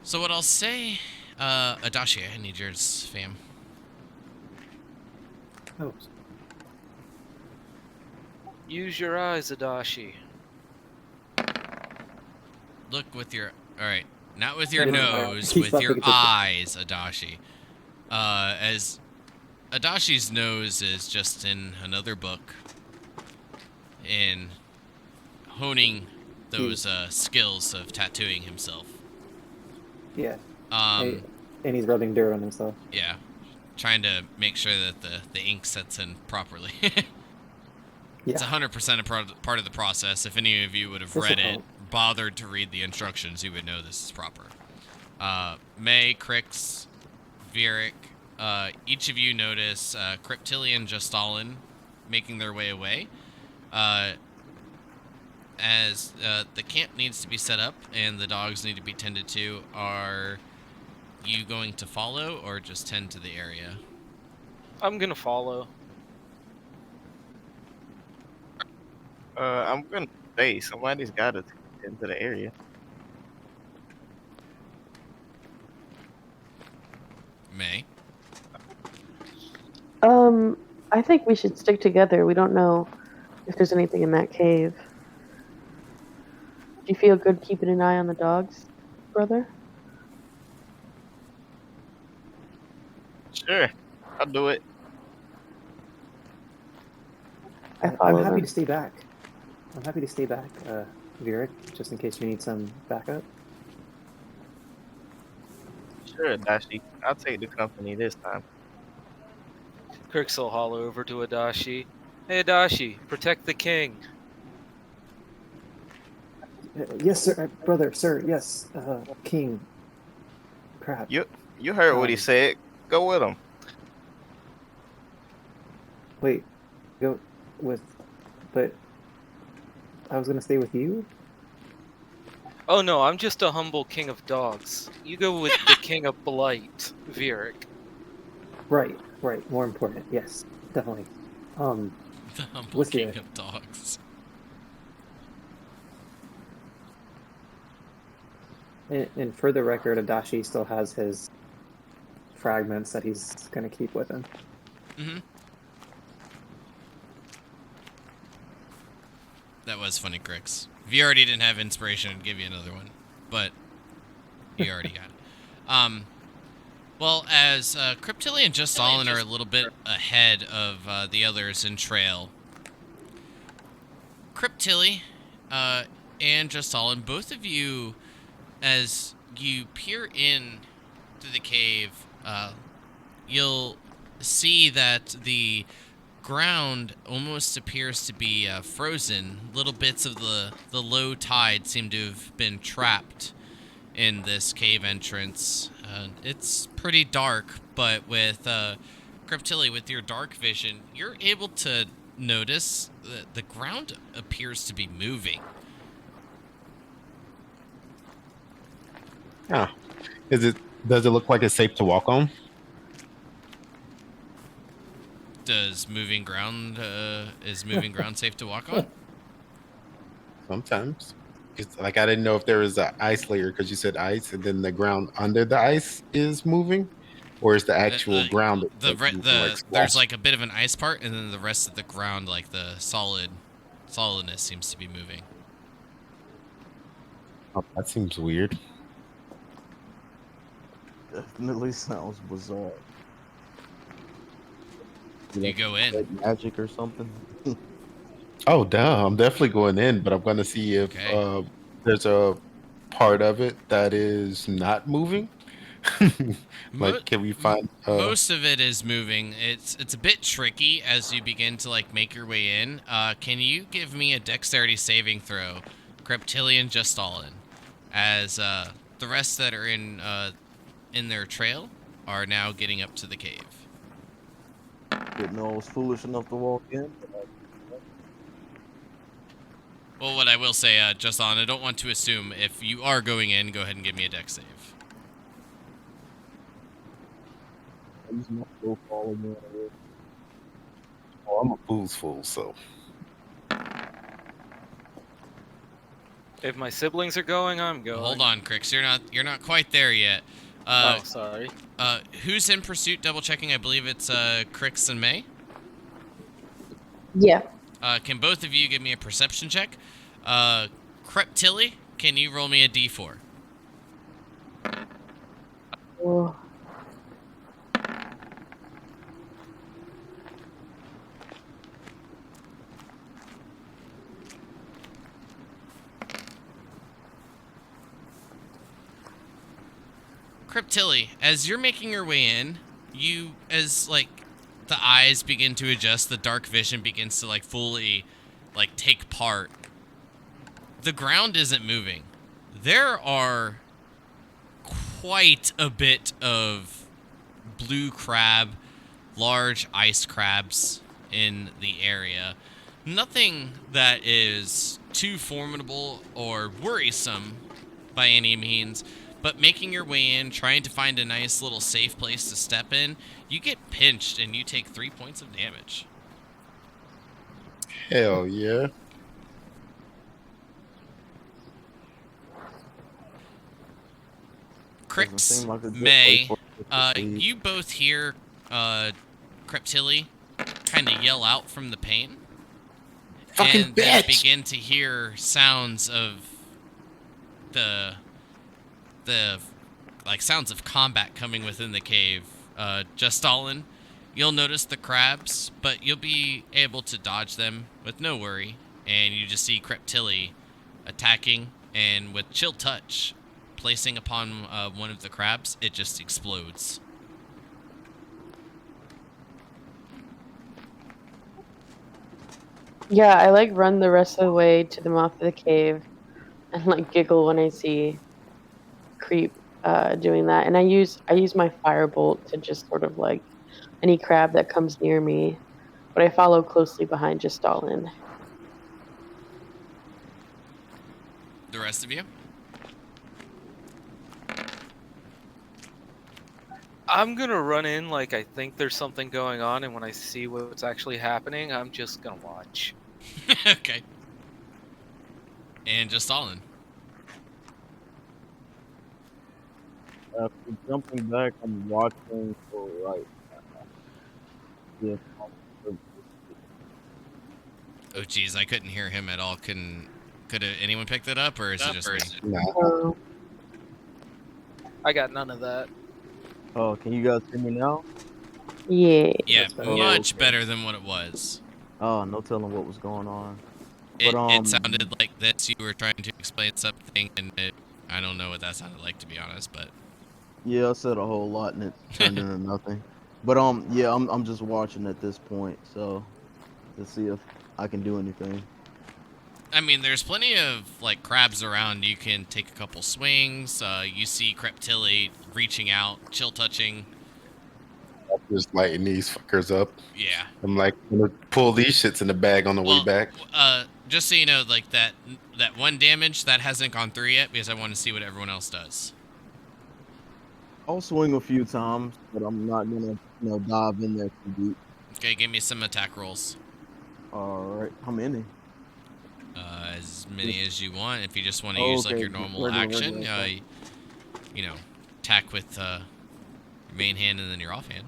So what I'll say, Adachi, I need yours, fam. Oh, Use your eyes, Adachi. Look with your... Alright, not with your Yeah, nose, he's with not your paying attention. eyes, Adachi. As Adashi's nose is just in another book. In honing those skills of tattooing himself. yeah. Um, And he's rubbing dirt on himself. Yeah. Trying to make sure that the ink sets in properly. Yeah. It's 100% a part of the process. If any of you would have This read will it, help. bothered to read the instructions, you would know this is proper. May, Crix, Vieric, each of you notice Cryptilian, Justalin making their way away. As the camp needs to be set up and the dogs need to be tended to, are you going to follow or just tend to the area? I'm gonna follow. I'm gonna say somebody's got to into the area. May? I think we should stick together. We don't know if there's anything in that cave. Do you feel good keeping an eye on the dogs, brother? Sure, I'll do it. I I'm follow happy them. to stay back. I'm happy to stay back, Vieric, just in case you need some backup. Sure, Dashi. I'll take the company this time. Crix will holler over to Adashi. Hey, Adashi, protect the king. Yes, sir, brother, sir, yes, King. Crap. You heard what he said. Go with him. Wait, go with, but I was gonna stay with you? Oh no, I'm just a humble king of dogs. You go with the king of Blight, Vieric. Right, more important, yes, definitely. The humble With king you. of dogs. And for the record, Adachi still has his fragments that he's gonna keep with him. Mm-hmm. That was funny, Crix. If you already didn't have inspiration, I'd give you another one. But you already got it. Well, as Cryptilli and Justalin are a little bit ahead of the others in trail, Cryptilli and Justalin, both of you, as you peer in through the cave, you'll see that the ground almost appears to be frozen. Little bits of the low tide seem to have been trapped in this cave entrance. It's pretty dark, but with Cryptilli, with your dark vision, you're able to notice that the ground appears to be moving. Ah, does it look like it's safe to walk on? Is moving ground safe to walk on? Sometimes. It's like I didn't know if there was an ice layer because you said ice, and then the ground under the ice is moving, or is the actual ground There's slosh? like a bit of an ice part, and then the rest of the ground, like the solidness, seems to be moving. Oh, that seems weird. Definitely sounds bizarre. You go in. Like magic or something. Oh, duh! I'm definitely going in, but I'm going to see if Okay. there's a part of it that is not moving. Like, can we find? Most of it is moving. It's a bit tricky as you begin to like make your way in. Can you give me a dexterity saving throw, Cryptillion Justalin, as the rest that are in their trail are now getting up to the cave. Didn't know I was foolish enough to walk in. Well, what I will say, Justalin, I don't want to assume if you are going in, go ahead and give me a dex save. He's not so follow me. Oh, I'm a fool's fool, so If my siblings are going, I'm going. Hold on, Crix. You're not quite there yet. Oh, sorry. Who's in pursuit? Double checking. I believe it's Crix and May. Yeah. Can both of you give me a perception check? Cryptilli, can you roll me a d4? Oh, Cryptilli, as you're making your way in, as like the eyes begin to adjust, the dark vision begins to like fully like take part. The ground isn't moving. There are quite a bit of blue crab, large ice crabs in the area. Nothing that is too formidable or worrisome by any means, but making your way in, trying to find a nice little safe place to step in, you get pinched and you take 3 points of damage. Hell yeah. Doesn't Crix, seem like a good May, place for us to proceed. you both hear Cryptilli kind of yell out from the pain. Fucking And then bitch! begin to hear sounds of the like sounds of combat coming within the cave. Justalin, you'll notice the crabs, but you'll be able to dodge them with no worry. And you just see Cryptilli attacking, and with chill touch, placing upon one of the crabs, it just explodes. Yeah, I like run the rest of the way to the mouth of the cave and like giggle when I see Creep doing that. And I use my firebolt to just sort of like any crab that comes near me. But I follow closely behind Justalin. The rest of you? I'm gonna run in like I think there's something going on, and when I see what's actually happening, I'm just gonna watch. Okay. And Justalin. After jumping back, I'm watching for right now. Yeah. Oh geez, I couldn't hear him at all. Could anyone pick that up, or is it just me? Nah. I got none of that. Oh, can you guys hear me now? Yeah. Yeah, That's better. much Okay. better than what it was. Oh, no telling what was going on. It, But, it sounded like this. You were trying to explain something, and I don't know what that sounded like, to be honest, but... Yeah, I said a whole lot and it turned into nothing. But yeah, I'm just watching at this point, so to see if I can do anything. I mean, there's plenty of, like, crabs around. You can take a couple swings. You see Cryptilli reaching out, chill touching. Just lighting these fuckers up. Yeah. I'm like, gonna pull these shits in the bag on the way back. Just so you know, like, that one damage, that hasn't gone through yet, because I want to see what everyone else does. I'll swing a few times, but I'm not gonna, dive in there too deep. Okay, give me some attack rolls. All right, how many? As many as you want. If you just want to use, like, your normal action, regular. you know, attack with your main hand and then your offhand.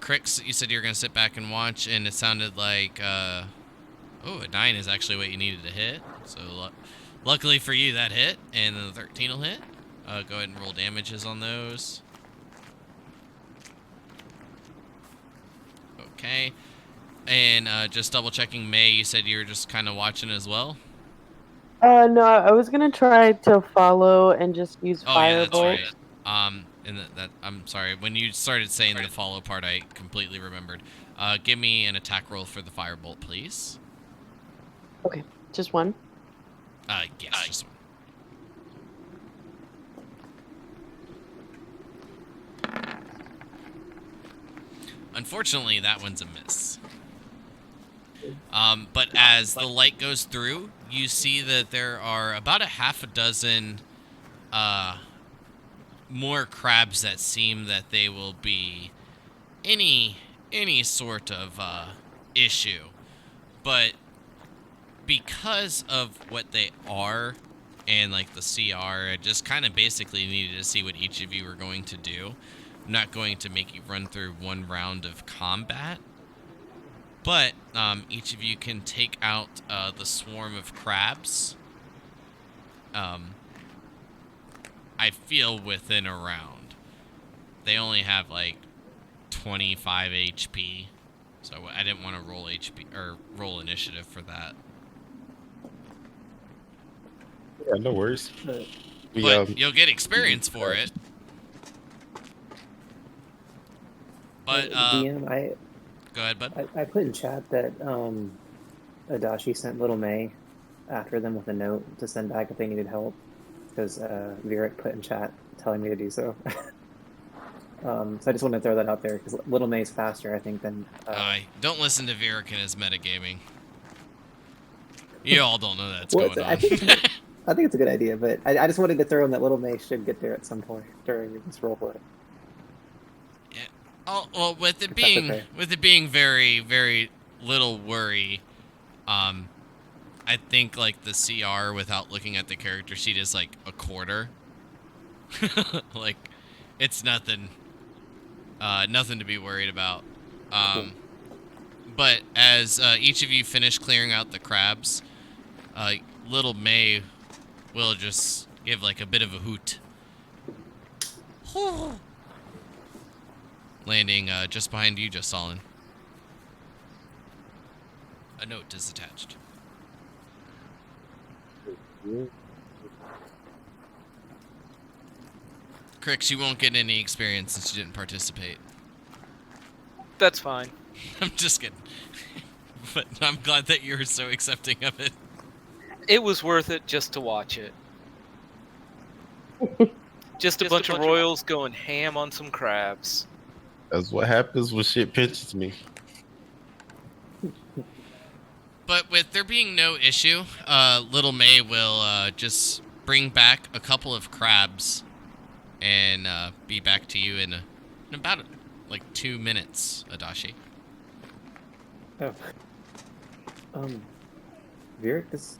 Crix, you said you were going to sit back and watch, and it sounded like, a 9 is actually what you needed to hit. So, luckily for you, that hit, and then the 13 will hit. Go ahead and roll damages on those. Okay. And just double checking, May, you said you were just kind of watching as well? No, I was gonna try to follow and just use Oh, yeah, that's firebolt. right. And that I'm sorry. When you started saying the follow part, I completely remembered. Give me an attack roll for the firebolt, please. Okay, just one. Yes, just one. Unfortunately, that one's a miss. But as the light goes through, you see that there are about a half a dozen more crabs that seem that they will be any sort of issue. But because of what they are and like the CR, I just kind of basically needed to see what each of you were going to do. I'm not going to make you run through one round of combat, but each of you can take out the swarm of crabs. I feel within a round. They only have like 25 HP, so I didn't want to roll HP or roll initiative for that. Yeah, no worries. But We But you'll get experience for it. But DM, go ahead, bud. I put in chat that Adachi sent Little May after them with a note to send back if they needed help, because Virik put in chat telling me to do so. So I just wanted to throw that out there because Little May's faster, I think, than. Don't listen to Virik and his metagaming. You all don't know that's Well, going I on. think it's a good idea, but I just wanted to throw in that Little May should get there at some point during this roleplay. Yeah. Oh well, with it If that's being okay. very very little worry, I think like the CR without looking at the character sheet is like a quarter. Like, it's nothing. Nothing to be worried about. Cool. But as each of you finish clearing out the crabs, little May will just give like a bit of a hoot. Landing just behind you, Jocelyn. A note is attached. Crix, you won't get any experience since you didn't participate. That's fine. I'm just kidding. But I'm glad that you're so accepting of it. It was worth it just to watch it. Just a bunch of royals going ham on some crabs. That's what happens when shit pinches me. But with there being no issue, Little May will just bring back a couple of crabs and be back to you in about like 2 minutes, Adachi. Oh. Virik,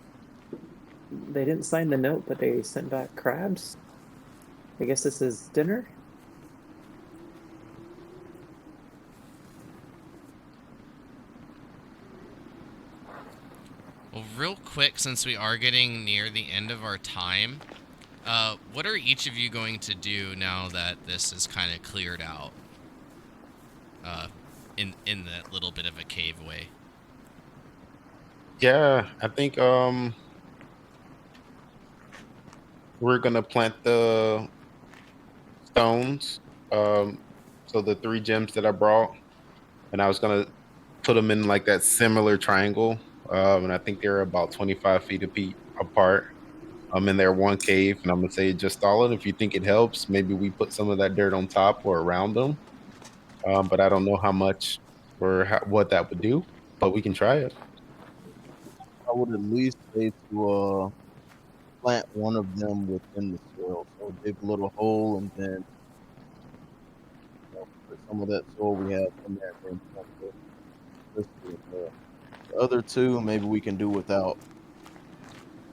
they didn't sign the note, but they sent back crabs. I guess this is dinner? Well, real quick, since we are getting near the end of our time, what are each of you going to do now that this is kind of cleared out? In that little bit of a cave way. Yeah, I think we're gonna plant the stones. So the 3 gems that I brought, and I was gonna put them in like that similar triangle. And I think they're about 25 feet apart. I'm in there one cave, and I'm gonna say just all it. If you think it helps, maybe we put some of that dirt on top or around them. But I don't know how much or what that would do. But we can try it. I would at least say to plant one of them within the soil. So dig a little hole and then put some of that soil we have in there and then plant the crystal in there. The other 2, maybe we can do without.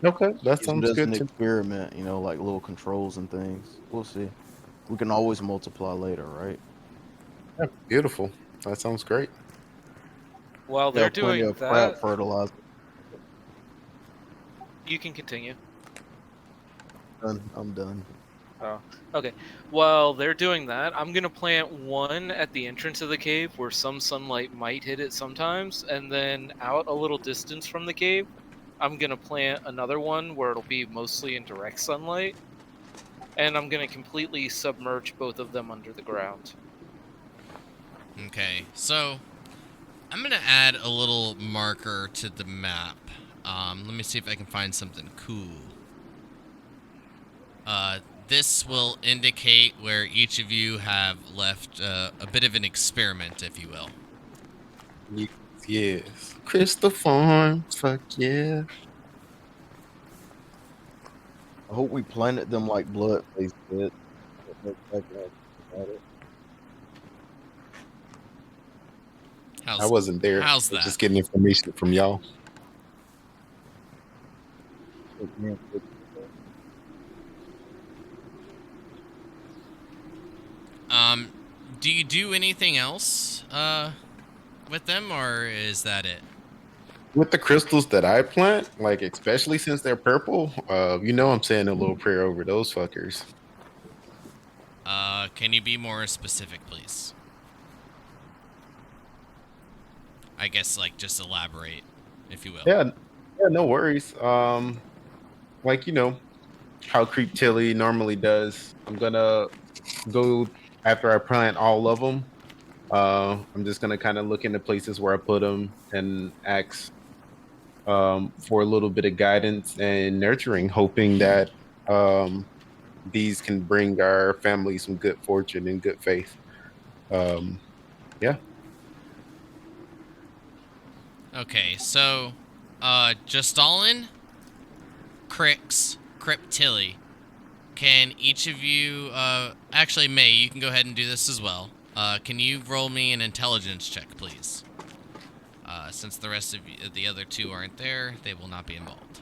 Okay, that Use them sounds as good an too. experiment, like little controls and things. We'll see. We can always multiply later, right? Yeah, beautiful. That sounds great. While Yeah, they're plenty doing of crab that, fertilizer. you can continue. I'm done. Oh, okay. While they're doing that, I'm gonna plant one at the entrance of the cave where some sunlight might hit it sometimes, and then out a little distance from the cave, I'm gonna plant another one where it'll be mostly in direct sunlight, and I'm gonna completely submerge both of them under the ground. Okay, so I'm gonna add a little marker to the map. Let me see if I can find something cool. This will indicate where each of you have left a bit of an experiment, if you will. Yes. Crystal Farms, fuck yeah. I hope we planted them like blood face did. I wasn't there. How's I was that? just getting information from y'all. Do you do anything else with them, or is that it? With the crystals that I plant, like especially since they're purple, I'm saying a little prayer over those fuckers. Can you be more specific, please? I guess, like, just elaborate, if you will. Yeah, no worries. like how Creep Tilly normally does. I'm gonna go after I plant all of them. I'm just gonna kind of look into places where I put them and ask for a little bit of guidance and nurturing, hoping that these can bring our family some good fortune and good faith. Um, yeah. Okay, so, Justalin, Crix, Cryptilly. Can each of you, actually, May, you can go ahead and do this as well. Can you roll me an intelligence check, please? Since the rest of the other two aren't there, they will not be involved.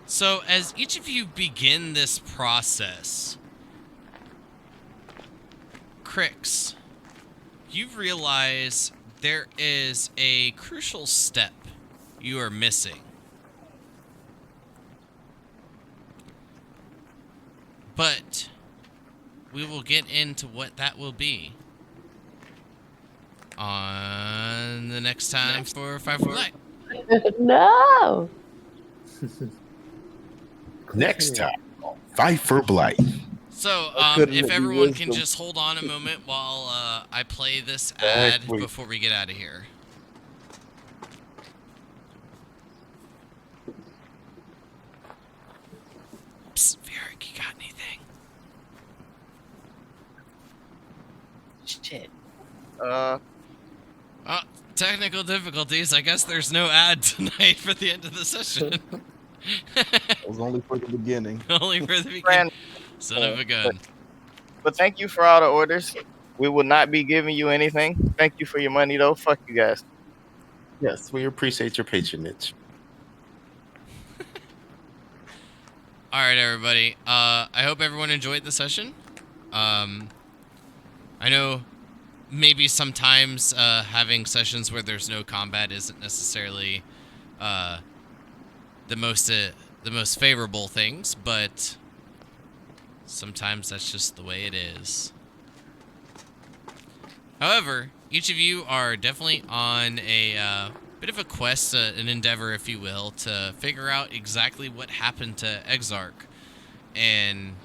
So, as each of you begin this process, Crix, you realize there is a crucial step you are missing. But we will get into what that will be on the next time for Five for Blight. No. Next time, Fight for Blight. So, couldn't if it be everyone can wisdom? just hold on a moment while I play this ad Exactly. before we get out of here. Psst, Varric, you got anything? Shit. Technical difficulties. I guess there's no ad tonight for the end of the session. It was only for the beginning. Only for the beginning. Friend, Son of a gun. but thank you for all the orders. We will not be giving you anything. Thank you for your money, though. Fuck you guys. Yes, we appreciate your patronage. All right, everybody. I hope everyone enjoyed the session. I know maybe sometimes having sessions where there's no combat isn't necessarily the most favorable things, but sometimes that's just the way it is. However, each of you are definitely on a bit of a quest, an endeavor, if you will, to figure out exactly what happened to Exarch and,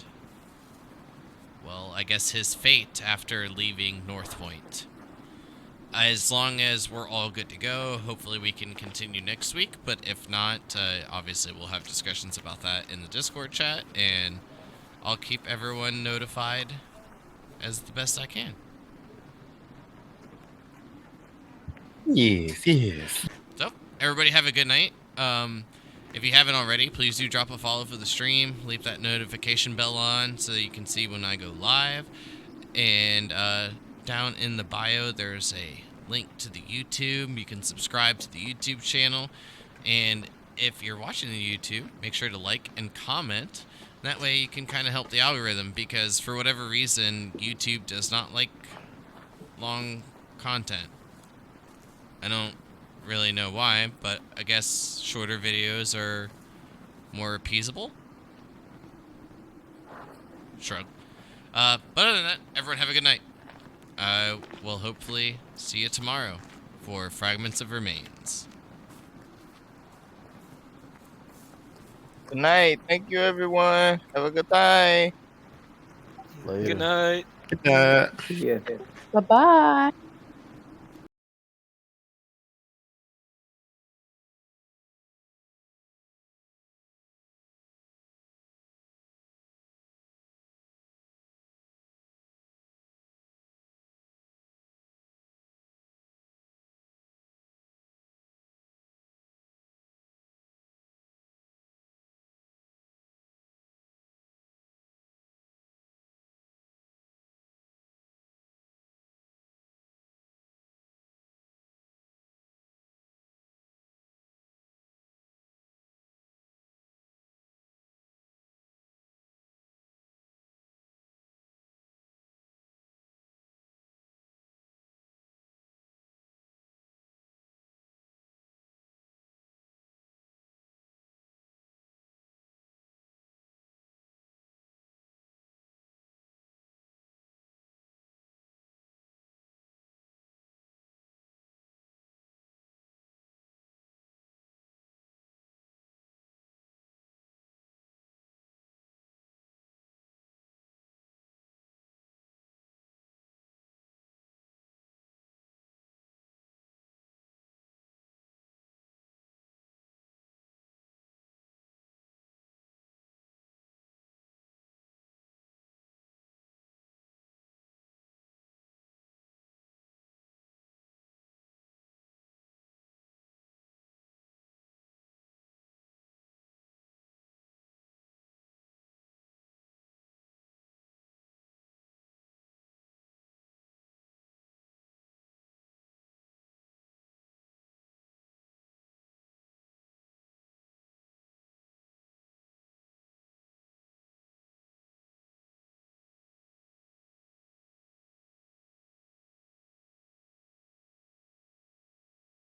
well, I guess his fate after leaving North Point. As long as we're all good to go, hopefully we can continue next week, but if not, obviously we'll have discussions about that in the Discord chat, and I'll keep everyone notified as the best I can. Yes. So, everybody have a good night. If you haven't already, please do drop a follow for the stream. Leave that notification bell on so that you can see when I go live. And down in the bio, there's a link to the YouTube. You can subscribe to the YouTube channel. And if you're watching the YouTube, make sure to like and comment. That way you can kind of help the algorithm, because for whatever reason, YouTube does not like long content. I don't really know why, but I guess shorter videos are more appeasable. Shrug. But other than that, everyone have a good night. I will hopefully see you tomorrow for Fragments of Remains. Good night. Thank you, everyone. Have a good night. Later. Good night. Good night. Yeah. Bye bye.